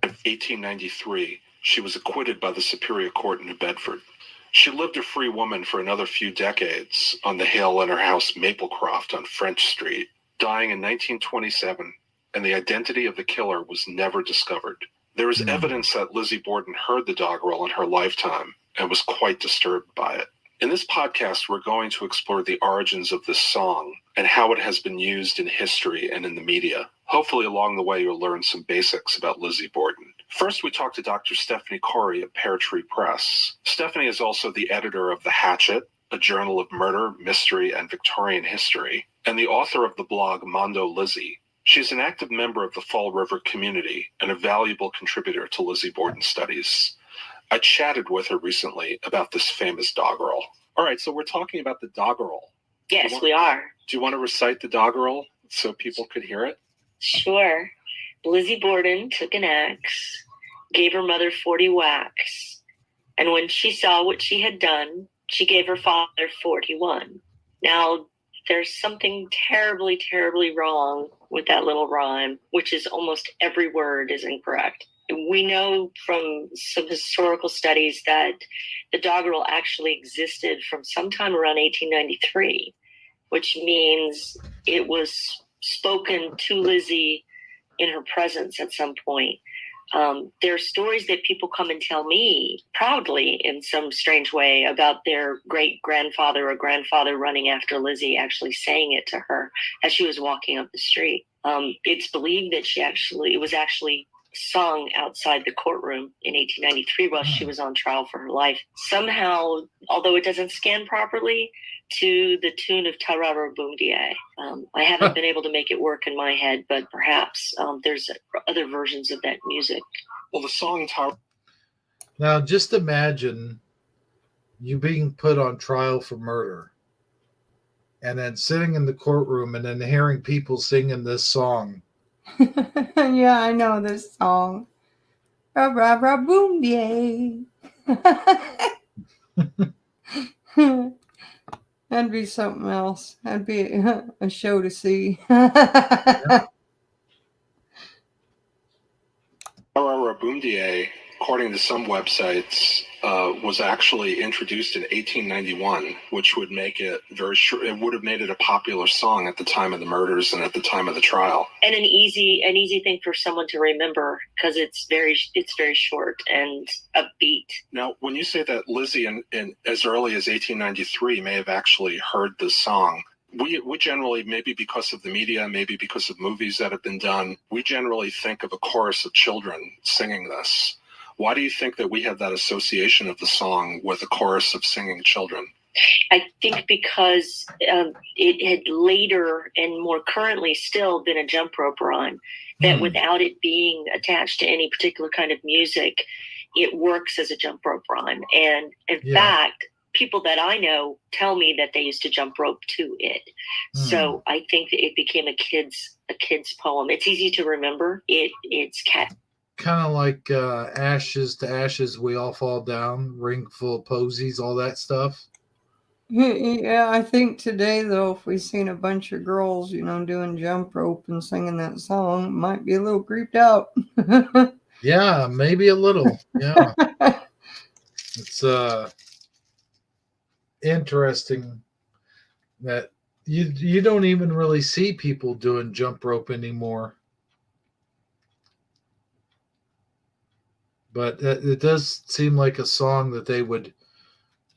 Speaker 9: 1893, she was acquitted by the Superior Court in New Bedford. She lived a free woman for another few decades on the hill in her house Maplecroft on French Street, dying in 1927, and the identity of the killer was never discovered. There is evidence that Lizzie Borden heard the doggerel in her lifetime and was quite disturbed by it. In this podcast, we're going to explore the origins of this song and how it has been used in history and in the media. Hopefully, along the way, you'll learn some basics about Lizzie Borden. First, we talked to Dr. Stephanie Corey at Pear Tree Press. Stephanie is also the editor of The Hatchet, a journal of murder, mystery, and Victorian history, and the author of the blog Mondo Lizzie. She's an active member of the Fall River community and a valuable contributor to Lizzie Borden studies. I chatted with her recently about this famous doggerel. All right, so we're talking about the doggerel.
Speaker 5: Yes, we are.
Speaker 9: Do you want to recite the doggerel so people could hear it?
Speaker 5: Sure. Lizzie Borden took an axe, gave her mother 40 whacks, and when she saw what she had done, she gave her father 41. Now, there's something terribly, terribly wrong with that little rhyme, which is almost every word is incorrect. We know from some historical studies that the doggerel actually existed from sometime around 1893, which means it was spoken to Lizzie in her presence at some point. There are stories that people come and tell me proudly in some strange way about their great-grandfather or grandfather running after Lizzie, actually saying it to her as she was walking up the street. It's believed that it was actually sung outside the courtroom in 1893 while she was on trial for her life. Somehow, although it doesn't scan properly, to the tune of Tarara Boom Die. I haven't been able to make it work in my head, but perhaps there's other versions of that music.
Speaker 9: Well, the song
Speaker 1: Now, just imagine you being put on trial for murder and then sitting in the courtroom and then hearing people singing this song.
Speaker 2: Yeah, I know this song. Ra ra ra boom die. That'd be something else. That'd be a show to see.
Speaker 9: Tarara Boom Die, according to some websites, was actually introduced in 1891, which would make it it would have made it a popular song at the time of the murders and at the time of the trial.
Speaker 5: And an easy thing for someone to remember because it's very short and upbeat.
Speaker 9: Now, when you say that Lizzie in as early as 1893 may have actually heard this song, we generally, maybe because of the media, maybe because of movies that have been done, we generally think of a chorus of children singing this. Why do you think that we have that association of the song with a chorus of singing children?
Speaker 5: I think because it had later and more currently still been a jump rope rhyme, that without it being attached to any particular kind of music, it works as a jump rope rhyme. And in fact, people that I know tell me that they used to jump rope to it. So I think that it became a kid's poem. It's easy to remember. It's
Speaker 1: kind of like ashes to ashes, we all fall down, ring full of posies, all that stuff.
Speaker 2: Yeah, I think today, though, if we seen a bunch of girls, doing jump rope and singing that song, might be a little creeped out.
Speaker 1: Yeah, maybe a little. Yeah. It's interesting that you don't even really see people doing jump rope anymore. But it does seem like a song that they would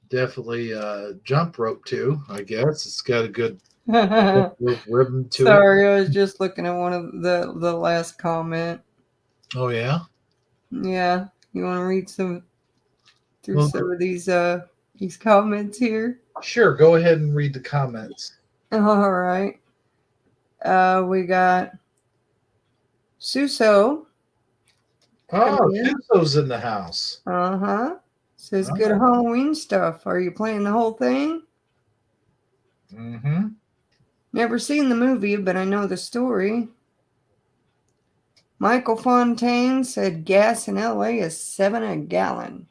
Speaker 1: definitely jump rope to, I guess. It's got a good rhythm to it.
Speaker 2: Sorry, I was just looking at one of the last comment.
Speaker 1: Oh, yeah?
Speaker 2: Yeah. You want to read some of these comments here?
Speaker 1: Sure, go ahead and read the comments.
Speaker 2: All right. We got Suso.
Speaker 1: Oh, Suso's in the house.
Speaker 2: Uh-huh. Says good Halloween stuff. Are you playing the whole thing?
Speaker 1: Mm-hmm.
Speaker 2: Never seen the movie, but I know the story. Michael Fontaine said gas in LA is $7 a gallon.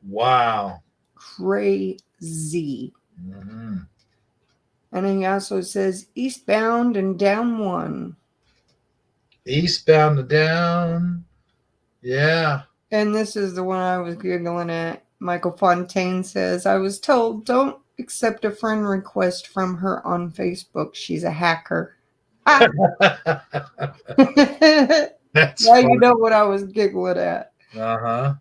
Speaker 1: Wow.
Speaker 2: Crazy.
Speaker 1: Mm-hmm.
Speaker 2: And he also says eastbound and down 1.
Speaker 1: Eastbound and down. Yeah.
Speaker 2: And this is the one I was giggling at. Michael Fontaine says, I was told don't accept a friend request from her on Facebook. She's a hacker. Now
Speaker 1: funny.
Speaker 2: You know what I was giggling at.
Speaker 1: Uh-huh.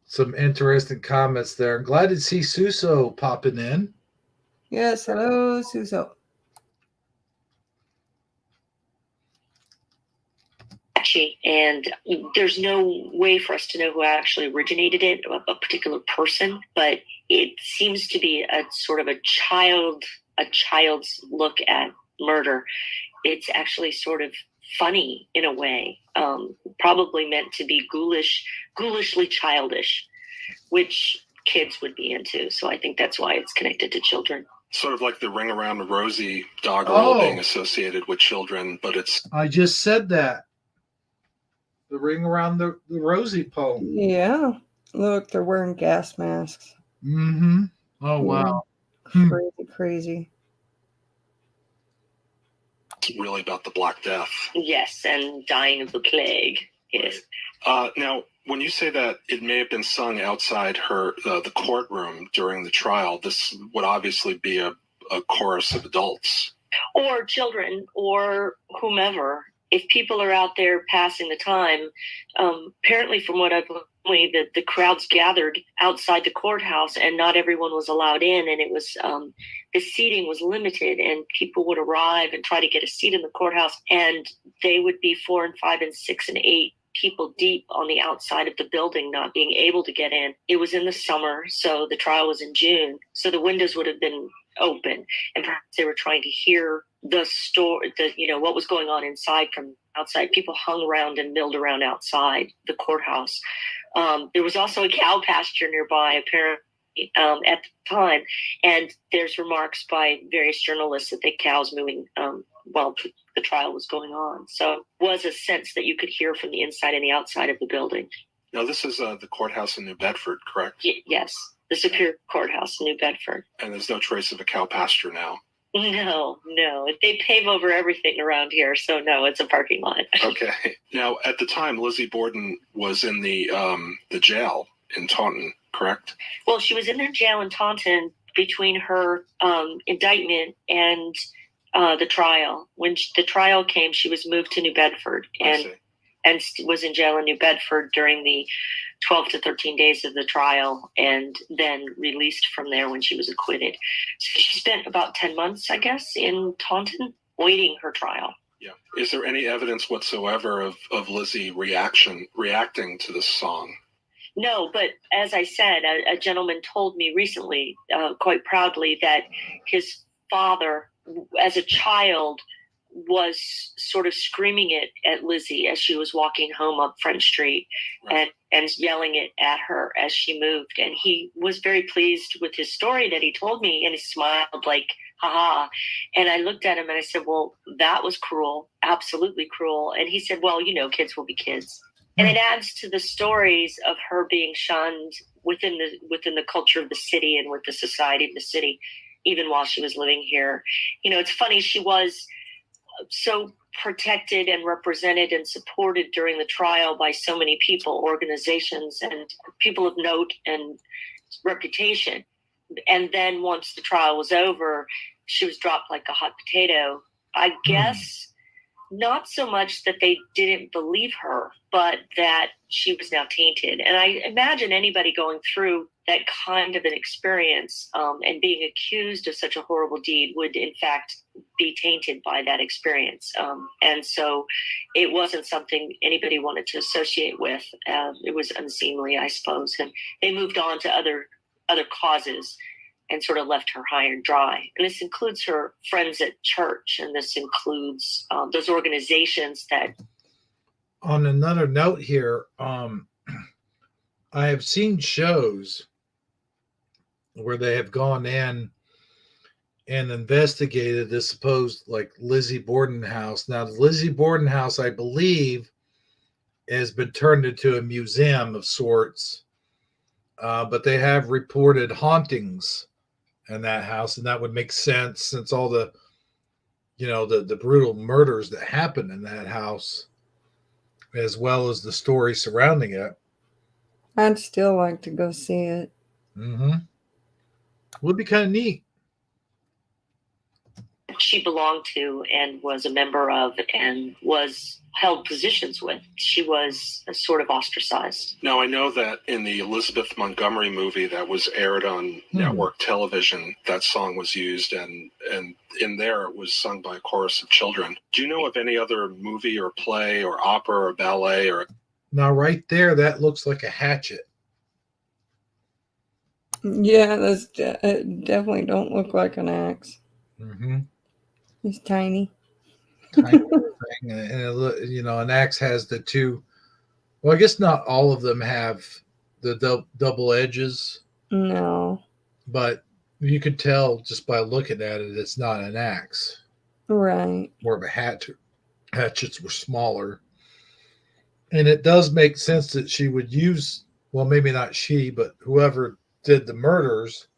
Speaker 1: Some interesting comments there. Glad to see Suso popping in.
Speaker 2: Yes, hello, Suso.
Speaker 5: sketchy, and there's no way for us to know who actually originated it, a particular person, but it seems to be a sort of a child's look at murder. It's actually sort of funny in a way, probably meant to be ghoulishly childish, which kids would be into. So I think that's why it's connected to children.
Speaker 9: Sort of like the Ring Around the Rosie doggerel being associated with children, but it's...
Speaker 1: I just said that. The Ring Around the Rosie poem.
Speaker 2: Yeah. Look, they're wearing gas masks.
Speaker 1: Mm-hmm. Oh, wow.
Speaker 2: Crazy.
Speaker 9: It's really about the Black Death.
Speaker 5: Yes, and dying of the plague. Yes.
Speaker 9: Now, when you say that it may have been sung outside the courtroom during the trial, this would obviously be a chorus of adults.
Speaker 5: Or children, or whomever. If people are out there passing the time, apparently from what I've learned, the crowds gathered outside the courthouse and not everyone was allowed in, and it was the seating was limited, and people would arrive and try to get a seat in the courthouse, and they would be 4 and 5 and 6 and 8 people deep on the outside of the building, not being able to get in. It was in the summer, so the trial was in June, so the windows would have been open, and perhaps they were trying to hear the story, what was going on inside from outside. People hung around and milled around outside the courthouse. There was also a cow pasture nearby, apparently, at the time, and there's remarks by various journalists that the cows moving while the trial was going on. So it was a sense that you could hear from the inside and the outside of the building.
Speaker 9: Now, this is the courthouse in New Bedford, correct?
Speaker 5: Yes, the Superior Courthouse in New Bedford.
Speaker 9: And there's no trace of a cow pasture now?
Speaker 5: No. They pave over everything around here, so no, it's a parking lot.
Speaker 9: Okay. Now, at the time, Lizzie Borden was in the jail in Taunton, correct?
Speaker 5: Well, she was in the jail in Taunton between her indictment and the trial. When the trial came, she was moved to New Bedford and was in jail in New Bedford during the 12 to 13 days of the trial, and then released from there when she was acquitted. So she spent about 10 months, I guess, in Taunton waiting her trial.
Speaker 9: Yeah. Is there any evidence whatsoever of Lizzie reacting to this song?
Speaker 5: No, but as I said, a gentleman told me recently, quite proudly, that his father, as a child, was sort of screaming it at Lizzie as she was walking home up Front Street, right, and yelling it at her as she moved. And he was very pleased with his story that he told me, and he smiled like, haha. And I looked at him and I said, well, that was cruel, absolutely cruel. And he said, well, kids will be kids. And it adds to the stories of her being shunned within the culture of the city and with the society of the city, even while she was living here. It's funny, she was so protected and represented and supported during the trial by so many people, organizations, and people of note and reputation. And then once the trial was over, she was dropped like a hot potato. I guess not so much that they didn't believe her, but that she was now tainted. And I imagine anybody going through that kind of an experience and being accused of such a horrible deed would in fact be tainted by that experience. And so it wasn't something anybody wanted to associate with. It was unseemly, I suppose. And they moved on to other causes and sort of left her high and dry. And this includes her friends at church, and this includes those organizations that...
Speaker 1: On another note here, I have seen shows where they have gone in and investigated this supposed Lizzie Borden house. Now, the Lizzie Borden house, I believe, has been turned into a museum of sorts, but they have reported hauntings in that house, and that would make sense since all the brutal murders that happened in that house, as well as the story surrounding it.
Speaker 2: I'd still like to go see it.
Speaker 1: Would be kind of neat.
Speaker 5: She belonged to and was a member of and was held positions with. She was sort of ostracized.
Speaker 9: Now, I know that in the Elizabeth Montgomery movie that was aired on network television, that song was used, and in there it was sung by a chorus of children. Do you know of any other movie or play or opera or ballet or?
Speaker 1: Now, right there, that looks like a hatchet.
Speaker 2: Yeah, that's it definitely don't look like an axe.
Speaker 1: Mm-hmm.
Speaker 2: He's tiny.
Speaker 1: Tiny thing, and an axe has the two. Well, I guess not all of them have the double edges,
Speaker 2: No.
Speaker 1: but you could tell just by looking at it, it's not an axe.
Speaker 2: Right.
Speaker 1: More of a hatchet. Hatchets were smaller. And it does make sense that she would use, well, maybe not she, but whoever did the murders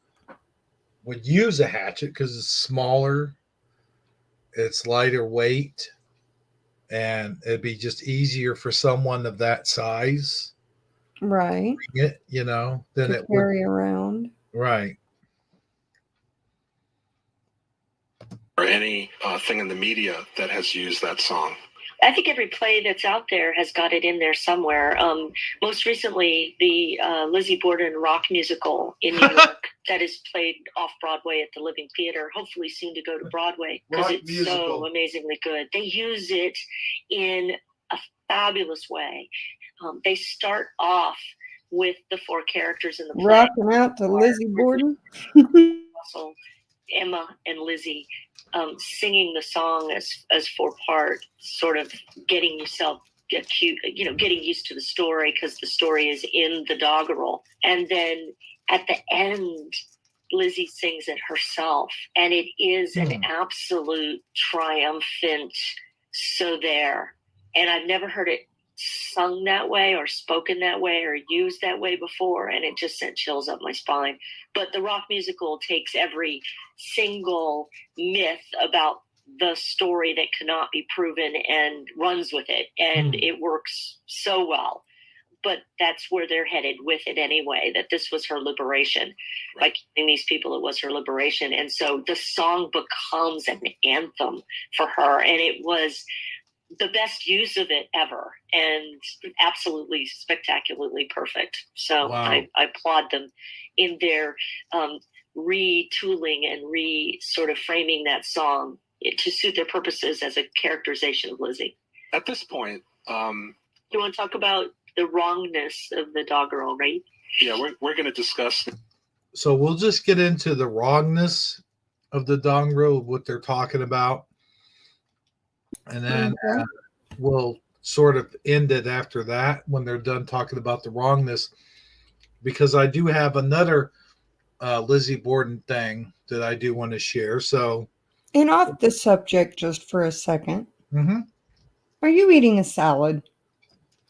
Speaker 1: would use a hatchet because it's smaller, it's lighter weight, and it'd be just easier for someone of that size,
Speaker 2: Right.
Speaker 1: than
Speaker 2: To
Speaker 1: it would.
Speaker 2: carry around.
Speaker 1: Right.
Speaker 9: Or any thing in the media that has used that song?
Speaker 5: I think every play that's out there has got it in there somewhere. Most recently, the Lizzie Borden rock musical in New York that is played off Broadway at the Living Theater, hopefully soon to go to Broadway because
Speaker 1: Rock
Speaker 5: it's
Speaker 1: musical.
Speaker 5: so amazingly good. They use it in a fabulous way. They start off with the four characters in the play.
Speaker 2: Rocking out to Lizzie Borden.
Speaker 5: Russell, Emma, and Lizzie singing the song as four part, sort of getting yourself getting used to the story because the story is in the doggerel. And then at the end, Lizzie sings it herself, and it is an absolute triumphant so there. And I've never heard it sung that way or spoken that way or used that way before, and it just sent chills up my spine. But the rock musical takes every single myth about the story that cannot be proven and runs with it, and it works so well. But that's where they're headed with it anyway, that this was her liberation. By killing these people, it was her liberation. And so the song becomes an anthem for her, and it was the best use of it ever, and absolutely spectacularly perfect. So
Speaker 1: Wow.
Speaker 5: I applaud them in their retooling and sort of framing that song to suit their purposes as a characterization of Lizzie.
Speaker 9: At this point,
Speaker 5: you want to talk about the wrongness of the doggerel, right?
Speaker 9: Yeah, we're going to discuss.
Speaker 1: So we'll just get into the wrongness of the doggerel, what they're talking about. And then we'll sort of end it after that when they're done talking about the wrongness, because I do have another Lizzie Borden thing that I do want to share. So,
Speaker 2: And off the subject just for a second.
Speaker 1: Mm-hmm.
Speaker 2: Are you eating a salad?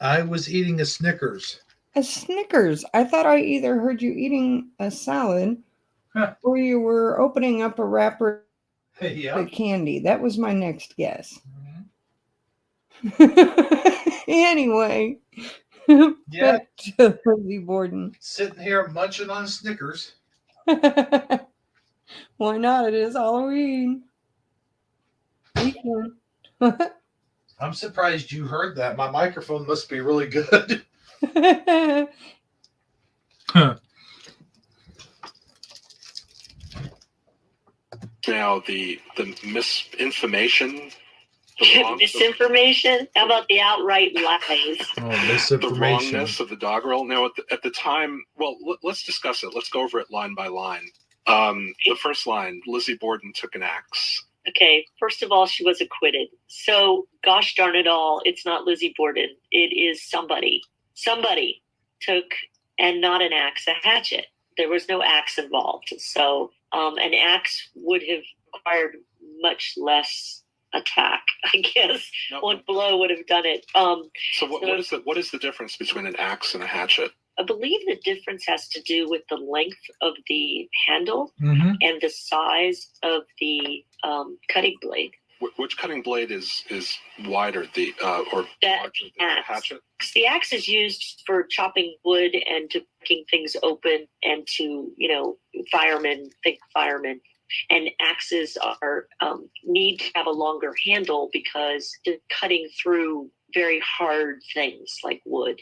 Speaker 1: I was eating a Snickers.
Speaker 2: A Snickers. I thought I either heard you eating a salad or you were opening up a wrapper of candy. That was my next guess. Anyway,
Speaker 1: Yeah.
Speaker 2: back to Lizzie Borden.
Speaker 1: Sitting here munching on Snickers.
Speaker 2: Why not? It is Halloween.
Speaker 1: I'm surprised you heard that. My microphone must be really good.
Speaker 9: Now the misinformation.
Speaker 5: Misinformation? How about the outright lies?
Speaker 1: Oh,
Speaker 9: The
Speaker 1: misinformation.
Speaker 9: wrongness of the doggerel. Now, at the time, well, let's discuss it. Let's go over it line by line. The first line, Lizzie Borden took an axe.
Speaker 5: Okay, first of all, she was acquitted. So, gosh darn it all, it's not Lizzie Borden. It is somebody. Somebody took, and not an axe, a hatchet. There was no axe involved. So, an axe would have required much less attack, I guess.
Speaker 9: No.
Speaker 5: One blow would have done it.
Speaker 9: So what is the difference between an axe and a hatchet?
Speaker 5: I believe the difference has to do with the length of the handle
Speaker 1: Mm-hmm.
Speaker 5: and the size of the cutting blade.
Speaker 9: Which cutting blade is wider, or
Speaker 5: That
Speaker 9: larger than the
Speaker 5: axe.
Speaker 9: hatchet?
Speaker 5: The axe is used for chopping wood and to breaking things open and to, firemen. And axes are need to have a longer handle because they're cutting through very hard things like wood.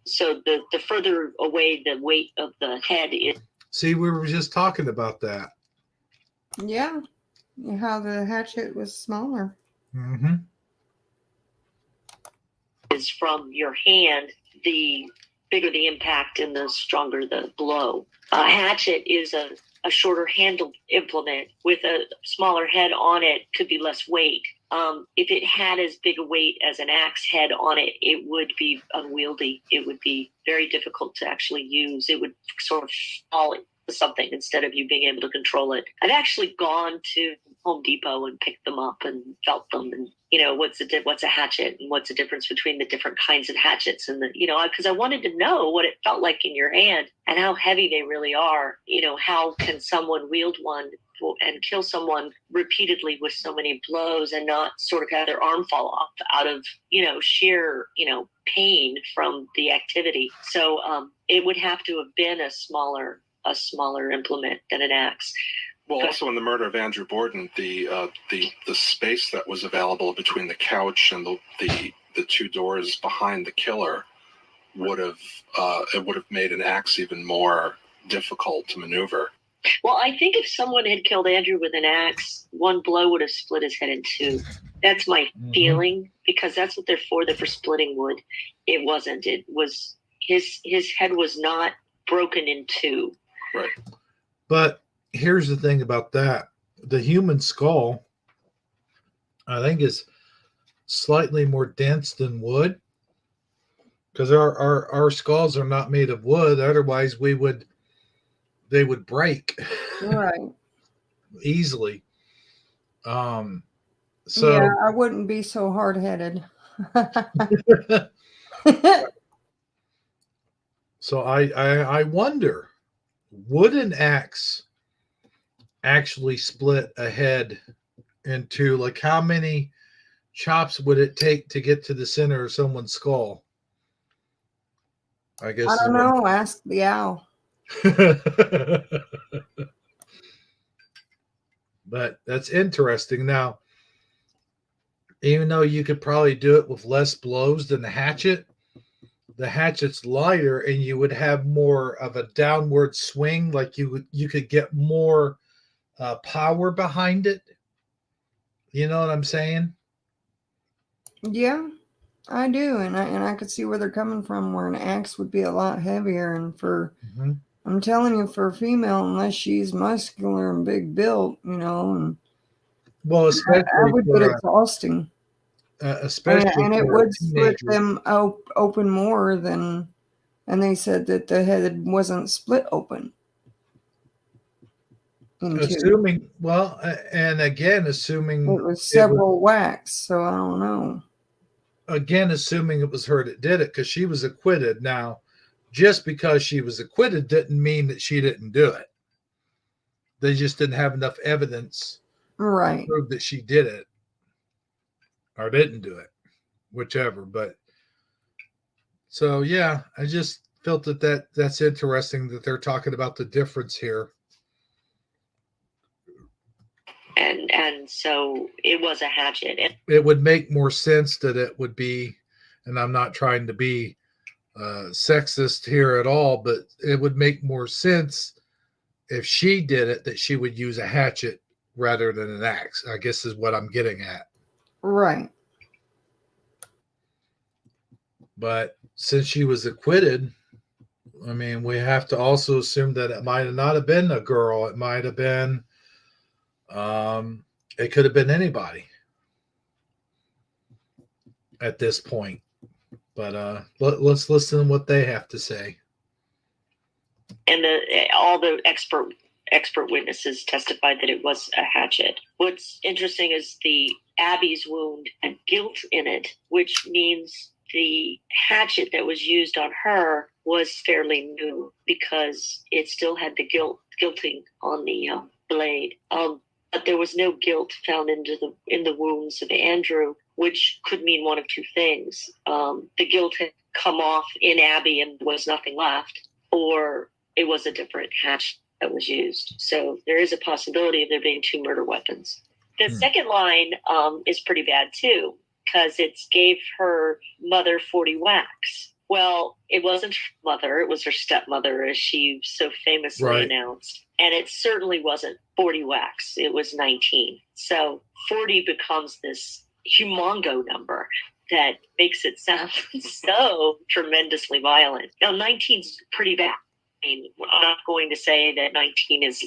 Speaker 5: So the further away the weight of the head is.
Speaker 1: See, we were just talking about that.
Speaker 2: Yeah. how the hatchet was smaller.
Speaker 1: Mm-hmm.
Speaker 5: Is from your hand, the bigger the impact and the stronger the blow. A hatchet is a shorter handled implement with a smaller head on it, could be less weight. If it had as big a weight as an axe head on it, it would be unwieldy. It would be very difficult to actually use. It would sort of fall into something instead of you being able to control it. I've actually gone to Home Depot and picked them up and felt them, and what's a hatchet and what's the difference between the different kinds of hatchets, and because I wanted to know what it felt like in your hand and how heavy they really are. How can someone wield one and kill someone repeatedly with so many blows and not sort of have their arm fall off out of sheer pain from the activity. So it would have to have been a smaller implement than an axe.
Speaker 9: Well, also in the murder of Andrew Borden, the space that was available between the couch and the two doors behind the killer would have made an axe even more difficult to maneuver.
Speaker 5: Well, I think if someone had killed Andrew with an axe, one blow would have split his head in two. That's my feeling, because that's what they're for. They're for splitting wood. It wasn't. It was his head was not broken in two.
Speaker 9: Right.
Speaker 1: But here's the thing about that. The human skull, I think, is slightly more dense than wood, because our skulls are not made of wood. Otherwise, they would break
Speaker 2: Right.
Speaker 1: easily. So
Speaker 2: yeah, I wouldn't be so hard-headed.
Speaker 1: So I wonder, would an axe actually split a head into, like, how many chops would it take to get to the center of someone's skull? I guess
Speaker 2: I don't know. Ask the owl.
Speaker 1: But that's interesting. Now, even though you could probably do it with less blows than the hatchet's lighter, and you would have more of a downward swing. Like you could get more power behind it. You know what I'm saying?
Speaker 2: Yeah, I do, and I could see where they're coming from. Where an axe would be a lot heavier, and I'm telling you, for a female, unless she's muscular and big built, and
Speaker 1: well, especially
Speaker 2: I would get exhausting.
Speaker 1: Especially
Speaker 2: and it would split them open more than, and they said that the head wasn't split open.
Speaker 1: Assuming it
Speaker 2: was several whacks, so I don't know.
Speaker 1: Again, assuming it was her that did it, because she was acquitted. Now, just because she was acquitted didn't mean that she didn't do it. They just didn't have enough evidence to prove that she did it or didn't do it, whichever. But so, yeah, I just felt that's interesting that they're talking about the difference here.
Speaker 5: And so it was a hatchet.
Speaker 1: It would make more sense that it would be, and I'm not trying to be sexist here at all, but it would make more sense if she did it, that she would use a hatchet rather than an axe, I guess is what I'm getting at.
Speaker 2: Right. But
Speaker 1: since she was acquitted, I mean, we have to also assume that it might have not have been a girl. It might have been, it could have been anybody at this point. But let's listen to what they have to say.
Speaker 5: And all the expert witnesses testified that it was a hatchet. What's interesting is the Abby's wound had gilt in it, which means the hatchet that was used on her was fairly new because it still had the gilting on the blade. But there was no gilt found in the wounds of Andrew, which could mean one of two things. The gilt had come off in Abby and was nothing left, or it was a different hatchet that was used. So there is a possibility of there being two murder weapons. The second line is pretty bad too, because it gave her mother 40 whacks. Well, it wasn't her mother, it was her stepmother, as she so famously
Speaker 1: Right.
Speaker 5: announced. And it certainly wasn't 40 whacks, it was 19. So 40 becomes this humongo number that makes it sound so tremendously violent. Now, 19's pretty bad. I mean, I'm not going to say that 19 is,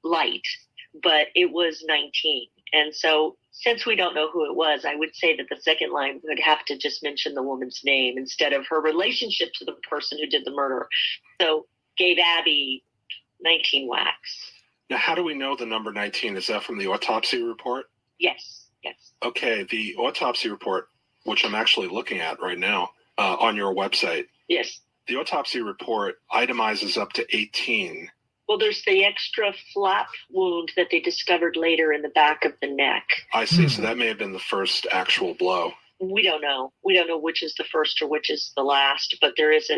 Speaker 5: light, but it was 19. And so, since we don't know who it was, I would say that the second line would have to just mention the woman's name instead of her relationship to the person who did the murder. So, gave Abby 19 whacks.
Speaker 9: Now, how do we know the number 19? Is that from the autopsy report?
Speaker 5: Yes.
Speaker 9: Okay, the autopsy report, which I'm actually looking at right now on your website.
Speaker 5: Yes.
Speaker 9: The autopsy report itemizes up to 18.
Speaker 5: Well, there's the extra flap wound that they discovered later in the back of the neck.
Speaker 9: I see. So that may have been the first actual blow.
Speaker 5: We don't know. We don't know which is the first or which is the last, but there is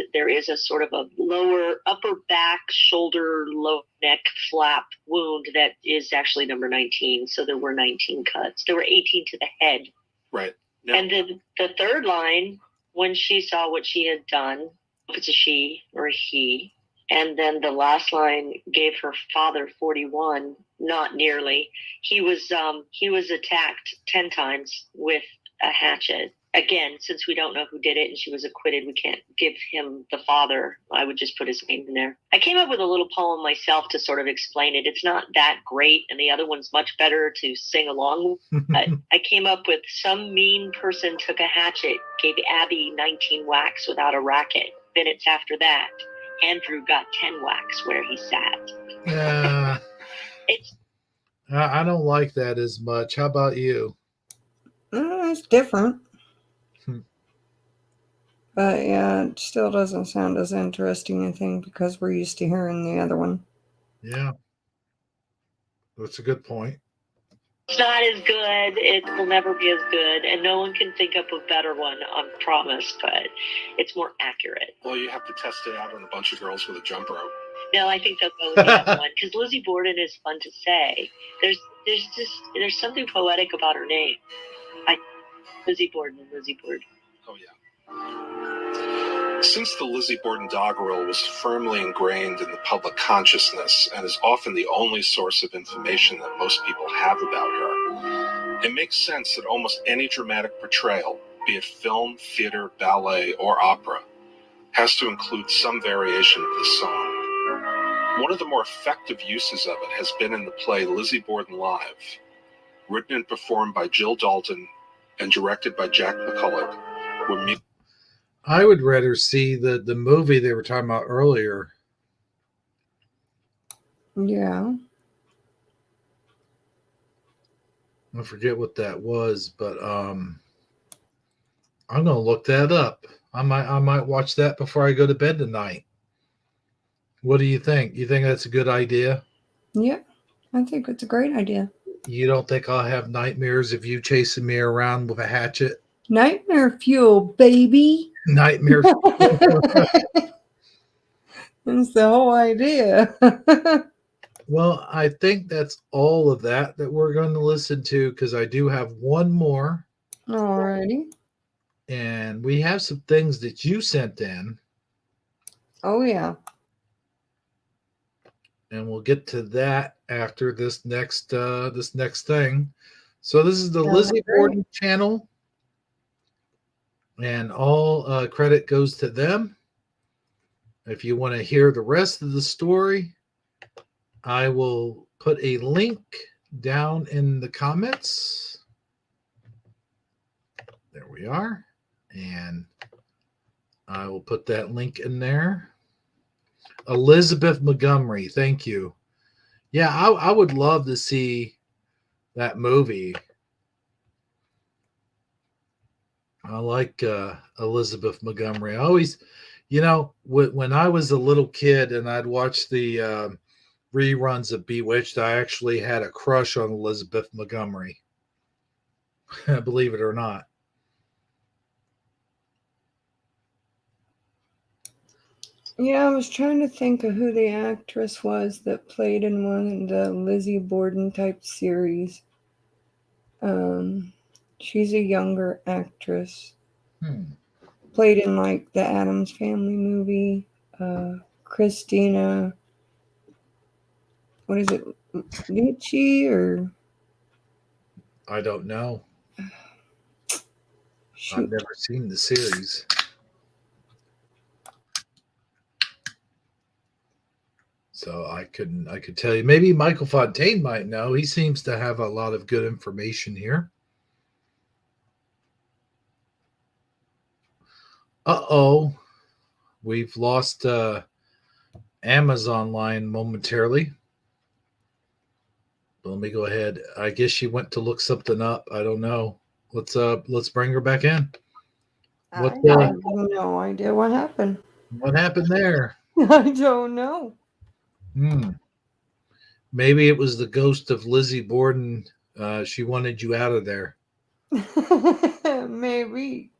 Speaker 5: a sort of a lower upper back, shoulder, low neck flap wound that is actually number 19. So there were 19 cuts. There were 18 to the head.
Speaker 9: Right.
Speaker 5: Now, and then the third line, when she saw what she had done, if it's a she or a he, and then the last line gave her father 41, not nearly. He was attacked 10 times with a hatchet. Again, since we don't know who did it and she was acquitted, we can't give him the father. I would just put his name in there. I came up with a little poem myself to sort of explain it. It's not that great, and the other one's much better to sing along. I came up with some mean person took a hatchet, gave Abby 19 whacks without a racket. Minutes after that, Andrew got 10 whacks where he sat.
Speaker 1: Yeah. I don't like that as much. How about you?
Speaker 2: It's different. But yeah, it still doesn't sound as interesting, I think, because we're used to hearing the other one.
Speaker 1: Yeah. That's a good point.
Speaker 5: It's not as good. It will never be as good, and no one can think up a better one, I promise, but it's more accurate.
Speaker 9: Well, you have to test it out on a bunch of girls with a jump rope.
Speaker 5: No, I think they'll go with the other one, because Lizzie Borden is fun to say. There's something poetic about her name. Lizzie Borden.
Speaker 9: Oh, yeah. Since the Lizzie Borden doggerel was firmly ingrained in the public consciousness and is often the only source of information that most people have about her, it makes sense that almost any dramatic portrayal, be it film, theater, ballet, or opera, has to include some variation of this song. One of the more effective uses of it has been in the play Lizzie Borden Live, written and performed by Jill Dalton and directed by Jack McCulloch.
Speaker 1: I would rather see the movie they were talking about earlier.
Speaker 2: Yeah.
Speaker 1: I forget what that was, but I'm gonna look that up. I might watch that before I go to bed tonight. What do you think? You think that's a good idea?
Speaker 2: Yeah, I think it's a great idea.
Speaker 1: You don't think I'll have nightmares of you chasing me around with a hatchet?
Speaker 2: Nightmare fuel, baby.
Speaker 1: Nightmare.
Speaker 2: That's the whole idea.
Speaker 1: Well, I think that's all of that we're going to listen to, because I do have one more.
Speaker 2: Alrighty.
Speaker 1: And we have some things that you sent in.
Speaker 2: Oh, yeah.
Speaker 1: And we'll get to that after this next thing. So this is the Lizzie Borden channel, and all credit goes to them. If you want to hear the rest of the story, I will put a link down in the comments. There we are. And I will put that link in there. Elizabeth Montgomery, thank you. Yeah, I would love to see that movie. I like Elizabeth Montgomery. I always, when I was a little kid and I'd watch the reruns of Bewitched, I actually had a crush on Elizabeth Montgomery. Believe it or not.
Speaker 2: Yeah, I was trying to think of who the actress was that played in one of the Lizzie Borden type series. She's a younger actress. Played in like the Addams Family movie. Christina. What is it? Lucci or
Speaker 1: I don't know.
Speaker 2: shoot?
Speaker 1: I've never seen the series. So I could tell you. Maybe Michael Fontaine might know. He seems to have a lot of good information here. Uh-oh. We've lost Amazon line momentarily. Let me go ahead. I guess she went to look something up. I don't know. Let's bring her back in.
Speaker 2: I
Speaker 1: What
Speaker 2: have no idea what happened.
Speaker 1: what happened there?
Speaker 2: I don't know.
Speaker 1: Maybe it was the ghost of Lizzie Borden. She wanted you out of there.
Speaker 2: Maybe.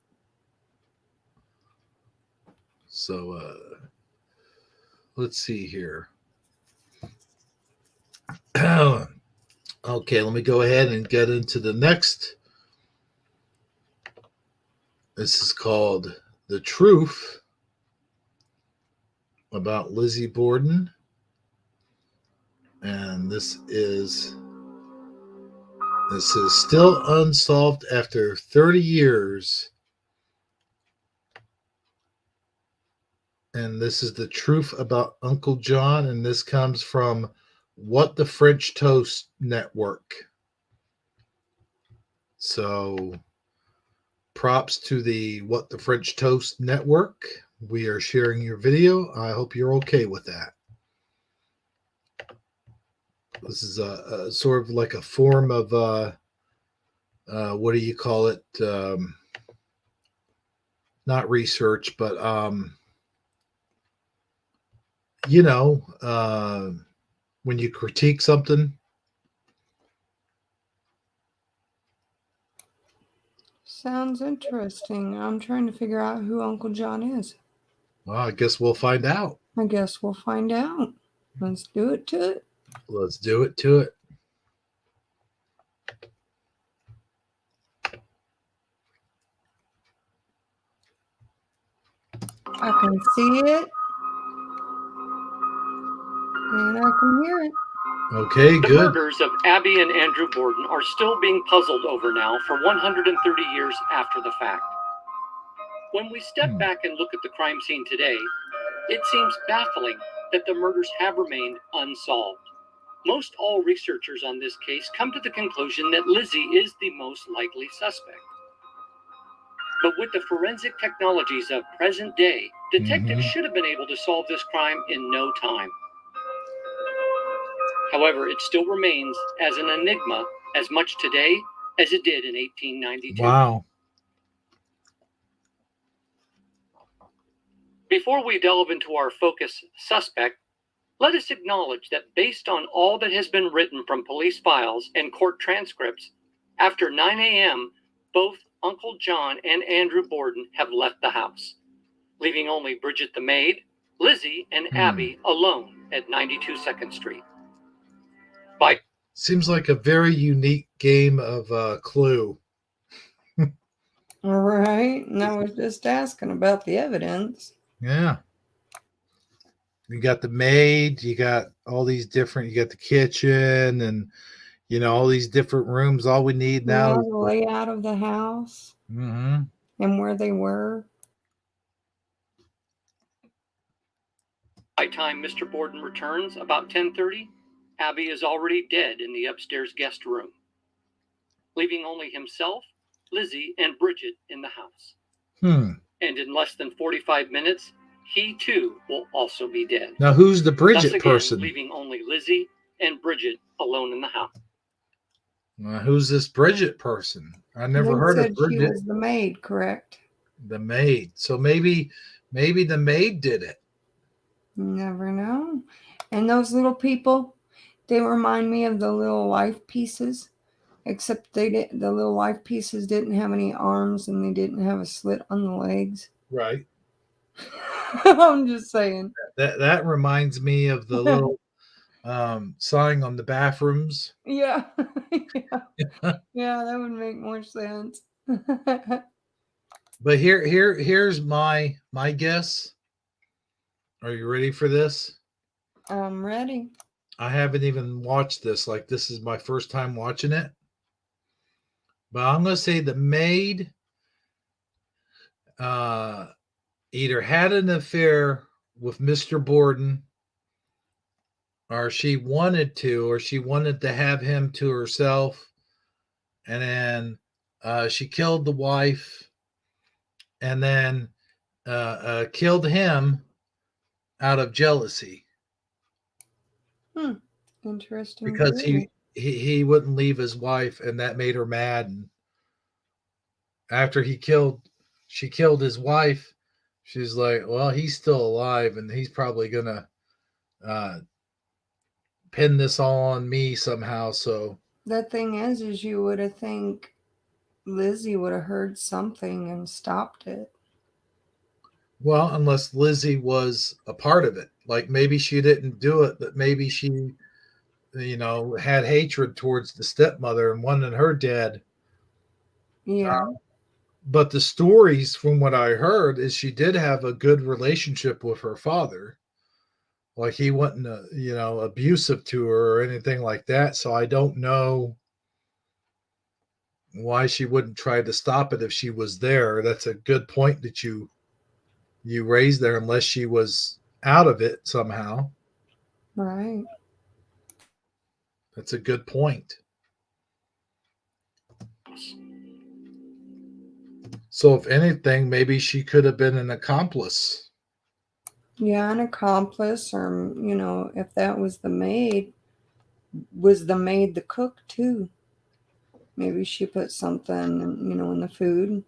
Speaker 1: So let's see here. Okay, let me go ahead and get into the next. This is called The Truth About Lizzie Borden. And this is still unsolved after 30 years. And this is the truth about Uncle John. And this comes from What the French Toast Network. So props to the What the French Toast Network. We are sharing your video. I hope you're okay with that. This is a sort of like a form of what do you call it? Not research, but when you critique something.
Speaker 2: Sounds interesting. I'm trying to figure out who Uncle John is.
Speaker 1: Well, I guess we'll find out.
Speaker 2: I guess we'll find out. Let's do it to it.
Speaker 1: Let's do it to it.
Speaker 2: I can see it. And I can hear it.
Speaker 1: Okay,
Speaker 10: The
Speaker 1: good.
Speaker 10: murders of Abby and Andrew Borden are still being puzzled over now for 130 years after the fact. When we step back and look at the crime scene today, it seems baffling that the murders have remained unsolved. Most all researchers on this case come to the conclusion that Lizzie is the most likely suspect. But with the forensic technologies of present day, detectives should have been able to solve this crime in no time. However, it still remains as an enigma as much today as it did in 1892.
Speaker 1: Wow.
Speaker 10: Before we delve into our focus suspect, let us acknowledge that based on all that has been written from police files and court transcripts, after 9 a.m., both Uncle John and Andrew Borden have left the house, leaving only Bridget the maid, Lizzie, and Abby alone at 92 2nd Street.
Speaker 1: Seems like a very unique game of Clue.
Speaker 2: All right. And I was just asking about the evidence.
Speaker 1: Yeah. You got the maid, you got all these different, you got the kitchen and, all these different rooms. All we need now is
Speaker 2: the layout of the house and where they were.
Speaker 10: By the time Mr. Borden returns, about 10:30, Abby is already dead in the upstairs guest room, leaving only himself, Lizzie, and Bridget in the house. And in less than 45 minutes, he too will also be dead.
Speaker 1: Now, who's the Bridget
Speaker 10: Thus again,
Speaker 1: person?
Speaker 10: leaving only Lizzie and Bridget alone in the house.
Speaker 1: Who's this Bridget person? I never heard of Bridget.
Speaker 2: She was the maid, correct?
Speaker 1: The maid. So maybe the maid did it.
Speaker 2: You never know. And those little people, they remind me of the little life pieces, except the little life pieces didn't have any arms and they didn't have a slit on the legs.
Speaker 1: Right.
Speaker 2: I'm just saying.
Speaker 1: That reminds me of the little sign on the bathrooms.
Speaker 2: Yeah. Yeah, that would make more sense.
Speaker 1: But here's my guess. Are you ready for this?
Speaker 2: I'm ready.
Speaker 1: I haven't even watched this. Like, this is my first time watching it. But I'm going to say the maid either had an affair with Mr. Borden, or she wanted to have him to herself, and then she killed the wife, and then killed him out of jealousy
Speaker 2: Interesting
Speaker 1: because
Speaker 2: theory.
Speaker 1: he wouldn't leave his wife, and that made her mad. And after she killed his wife, she's like, well, he's still alive, and he's probably gonna pin this all on me somehow. So
Speaker 2: The thing is you would have think Lizzie would have heard something and stopped it.
Speaker 1: well, unless Lizzie was a part of it, like maybe she didn't do it, but maybe she, had hatred towards the stepmother and wanted her dead.
Speaker 2: Yeah.
Speaker 1: But the stories, from what I heard, is she did have a good relationship with her father. Like, he wasn't, abusive to her or anything like that. So I don't know why she wouldn't try to stop it if she was there. That's a good point that you raised there, unless she was out of it somehow.
Speaker 2: Right.
Speaker 1: That's a good point. So if anything, maybe she could have been an accomplice.
Speaker 2: Yeah, an accomplice, or, if that was the maid the cook too? Maybe she put something, in the food,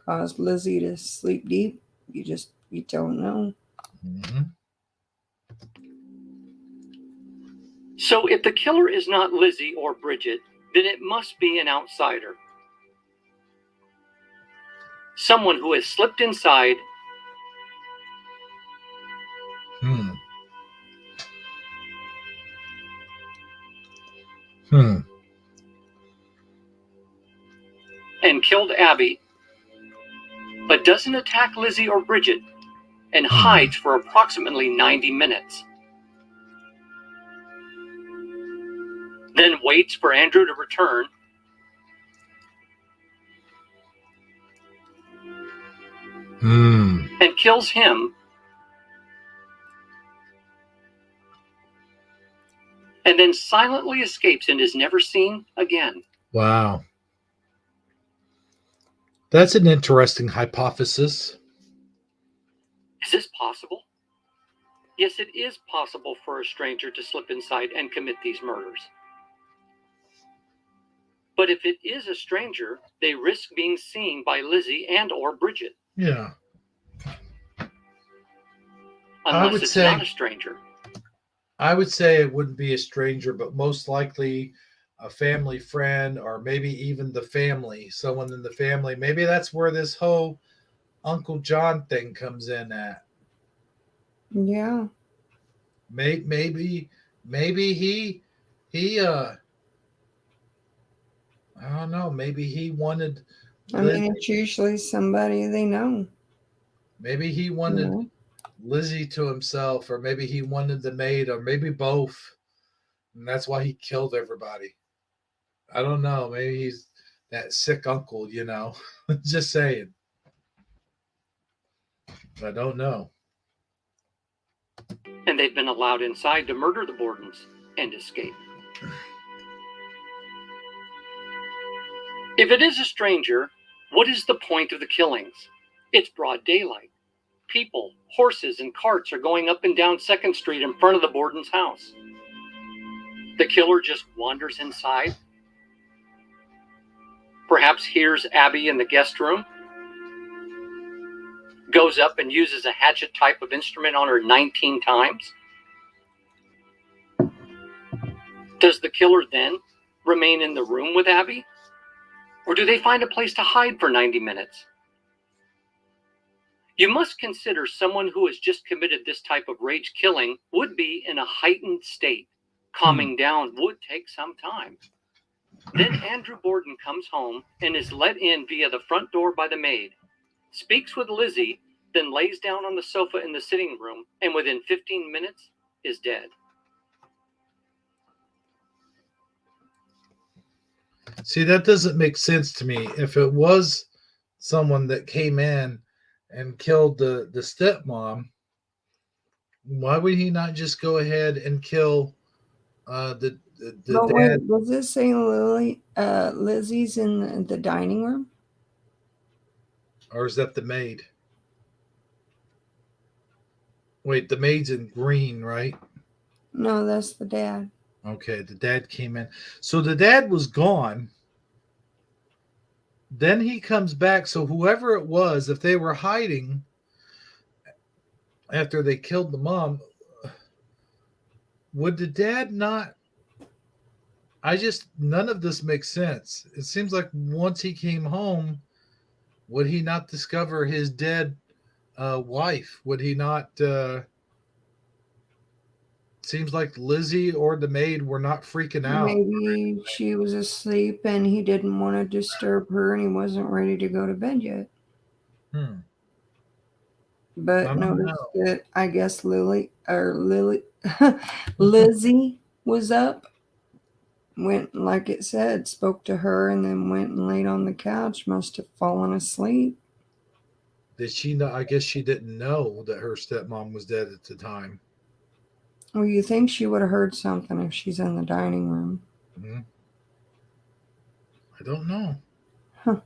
Speaker 2: caused Lizzie to sleep deep. You don't know.
Speaker 1: Mm-hmm.
Speaker 10: So if the killer is not Lizzie or Bridget, then it must be an outsider. Someone who has slipped inside.
Speaker 1: Hmm.
Speaker 10: And killed Abby, but doesn't attack Lizzie or Bridget, and hides for approximately 90 minutes. Then waits for Andrew to return. And kills him. And then silently escapes and is never seen again.
Speaker 1: Wow. That's an interesting hypothesis.
Speaker 10: Is this possible? Yes, it is possible for a stranger to slip inside and commit these murders. But if it is a stranger, they risk being seen by Lizzie and or Bridget.
Speaker 1: Yeah.
Speaker 10: Unless it's not a stranger.
Speaker 1: I would say it wouldn't be a stranger, but most likely a family friend, or maybe even the family, someone in the family. Maybe that's where this whole Uncle John thing comes in at.
Speaker 2: Yeah.
Speaker 1: Maybe he I don't know, maybe he wanted
Speaker 2: It's usually somebody they know.
Speaker 1: Maybe he wanted Lizzie to himself, or maybe he wanted the maid, or maybe both. And that's why he killed everybody. I don't know. Maybe he's that sick uncle, Just saying. I don't know.
Speaker 10: And they've been allowed inside to murder the Bordens and escape. If it is a stranger, what is the point of the killings? It's broad daylight. People, horses, and carts are going up and down 2nd Street in front of the Borden's house. The killer just wanders inside. Perhaps hears Abby in the guest room. Goes up and uses a hatchet type of instrument on her 19 times. Does the killer then remain in the room with Abby? Or do they find a place to hide for 90 minutes? You must consider someone who has just committed this type of rage killing would be in a heightened state. Calming down would take some time. Then Andrew Borden comes home and is let in via the front door by the maid. speaks with Lizzie, then lays down on the sofa in the sitting room, and within 15 minutes is dead.
Speaker 1: See, that doesn't make sense to me. If it was someone that came in and killed the stepmom, why would he not just go ahead and kill the
Speaker 2: But
Speaker 1: dad?
Speaker 2: wait, does this say Lizzie's in the dining room?
Speaker 1: Or is that the maid? Wait, the maid's in green, right?
Speaker 2: No, that's the dad.
Speaker 1: Okay, the dad came in. So the dad was gone. Then he comes back. So whoever it was, if they were hiding after they killed the mom, would the dad not? None of this makes sense. It seems like once he came home, would he not discover his dead wife? Would he not? Seems like Lizzie or the maid were not freaking out.
Speaker 2: Maybe she was asleep and he didn't want to disturb her and he wasn't ready to go to bed yet. But notice that I guess Lizzie was up, went, like it said, spoke to her, and then went and laid on the couch, must have fallen asleep.
Speaker 1: Did she know? I guess she didn't know that her stepmom was dead at the time.
Speaker 2: Well, you think she would have heard something if she's in the dining room.
Speaker 1: Mm-hmm. I don't know.
Speaker 2: Huh.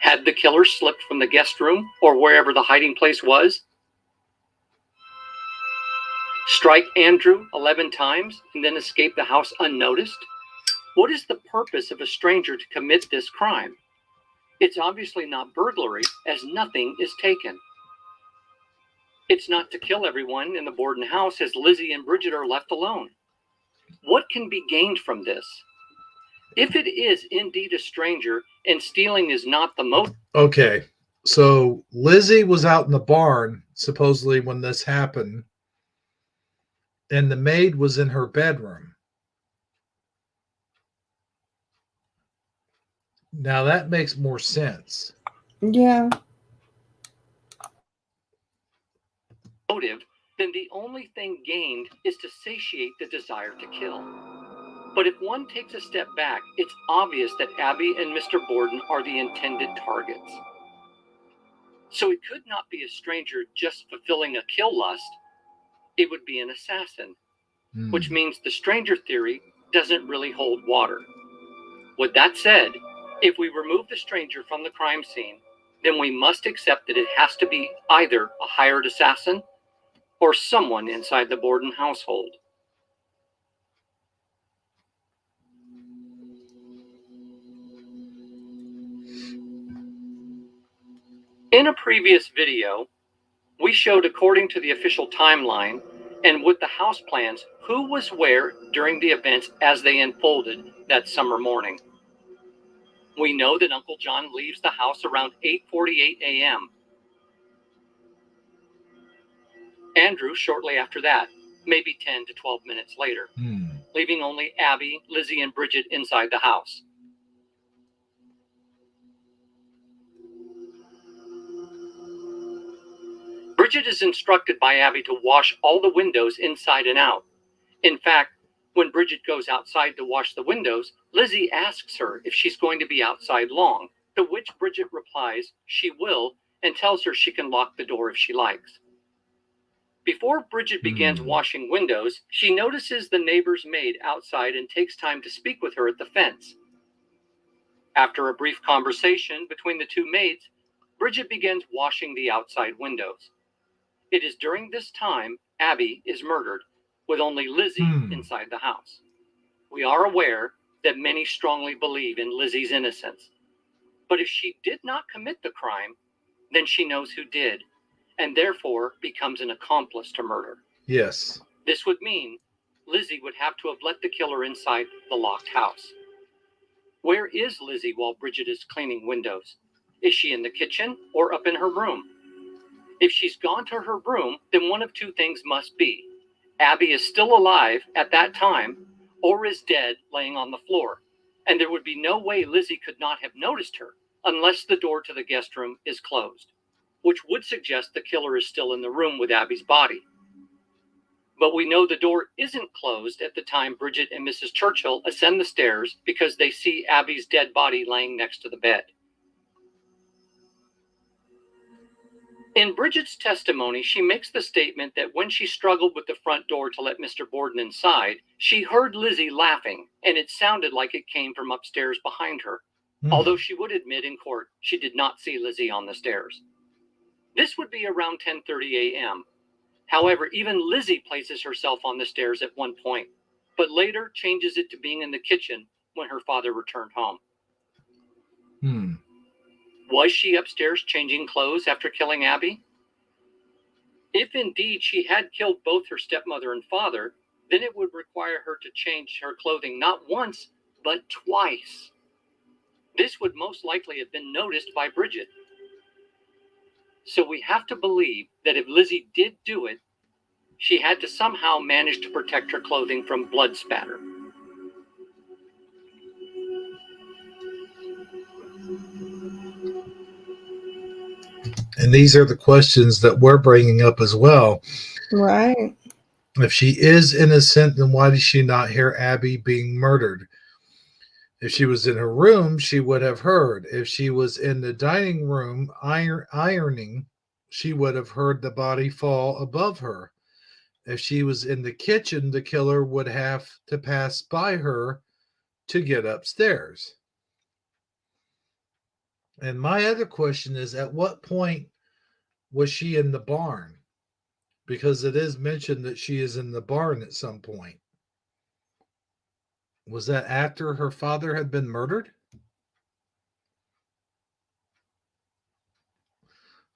Speaker 10: Had the killer slipped from the guest room or wherever the hiding place was? Strike Andrew 11 times and then escape the house unnoticed? What is the purpose of a stranger to commit this crime? It's obviously not burglary, as nothing is taken. It's not to kill everyone in the Borden house, as Lizzie and Bridget are left alone. What can be gained from this? If it is indeed a stranger and stealing is not the motive.
Speaker 1: Okay, so Lizzie was out in the barn, supposedly, when this happened, and the maid was in her bedroom. Now that makes more sense.
Speaker 2: Yeah.
Speaker 10: Motive, then the only thing gained is to satiate the desire to kill. But if one takes a step back, it's obvious that Abby and Mr. Borden are the intended targets. So it could not be a stranger just fulfilling a kill lust. It would be an assassin, which means the stranger theory doesn't really hold water. With that said, if we remove the stranger from the crime scene, then we must accept that it has to be either a hired assassin or someone inside the Borden household. In a previous video, we showed, according to the official timeline and with the house plans, who was where during the events as they unfolded that summer morning. We know that Uncle John leaves the house around 8:48 a.m. Andrew shortly after that, maybe 10 to 12 minutes later, leaving only Abby, Lizzie, and Bridget inside the house. Bridget is instructed by Abby to wash all the windows inside and out. In fact, when Bridget goes outside to wash the windows, Lizzie asks her if she's going to be outside long, to which Bridget replies she will and tells her she can lock the door if she likes. Before Bridget begins washing windows, she notices the neighbor's maid outside and takes time to speak with her at the fence. After a brief conversation between the two maids, Bridget begins washing the outside windows. It is during this time Abby is murdered, with only Lizzie inside the house. We are aware that many strongly believe in Lizzie's innocence. But if she did not commit the crime, then she knows who did, and therefore becomes an accomplice to murder.
Speaker 1: Yes.
Speaker 10: This would mean Lizzie would have to have let the killer inside the locked house. Where is Lizzie while Bridget is cleaning windows? Is she in the kitchen or up in her room? If she's gone to her room, then one of two things must be. Abby is still alive at that time or is dead laying on the floor, and there would be no way Lizzie could not have noticed her unless the door to the guest room is closed, which would suggest the killer is still in the room with Abby's body. But we know the door isn't closed at the time Bridget and Mrs. Churchill ascend the stairs because they see Abby's dead body laying next to the bed. In Bridget's testimony, she makes the statement that when she struggled with the front door to let Mr. Borden inside, she heard Lizzie laughing, and it sounded like it came from upstairs behind her. Although she would admit in court she did not see Lizzie on the stairs. This would be around 10:30 a.m. However, even Lizzie places herself on the stairs at one point, but later changes it to being in the kitchen when her father returned home. Was she upstairs changing clothes after killing Abby? If indeed she had killed both her stepmother and father, then it would require her to change her clothing not once, but twice. This would most likely have been noticed by Bridget. So we have to believe that if Lizzie did do it, she had to somehow manage to protect her clothing from blood spatter.
Speaker 1: And these are the questions that we're bringing up as well.
Speaker 2: Right.
Speaker 1: If she is innocent, then why did she not hear Abby being murdered? If she was in her room, she would have heard. If she was in the dining room ironing, she would have heard the body fall above her. If she was in the kitchen, the killer would have to pass by her to get upstairs. And my other question is, at what point was she in the barn? Because it is mentioned that she is in the barn at some point. Was that after her father had been murdered?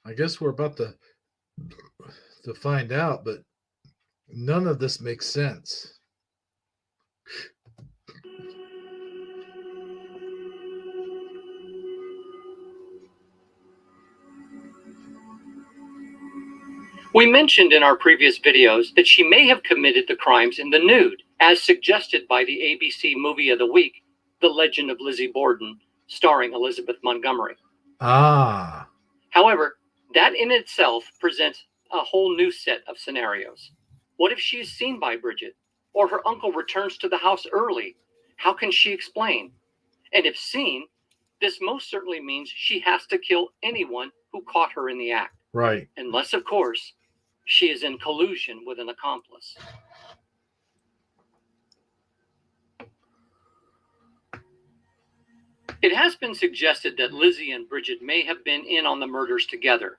Speaker 1: I guess we're about to find out, but none of this makes sense.
Speaker 10: We mentioned in our previous videos that she may have committed the crimes in the nude, as suggested by the ABC Movie of the Week, The Legend of Lizzie Borden, starring Elizabeth Montgomery. However, that in itself presents a whole new set of scenarios. What if she is seen by Bridget, or her uncle returns to the house early? How can she explain? And if seen, this most certainly means she has to kill anyone who caught her in the act.
Speaker 1: Right.
Speaker 10: Unless, of course, she is in collusion with an accomplice. It has been suggested that Lizzie and Bridget may have been in on the murders together.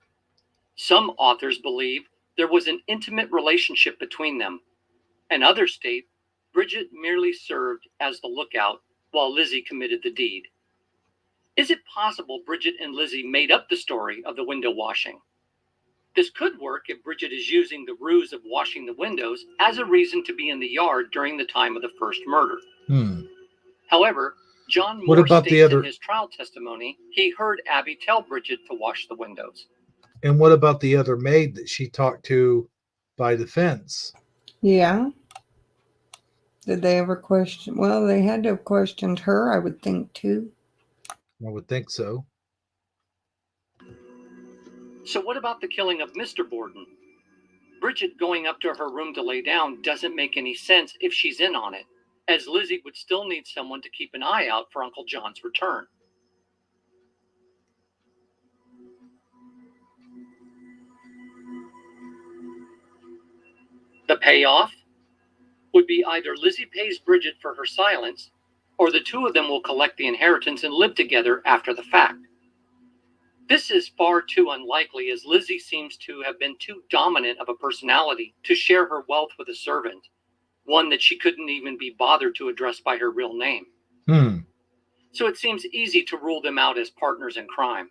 Speaker 10: Some authors believe there was an intimate relationship between them, and others state Bridget merely served as the lookout while Lizzie committed the deed. Is it possible Bridget and Lizzie made up the story of the window washing? This could work if Bridget is using the ruse of washing the windows as a reason to be in the yard during the time of the first murder. However, John Moore states in his trial testimony he heard Abby tell Bridget to wash the windows.
Speaker 1: And what about the other maid that she talked to by the fence?
Speaker 2: Yeah. Did they ever question? Well, they had to have questioned her, I would think, too.
Speaker 1: I would think so.
Speaker 10: So what about the killing of Mr. Borden? Bridget going up to her room to lay down doesn't make any sense if she's in on it, as Lizzie would still need someone to keep an eye out for Uncle John's return. The payoff would be either Lizzie pays Bridget for her silence, or the two of them will collect the inheritance and live together after the fact. This is far too unlikely, as Lizzie seems to have been too dominant of a personality to share her wealth with a servant, one that she couldn't even be bothered to address by her real name. So it seems easy to rule them out as partners in crime.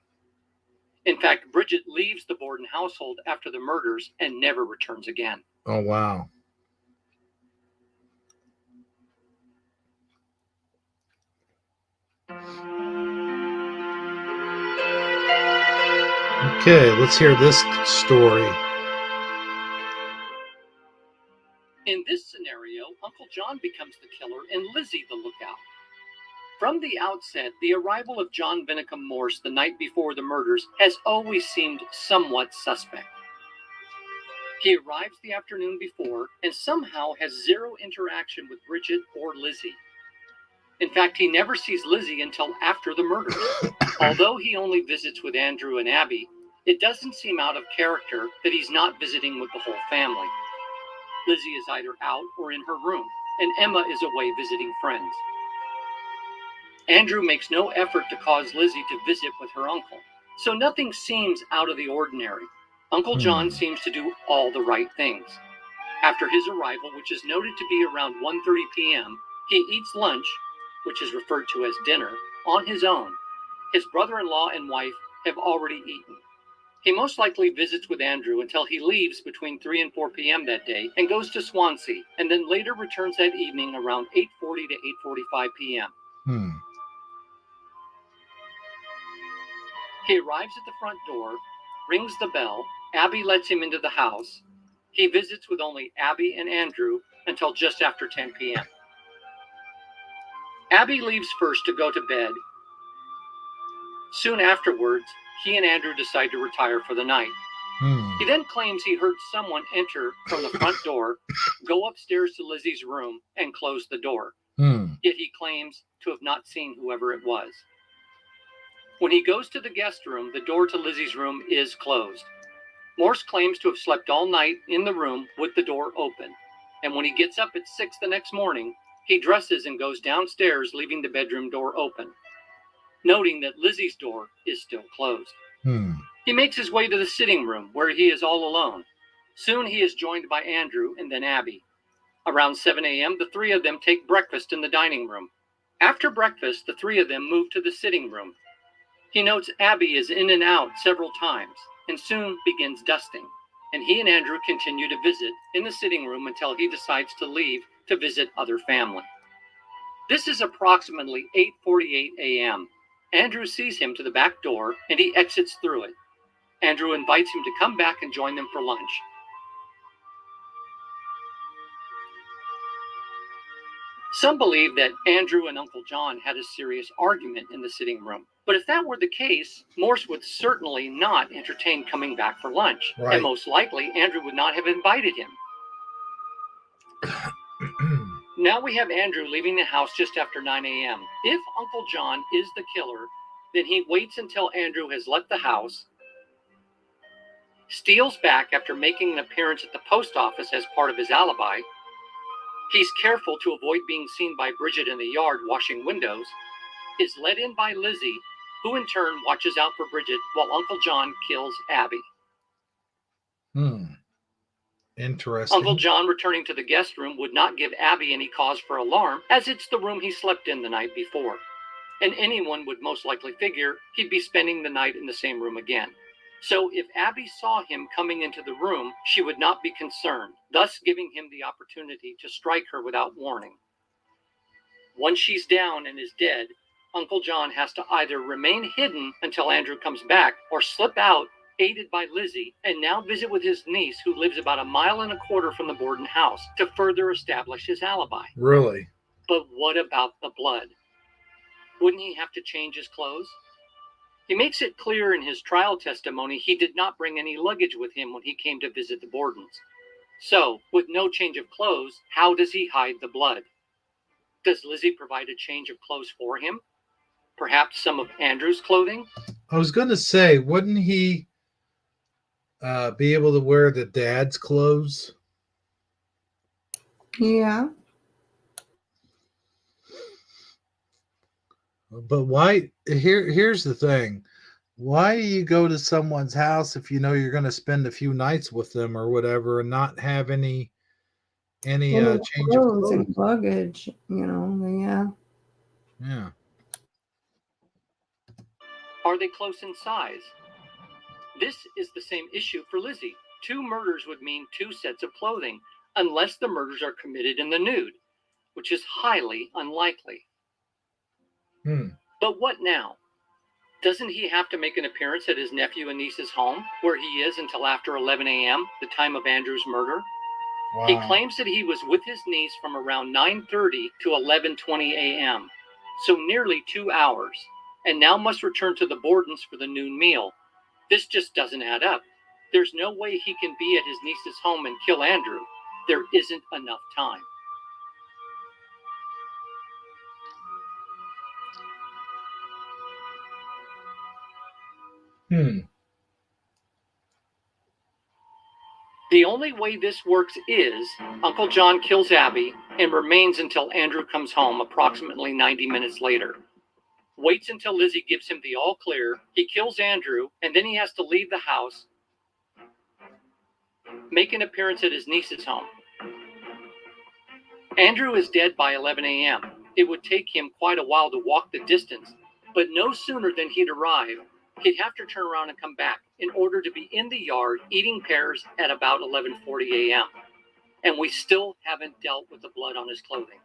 Speaker 10: In fact, Bridget leaves the Borden household after the murders and never returns again.
Speaker 1: Oh, wow. Okay, let's hear this story.
Speaker 10: In this scenario, Uncle John becomes the killer and Lizzie the lookout. From the outset, the arrival of John Vinicum Morse the night before the murders has always seemed somewhat suspect. He arrives the afternoon before and somehow has zero interaction with Bridget or Lizzie. In fact, he never sees Lizzie until after the murders. Although he only visits with Andrew and Abby, it doesn't seem out of character that he's not visiting with the whole family. Lizzie is either out or in her room, and Emma is away visiting friends. Andrew makes no effort to cause Lizzie to visit with her uncle, so nothing seems out of the ordinary. Uncle John seems to do all the right things. After his arrival, which is noted to be around 1:30 p.m., he eats lunch, which is referred to as dinner, on his own. His brother-in-law and wife have already eaten. He most likely visits with Andrew until he leaves between 3 and 4 p.m. that day and goes to Swansea, and then later returns that evening around 8:40 to 8:45 p.m. He arrives at the front door, rings the bell, Abby lets him into the house. He visits with only Abby and Andrew until just after 10 p.m. Abby leaves first to go to bed. Soon afterwards, he and Andrew decide to retire for the night. He then claims he heard someone enter from the front door, go upstairs to Lizzie's room, and close the door. Yet he claims to have not seen whoever it was. When he goes to the guest room, the door to Lizzie's room is closed. Morse claims to have slept all night in the room with the door open. And when he gets up at 6 the next morning, he dresses and goes downstairs, leaving the bedroom door open, noting that Lizzie's door is still closed. He makes his way to the sitting room, where he is all alone. Soon he is joined by Andrew and then Abby. Around 7 a.m., the three of them take breakfast in the dining room. After breakfast, the three of them move to the sitting room. He notes Abby is in and out several times and soon begins dusting, and he and Andrew continue to visit in the sitting room until he decides to leave to visit other family. This is approximately 8:48 a.m. Andrew sees him to the back door and he exits through it. Andrew invites him to come back and join them for lunch. Some believe that Andrew and Uncle John had a serious argument in the sitting room. But if that were the case, Morse would certainly not entertain coming back for lunch.
Speaker 1: Right.
Speaker 10: And most likely, Andrew would not have invited him. Now we have Andrew leaving the house just after 9 a.m. If Uncle John is the killer, then he waits until Andrew has left the house, steals back after making an appearance at the post office as part of his alibi. He's careful to avoid being seen by Bridget in the yard washing windows, is let in by Lizzie, who in turn watches out for Bridget while Uncle John kills Abby.
Speaker 1: Interesting.
Speaker 10: Uncle John returning to the guest room would not give Abby any cause for alarm, as it's the room he slept in the night before. And anyone would most likely figure he'd be spending the night in the same room again. So if Abby saw him coming into the room, she would not be concerned, thus giving him the opportunity to strike her without warning. Once she's down and is dead, Uncle John has to either remain hidden until Andrew comes back or slip out, aided by Lizzie, and now visit with his niece, who lives about 1.25 miles from the Borden house, to further establish his alibi.
Speaker 1: Really?
Speaker 10: But what about the blood? Wouldn't he have to change his clothes? He makes it clear in his trial testimony he did not bring any luggage with him when he came to visit the Bordens. So, with no change of clothes, how does he hide the blood? Does Lizzie provide a change of clothes for him? Perhaps some of Andrew's clothing?
Speaker 1: I was going to say, wouldn't he be able to wear the dad's clothes?
Speaker 2: Yeah.
Speaker 1: But why? Here's the thing. Why do you go to someone's house if you know you're going to spend a few nights with them or whatever and not have any change of clothes
Speaker 2: and luggage? Yeah.
Speaker 1: Yeah.
Speaker 10: Are they close in size? This is the same issue for Lizzie. 2 murders would mean 2 sets of clothing, unless the murders are committed in the nude, which is highly unlikely. But what now? Doesn't he have to make an appearance at his nephew and niece's home, where he is until after 11 a.m., the time of Andrew's murder?
Speaker 1: Wow.
Speaker 10: He claims that he was with his niece from around 9:30 to 11:20 a.m., so nearly 2 hours, and now must return to the Bordens for the noon meal. This just doesn't add up. There's no way he can be at his niece's home and kill Andrew. There isn't enough time. The only way this works is Uncle John kills Abby and remains until Andrew comes home approximately 90 minutes later. Waits until Lizzie gives him the all clear, he kills Andrew, and then he has to leave the house, make an appearance at his niece's home. Andrew is dead by 11 a.m. It would take him quite a while to walk the distance, but no sooner than he'd arrive, he'd have to turn around and come back in order to be in the yard eating pears at about 11:40 a.m. And we still haven't dealt with the blood on his clothing.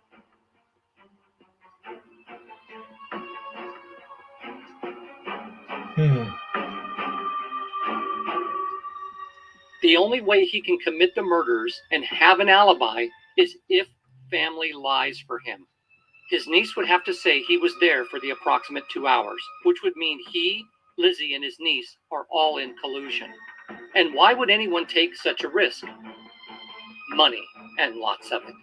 Speaker 10: The only way he can commit the murders and have an alibi is if family lies for him. His niece would have to say he was there for the approximate 2 hours, which would mean he, Lizzie, and his niece are all in collusion. And why would anyone take such a risk? Money, and lots of it.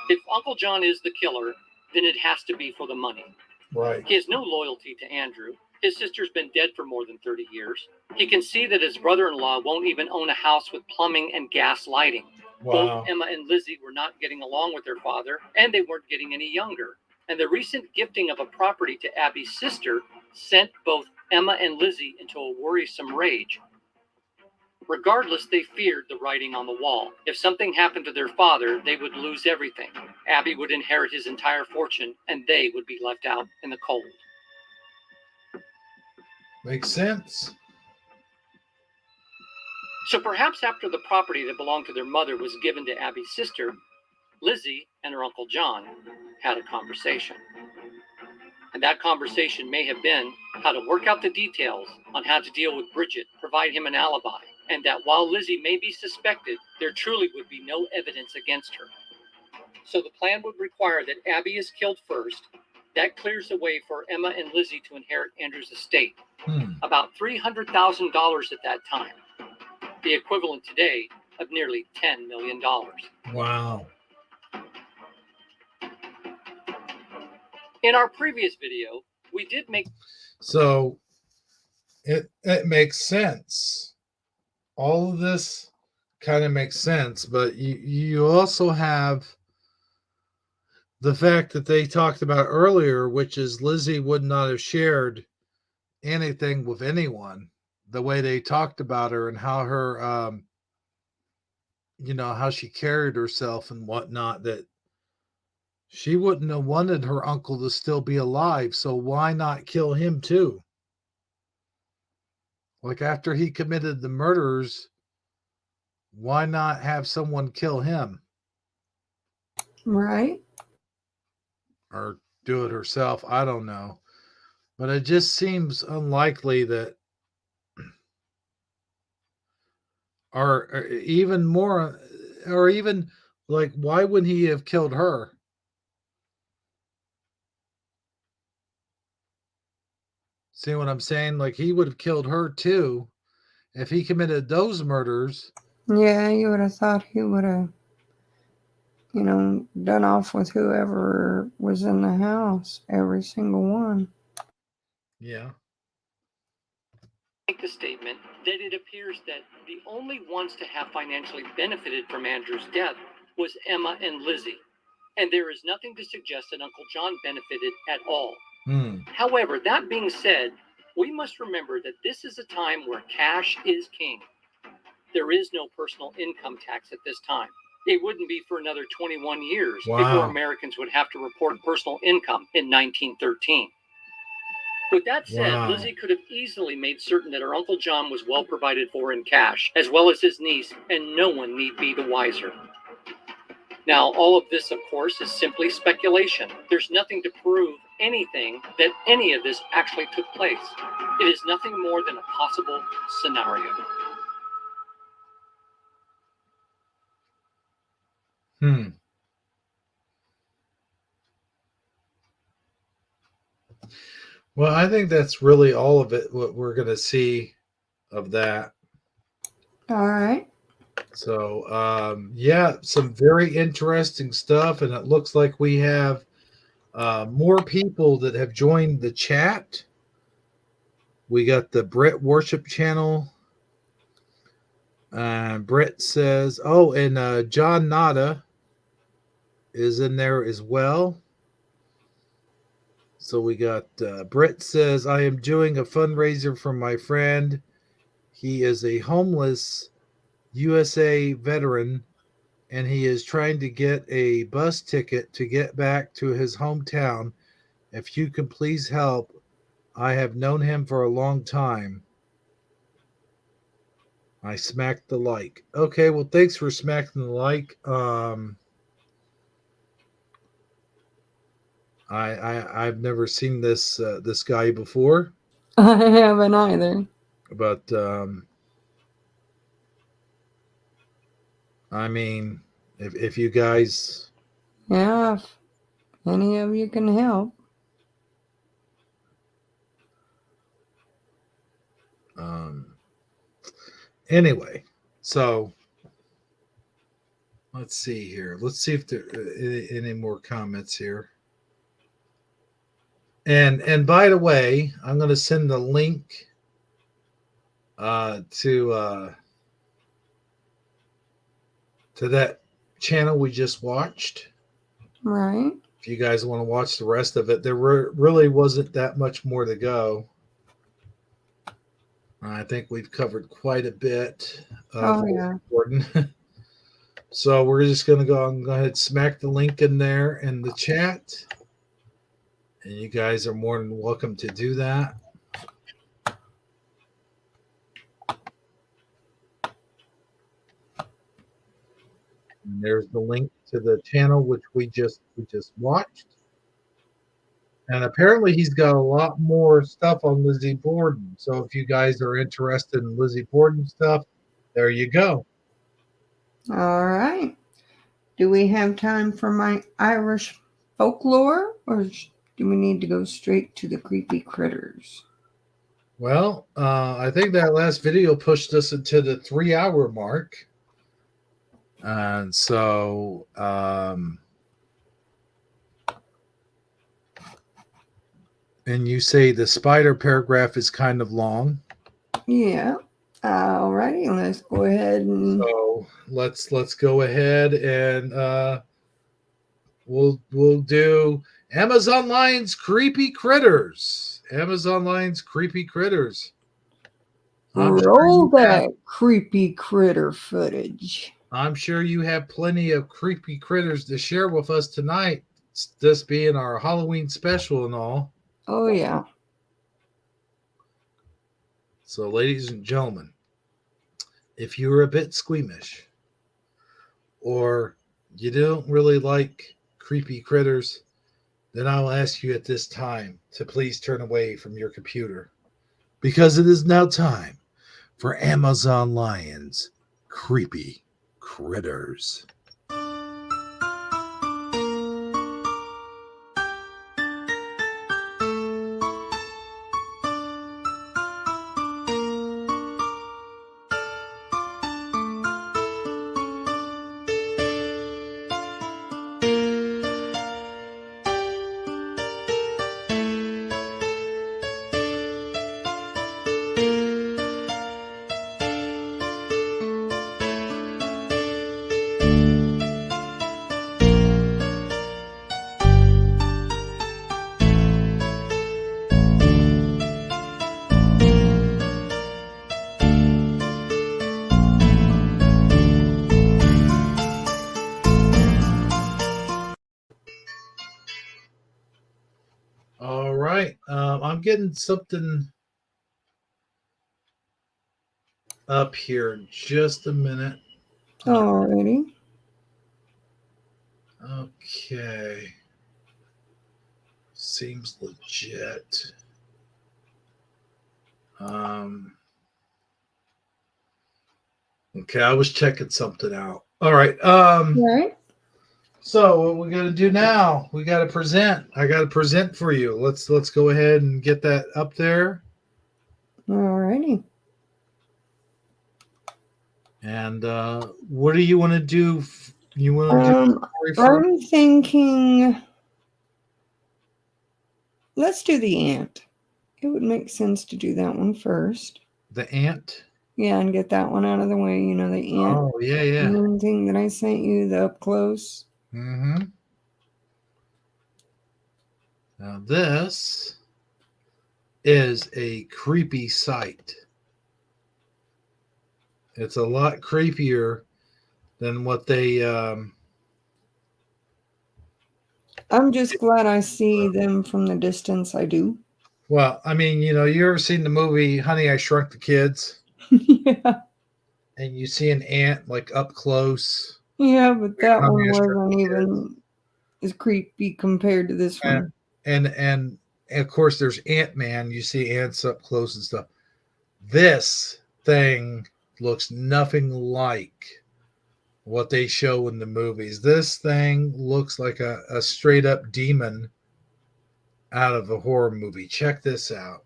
Speaker 10: If Uncle John is the killer, then it has to be for the money.
Speaker 1: Right.
Speaker 10: He has no loyalty to Andrew. His sister's been dead for more than 30 years. He can see that his brother-in-law won't even own a house with plumbing and gas lighting.
Speaker 1: Wow.
Speaker 10: Both Emma and Lizzie were not getting along with their father, and they weren't getting any younger. And the recent gifting of a property to Abby's sister sent both Emma and Lizzie into a worrisome rage. Regardless, they feared the writing on the wall. If something happened to their father, they would lose everything. Abby would inherit his entire fortune, and they would be left out in the cold.
Speaker 1: Makes sense.
Speaker 10: So perhaps after the property that belonged to their mother was given to Abby's sister, Lizzie and her Uncle John had a conversation. And that conversation may have been how to work out the details on how to deal with Bridget, provide him an alibi, and that while Lizzie may be suspected, there truly would be no evidence against her. So the plan would require that Abby is killed first. That clears the way for Emma and Lizzie to inherit Andrew's estate. About $300,000 at that time. The equivalent today of nearly $10 million.
Speaker 1: Wow.
Speaker 10: In our previous video, we did make...
Speaker 1: So it makes sense. All of this kind of makes sense, but you also have the fact that they talked about earlier, which is Lizzie would not have shared anything with anyone. The way they talked about her and how her, how she carried herself and whatnot, that she wouldn't have wanted her uncle to still be alive. So why not kill him too? Like after he committed the murders, why not have someone kill him?
Speaker 2: Right.
Speaker 1: Or do it herself. I don't know. But it just seems unlikely that, or even more, or even like, why wouldn't he have killed her? See what I'm saying? Like he would have killed her too if he committed those murders.
Speaker 2: Yeah, you would have thought he would have, done off with whoever was in the house, every single one.
Speaker 1: Yeah.
Speaker 10: Make the statement that it appears that the only ones to have financially benefited from Andrew's death was Emma and Lizzie, and there is nothing to suggest that Uncle John benefited at all. However, that being said, we must remember that this is a time where cash is king. There is no personal income tax at this time. It wouldn't be for another 21 years before Americans would have to report personal income in 1913. With that said, Lizzie could have easily made certain that her Uncle John was well provided for in cash, as well as his niece, and no one need be the wiser. Now, all of this, of course, is simply speculation. There's nothing to prove anything that any of this actually took place. It is nothing more than a possible scenario.
Speaker 1: Well, I think that's really all of it, what we're going to see of that.
Speaker 2: All right.
Speaker 1: So, yeah, some very interesting stuff. And it looks like we have more people that have joined the chat. We got the Brett Worship Channel. Brett says, oh, and John Nada is in there as well. So we got Brett says, I am doing a fundraiser for my friend. He is a homeless USA veteran, and he is trying to get a bus ticket to get back to his hometown. If you can please help, I have known him for a long time. I smacked the like. Okay, well, thanks for smacking the like. I've never seen this guy before,
Speaker 2: I haven't either.
Speaker 1: but I mean, if you guys,
Speaker 2: Yeah, if any of you can help.
Speaker 1: anyway, so let's see here. Let's see if there are any more comments here. And by the way, I'm going to send the link to that channel we just watched.
Speaker 2: Right.
Speaker 1: If you guys want to watch the rest of it, there really wasn't that much more to go. I think we've covered quite a bit of Gordon. So we're just going to go ahead and smack the link in there in the chat. And you guys are more than welcome to do that. And there's the link to the channel which we just watched. And apparently he's got a lot more stuff on Lizzie Borden. So if you guys are interested in Lizzie Borden stuff, there you go.
Speaker 2: All right. Do we have time for my Irish folklore, or do we need to go straight to the creepy critters?
Speaker 1: Well, I think that last video pushed us into the 3-hour mark. And so, and you say the spider paragraph is kind of long.
Speaker 2: Yeah. All righty. Let's go ahead and.
Speaker 1: So let's go ahead and we'll do Amazon Lion's Creepy Critters. Amazon Lion's Creepy Critters.
Speaker 2: Roll that creepy critter footage.
Speaker 1: I'm sure you have plenty of creepy critters to share with us tonight, this being our Halloween special and all.
Speaker 2: Oh, yeah.
Speaker 1: So, ladies and gentlemen, if you're a bit squeamish or you don't really like creepy critters, then I'll ask you at this time to please turn away from your computer, because it is now time for Amazon Lion's Creepy Critters. All right. I'm getting something up here in just a minute.
Speaker 2: Alrighty.
Speaker 1: Okay. Seems legit. Okay, I was checking something out. All right.
Speaker 2: Right.
Speaker 1: So what we got to do now? We got to present. I got to present for you. Let's go ahead and get that up there.
Speaker 2: Alrighty.
Speaker 1: And what do you want to do? You want to do the story first?
Speaker 2: I'm thinking, let's do the ant. It would make sense to do that one first.
Speaker 1: The ant?
Speaker 2: Yeah, and get that one out of the way. You know, the ant.
Speaker 1: Oh, yeah.
Speaker 2: One thing that I sent you, the up close.
Speaker 1: Mm-hmm. Now this is a creepy sight. It's a lot creepier than what they.
Speaker 2: I'm just glad I see them from the distance I do.
Speaker 1: Well, I mean, you ever seen the movie Honey, I Shrunk the Kids?
Speaker 2: Yeah.
Speaker 1: And you see an ant like up close.
Speaker 2: Yeah, but that
Speaker 1: Honey,
Speaker 2: one
Speaker 1: I Shrunk
Speaker 2: wasn't
Speaker 1: the
Speaker 2: even as creepy compared to this one.
Speaker 1: And of course, there's Ant-Man. You see ants up close and stuff. This thing looks nothing like what they show in the movies. This thing looks like a straight up demon out of a horror movie. Check this out.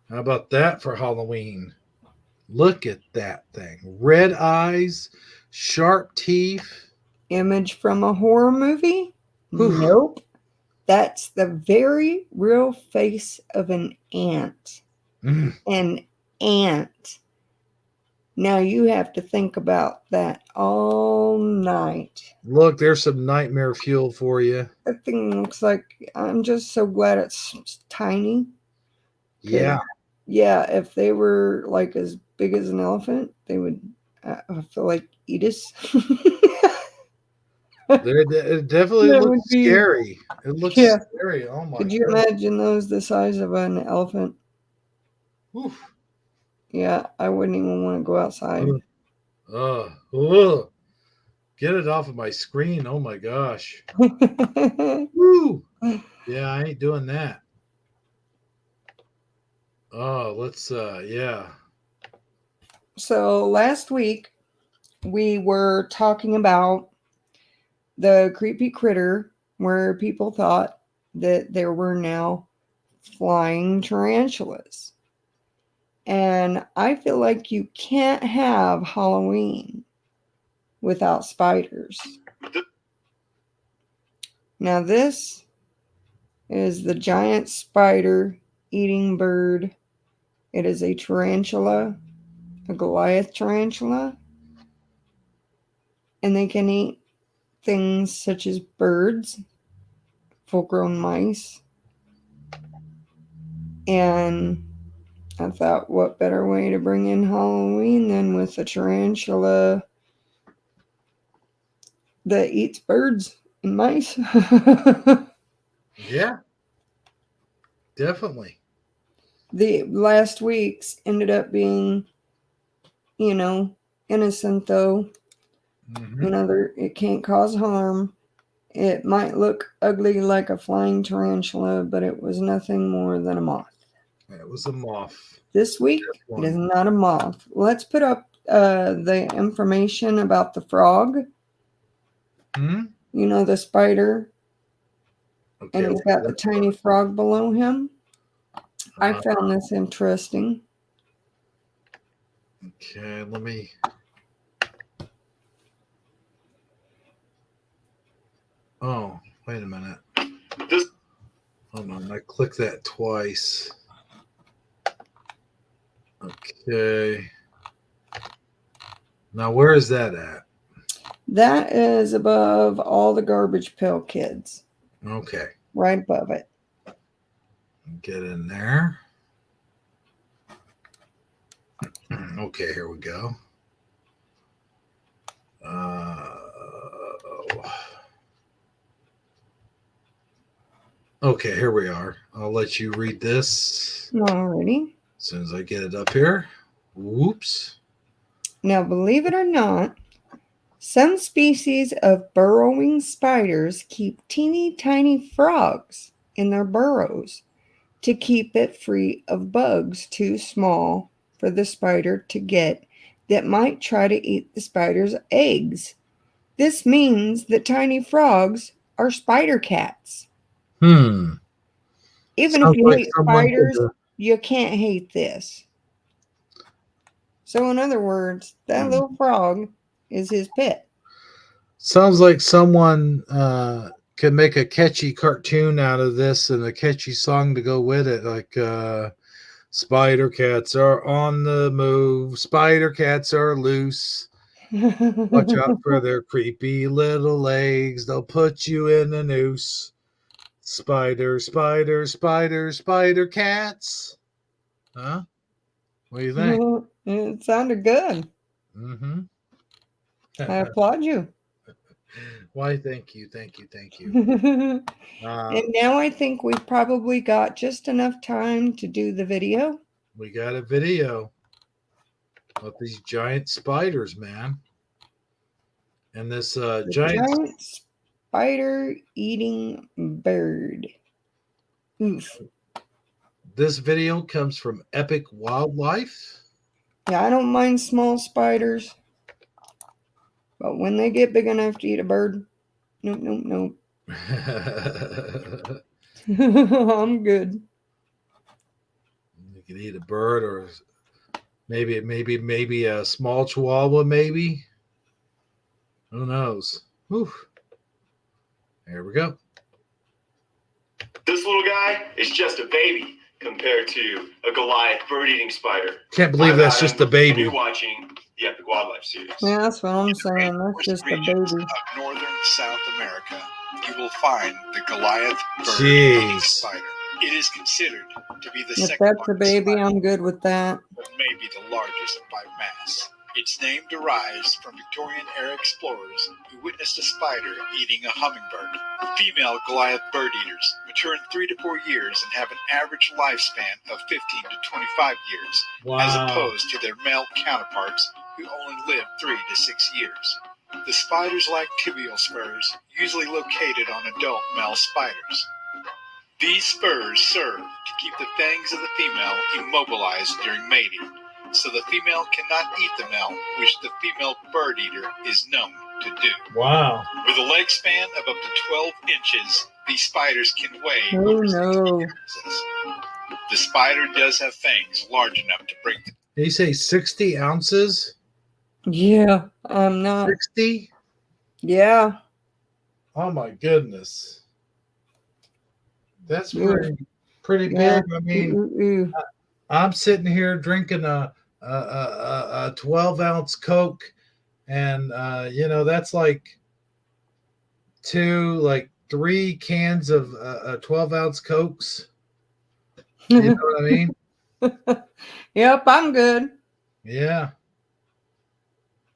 Speaker 1: How about that for Halloween? Look at that thing. Red eyes, sharp teeth.
Speaker 2: Image from a horror movie?
Speaker 1: Oof.
Speaker 2: Nope. That's the very real face of an ant. An ant. Now you have to think about that all night.
Speaker 1: Look, there's some nightmare fuel for you.
Speaker 2: That thing looks like, I'm just so glad it's tiny.
Speaker 1: Yeah.
Speaker 2: Yeah, if they were like as big as an elephant, they would, I feel like, eat us.
Speaker 1: It definitely
Speaker 2: That
Speaker 1: looks
Speaker 2: would be-
Speaker 1: scary. It looks
Speaker 2: Yeah.
Speaker 1: scary. Oh my
Speaker 2: Could you
Speaker 1: God.
Speaker 2: imagine those the size of an elephant?
Speaker 1: Oof.
Speaker 2: Yeah, I wouldn't even want to go outside.
Speaker 1: Get it off of my screen. Oh my gosh. Woo. Yeah, I ain't doing that. Oh, let's yeah.
Speaker 2: So last week we were talking about the creepy critter where people thought that there were now flying tarantulas. And I feel like you can't have Halloween without spiders. Now this is the giant spider eating bird. It is a tarantula, a Goliath tarantula. And they can eat things such as birds, full-grown mice. And I thought, what better way to bring in Halloween than with a tarantula that eats birds and mice?
Speaker 1: Yeah. Definitely.
Speaker 2: The last week's ended up being, innocent though.
Speaker 1: Mm-hmm.
Speaker 2: It can't cause harm. It might look ugly like a flying tarantula, but it was nothing more than a moth.
Speaker 1: It was a moth.
Speaker 2: This week, it is not a moth. Let's put up the information about the frog. The spider.
Speaker 1: Okay,
Speaker 2: And it's got the tiny frog below him. I found this interesting.
Speaker 1: Okay, let me. Oh, wait a minute. Hold on, I clicked that twice. Okay. Now, where is that at?
Speaker 2: That is above all the Garbage Pail Kids.
Speaker 1: Okay.
Speaker 2: Right above it.
Speaker 1: Get in there. Okay, here we go. Okay, here we are. I'll let you read this.
Speaker 2: Alrighty.
Speaker 1: As soon as I get it up here. Whoops.
Speaker 2: Now, believe it or not, some species of burrowing spiders keep teeny tiny frogs in their burrows to keep it free of bugs too small for the spider to get that might try to eat the spider's eggs. This means that tiny frogs are spider cats. Even if
Speaker 1: Sounds
Speaker 2: you
Speaker 1: like
Speaker 2: hate
Speaker 1: someone
Speaker 2: spiders,
Speaker 1: could,
Speaker 2: you can't hate this. So, in other words, that little frog is his pet.
Speaker 1: sounds like someone could make a catchy cartoon out of this and a catchy song to go with it, like spider cats are on the move, spider cats are loose. Watch out for their creepy little legs. They'll put you in a noose. Spider, spider, spider, spider cats. Huh? What do you think?
Speaker 2: It sounded good.
Speaker 1: Mm-hmm.
Speaker 2: I applaud you.
Speaker 1: Why, thank you, thank you, thank you.
Speaker 2: And now I think we've probably got just enough time to do the video.
Speaker 1: We got a video of these giant spiders, man. And this
Speaker 2: The
Speaker 1: giant
Speaker 2: spider eating bird. Oof.
Speaker 1: This video comes from Epic Wildlife.
Speaker 2: Yeah, I don't mind small spiders. But when they get big enough to eat a bird, nope, nope, nope. I'm good.
Speaker 1: You could eat a bird, or maybe a small chihuahua, maybe. Who knows? Whew. There we go.
Speaker 11: This little guy is just a baby compared to a Goliath bird-eating spider.
Speaker 1: Can't believe that's just a
Speaker 11: And
Speaker 1: baby.
Speaker 11: you're watching the Epic Wildlife series.
Speaker 2: Yeah, that's what I'm saying. That's just a baby.
Speaker 12: Of northern South America, you will find the Goliath bird
Speaker 1: Jeez.
Speaker 12: spider. It is considered to be the
Speaker 2: If
Speaker 12: second
Speaker 2: that's a baby, I'm good with that.
Speaker 12: but may be the largest by mass. Its name derives from Victorian-era explorers who witnessed a spider eating a hummingbird. Female Goliath bird eaters mature in 3 to 4 years and have an average lifespan of 15 to 25 years, as
Speaker 1: Wow.
Speaker 12: opposed to their male counterparts who only live 3 to 6 years. The spiders lack tibial spurs, usually located on adult male spiders. These spurs serve to keep the fangs of the female immobilized during mating, so the female cannot eat the male, which the female bird eater is known to do.
Speaker 1: Wow.
Speaker 12: With a leg span of up to 12 inches, these spiders can weigh
Speaker 2: Oh
Speaker 12: over 60
Speaker 2: no.
Speaker 12: ounces. The spider does have fangs large enough to break the
Speaker 1: Did you say 60 ounces?
Speaker 2: Yeah, I'm not.
Speaker 1: 60?
Speaker 2: Yeah.
Speaker 1: Oh my goodness. That's
Speaker 2: Yeah.
Speaker 1: pretty
Speaker 2: Yeah.
Speaker 1: big. I mean,
Speaker 2: Ooh.
Speaker 1: I'm sitting here drinking a 12-ounce Coke, and that's like 3 cans of 12-ounce Cokes. You know what I mean?
Speaker 2: Yep, I'm good.
Speaker 1: Yeah.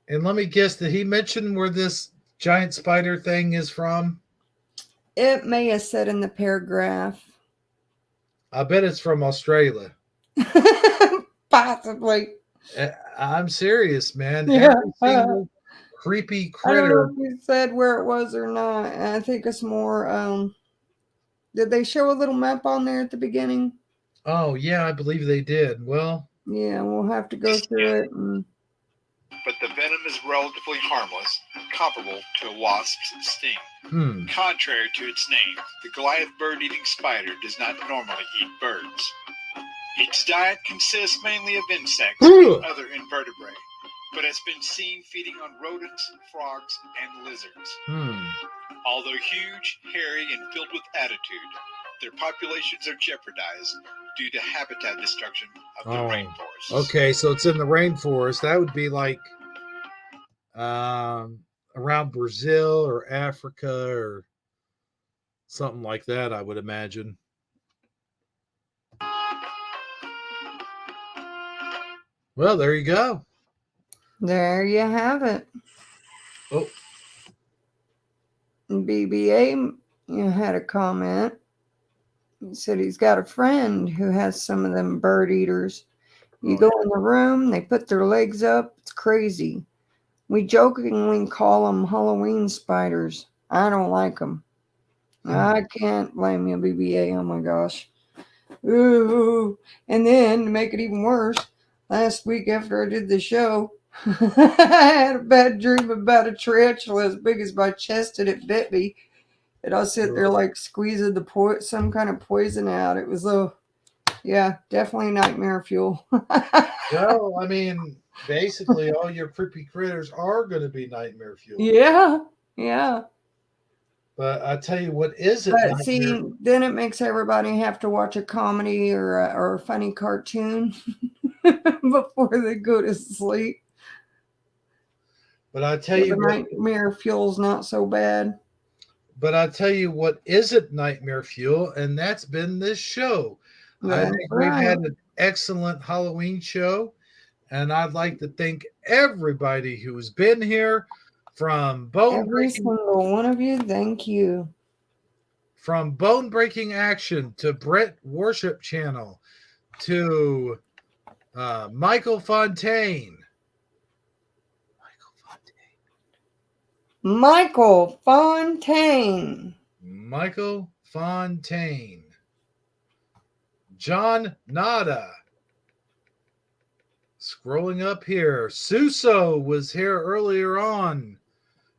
Speaker 1: And let me guess, did he mention where this giant spider thing is from?
Speaker 2: It may have said in the paragraph.
Speaker 1: I bet it's from Australia.
Speaker 2: Possibly.
Speaker 1: I'm serious, man.
Speaker 2: Yeah.
Speaker 1: Every single creepy
Speaker 2: I don't know
Speaker 1: critter.
Speaker 2: if you said where it was or not. I think it's more, did they show a little map on there at the beginning?
Speaker 1: Oh, yeah, I believe they did. Well,
Speaker 2: Yeah, we'll have to go through it.
Speaker 12: but the venom is relatively harmless, comparable to a wasp's sting. Contrary to its name, the Goliath bird-eating spider does not normally eat birds. Its diet consists mainly of insects and other invertebrates, but has been seen feeding on rodents, frogs, and lizards. Although huge, hairy, and filled with attitude, their populations are jeopardized due to habitat destruction of the rainforest.
Speaker 1: Okay, so it's in the rainforest. That would be like around Brazil or Africa or something like that, I would imagine. Well, there you go.
Speaker 2: There you have it.
Speaker 1: Oh.
Speaker 2: BBA had a comment. He said he's got a friend who has some of them bird eaters. You go in the room, they put their legs up. It's crazy. We jokingly call them Halloween spiders. I don't like them. I can't blame you, BBA. Oh my gosh. Ooh. And then to make it even worse, last week after I did the show, I had a bad dream about a tarantula as big as my chest, and it bit me. And I was sitting there like squeezing some kind of poison out. It was yeah, definitely nightmare fuel.
Speaker 1: Well, I mean, basically, all your creepy critters are going to be nightmare fuel.
Speaker 2: Yeah, yeah.
Speaker 1: But I tell you what isn't
Speaker 2: But
Speaker 1: nightmare.
Speaker 2: see, then it makes everybody have to watch a comedy or a funny cartoon before they go to sleep.
Speaker 1: But I tell
Speaker 2: So
Speaker 1: you
Speaker 2: the
Speaker 1: what,
Speaker 2: nightmare fuel's not so bad.
Speaker 1: but I tell you what isn't nightmare fuel, and that's been this show. I
Speaker 2: That's
Speaker 1: think we've
Speaker 2: right.
Speaker 1: had an excellent Halloween show, and I'd like to thank everybody who's been here, from
Speaker 2: Every single one of you, thank you.
Speaker 1: From Bone Breaking Action to Brett Worship Channel to Michael Fontaine.
Speaker 2: Michael Fontaine.
Speaker 1: Michael Fontaine. John Nada. Scrolling up here. Suso was here earlier on.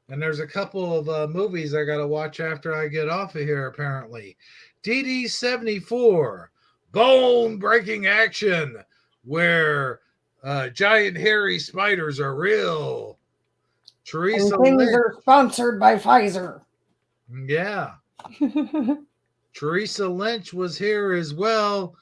Speaker 1: And there's a couple of movies I got to watch after I get off of here, apparently. DD74. Bone Breaking Action, where giant hairy spiders are real. Teresa
Speaker 2: and things
Speaker 1: Lynch.
Speaker 2: are sponsored by Pfizer.
Speaker 1: Yeah. Teresa Lynch was here as well.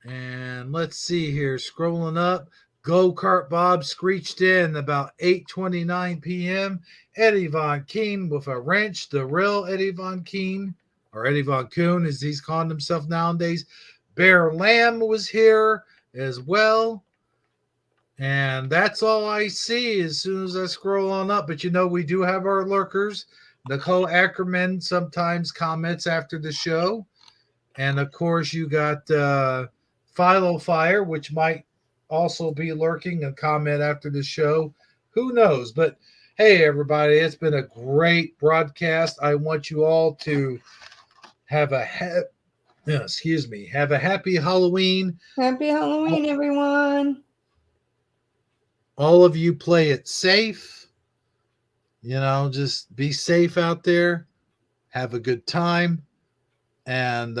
Speaker 1: And let's see here, scrolling up. Go-Kart Bob screeched in about 8:29 p.m. Eddie Von Keen with a wrench, the real Eddie Von Keen, or Eddie Von Kuhn as he's calling himself nowadays. Bear Lamb was here as well. And that's all I see as soon as I scroll on up. But we do have our lurkers. Nicole Ackerman sometimes comments after the show. And of course, you got Philo Fire, which might also be lurking and comment after the show. Who knows? But hey, everybody, it's been a great broadcast. I want you all to have a happy Halloween.
Speaker 2: Happy Halloween, everyone.
Speaker 1: All of you play it safe. Just be safe out there. Have a good time. And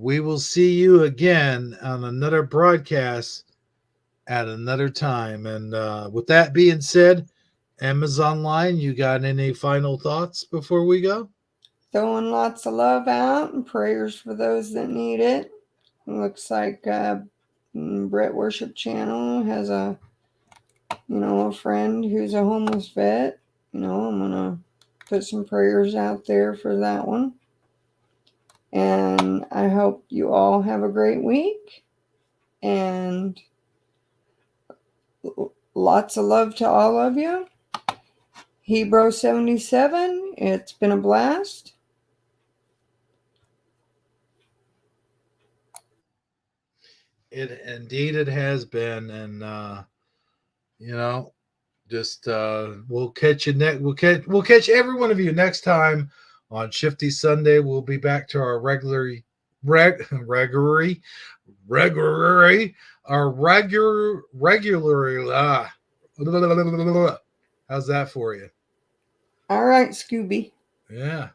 Speaker 1: we will see you again on another broadcast at another time. And with that being said, Amazon Line, you got any final thoughts before we go?
Speaker 2: Throwing lots of love out and prayers for those that need it. Looks like Brett Worship Channel has a friend who's a homeless vet. I'm gonna put some prayers out there for that one. And I hope you all have a great week. And lots of love to all of you. Hebrew 77, it's been a blast.
Speaker 1: It has been. And just we'll catch you next. We'll catch every one of you next time on Shifty Sunday. We'll be back to our regular how's that for you?
Speaker 2: All right, Scooby.
Speaker 1: Yeah.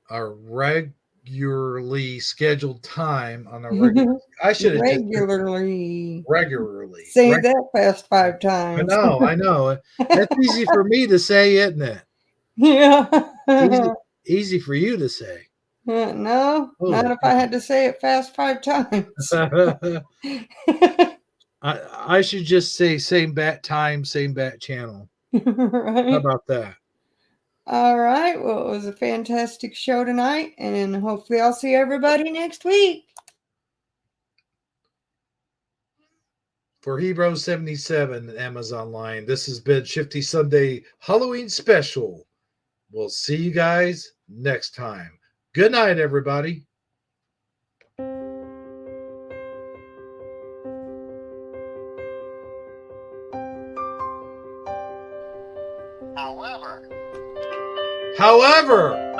Speaker 1: Our regularly scheduled time on a regular. I should have
Speaker 2: regularly.
Speaker 1: Say
Speaker 2: that fast 5 times.
Speaker 1: I know. That's easy for me to say, isn't it?
Speaker 2: Yeah.
Speaker 1: Easy for you to say.
Speaker 2: No, not if I had to say it fast 5 times.
Speaker 1: I should just say same bat time, same bat channel.
Speaker 2: Right.
Speaker 1: How about that?
Speaker 2: All right. Well, it was a fantastic show tonight, and hopefully I'll see everybody next week.
Speaker 1: For Hebrew 77 Amazon Line, this has been Shifty Sunday Halloween Special. We'll see you guys next time. Good night, everybody. However,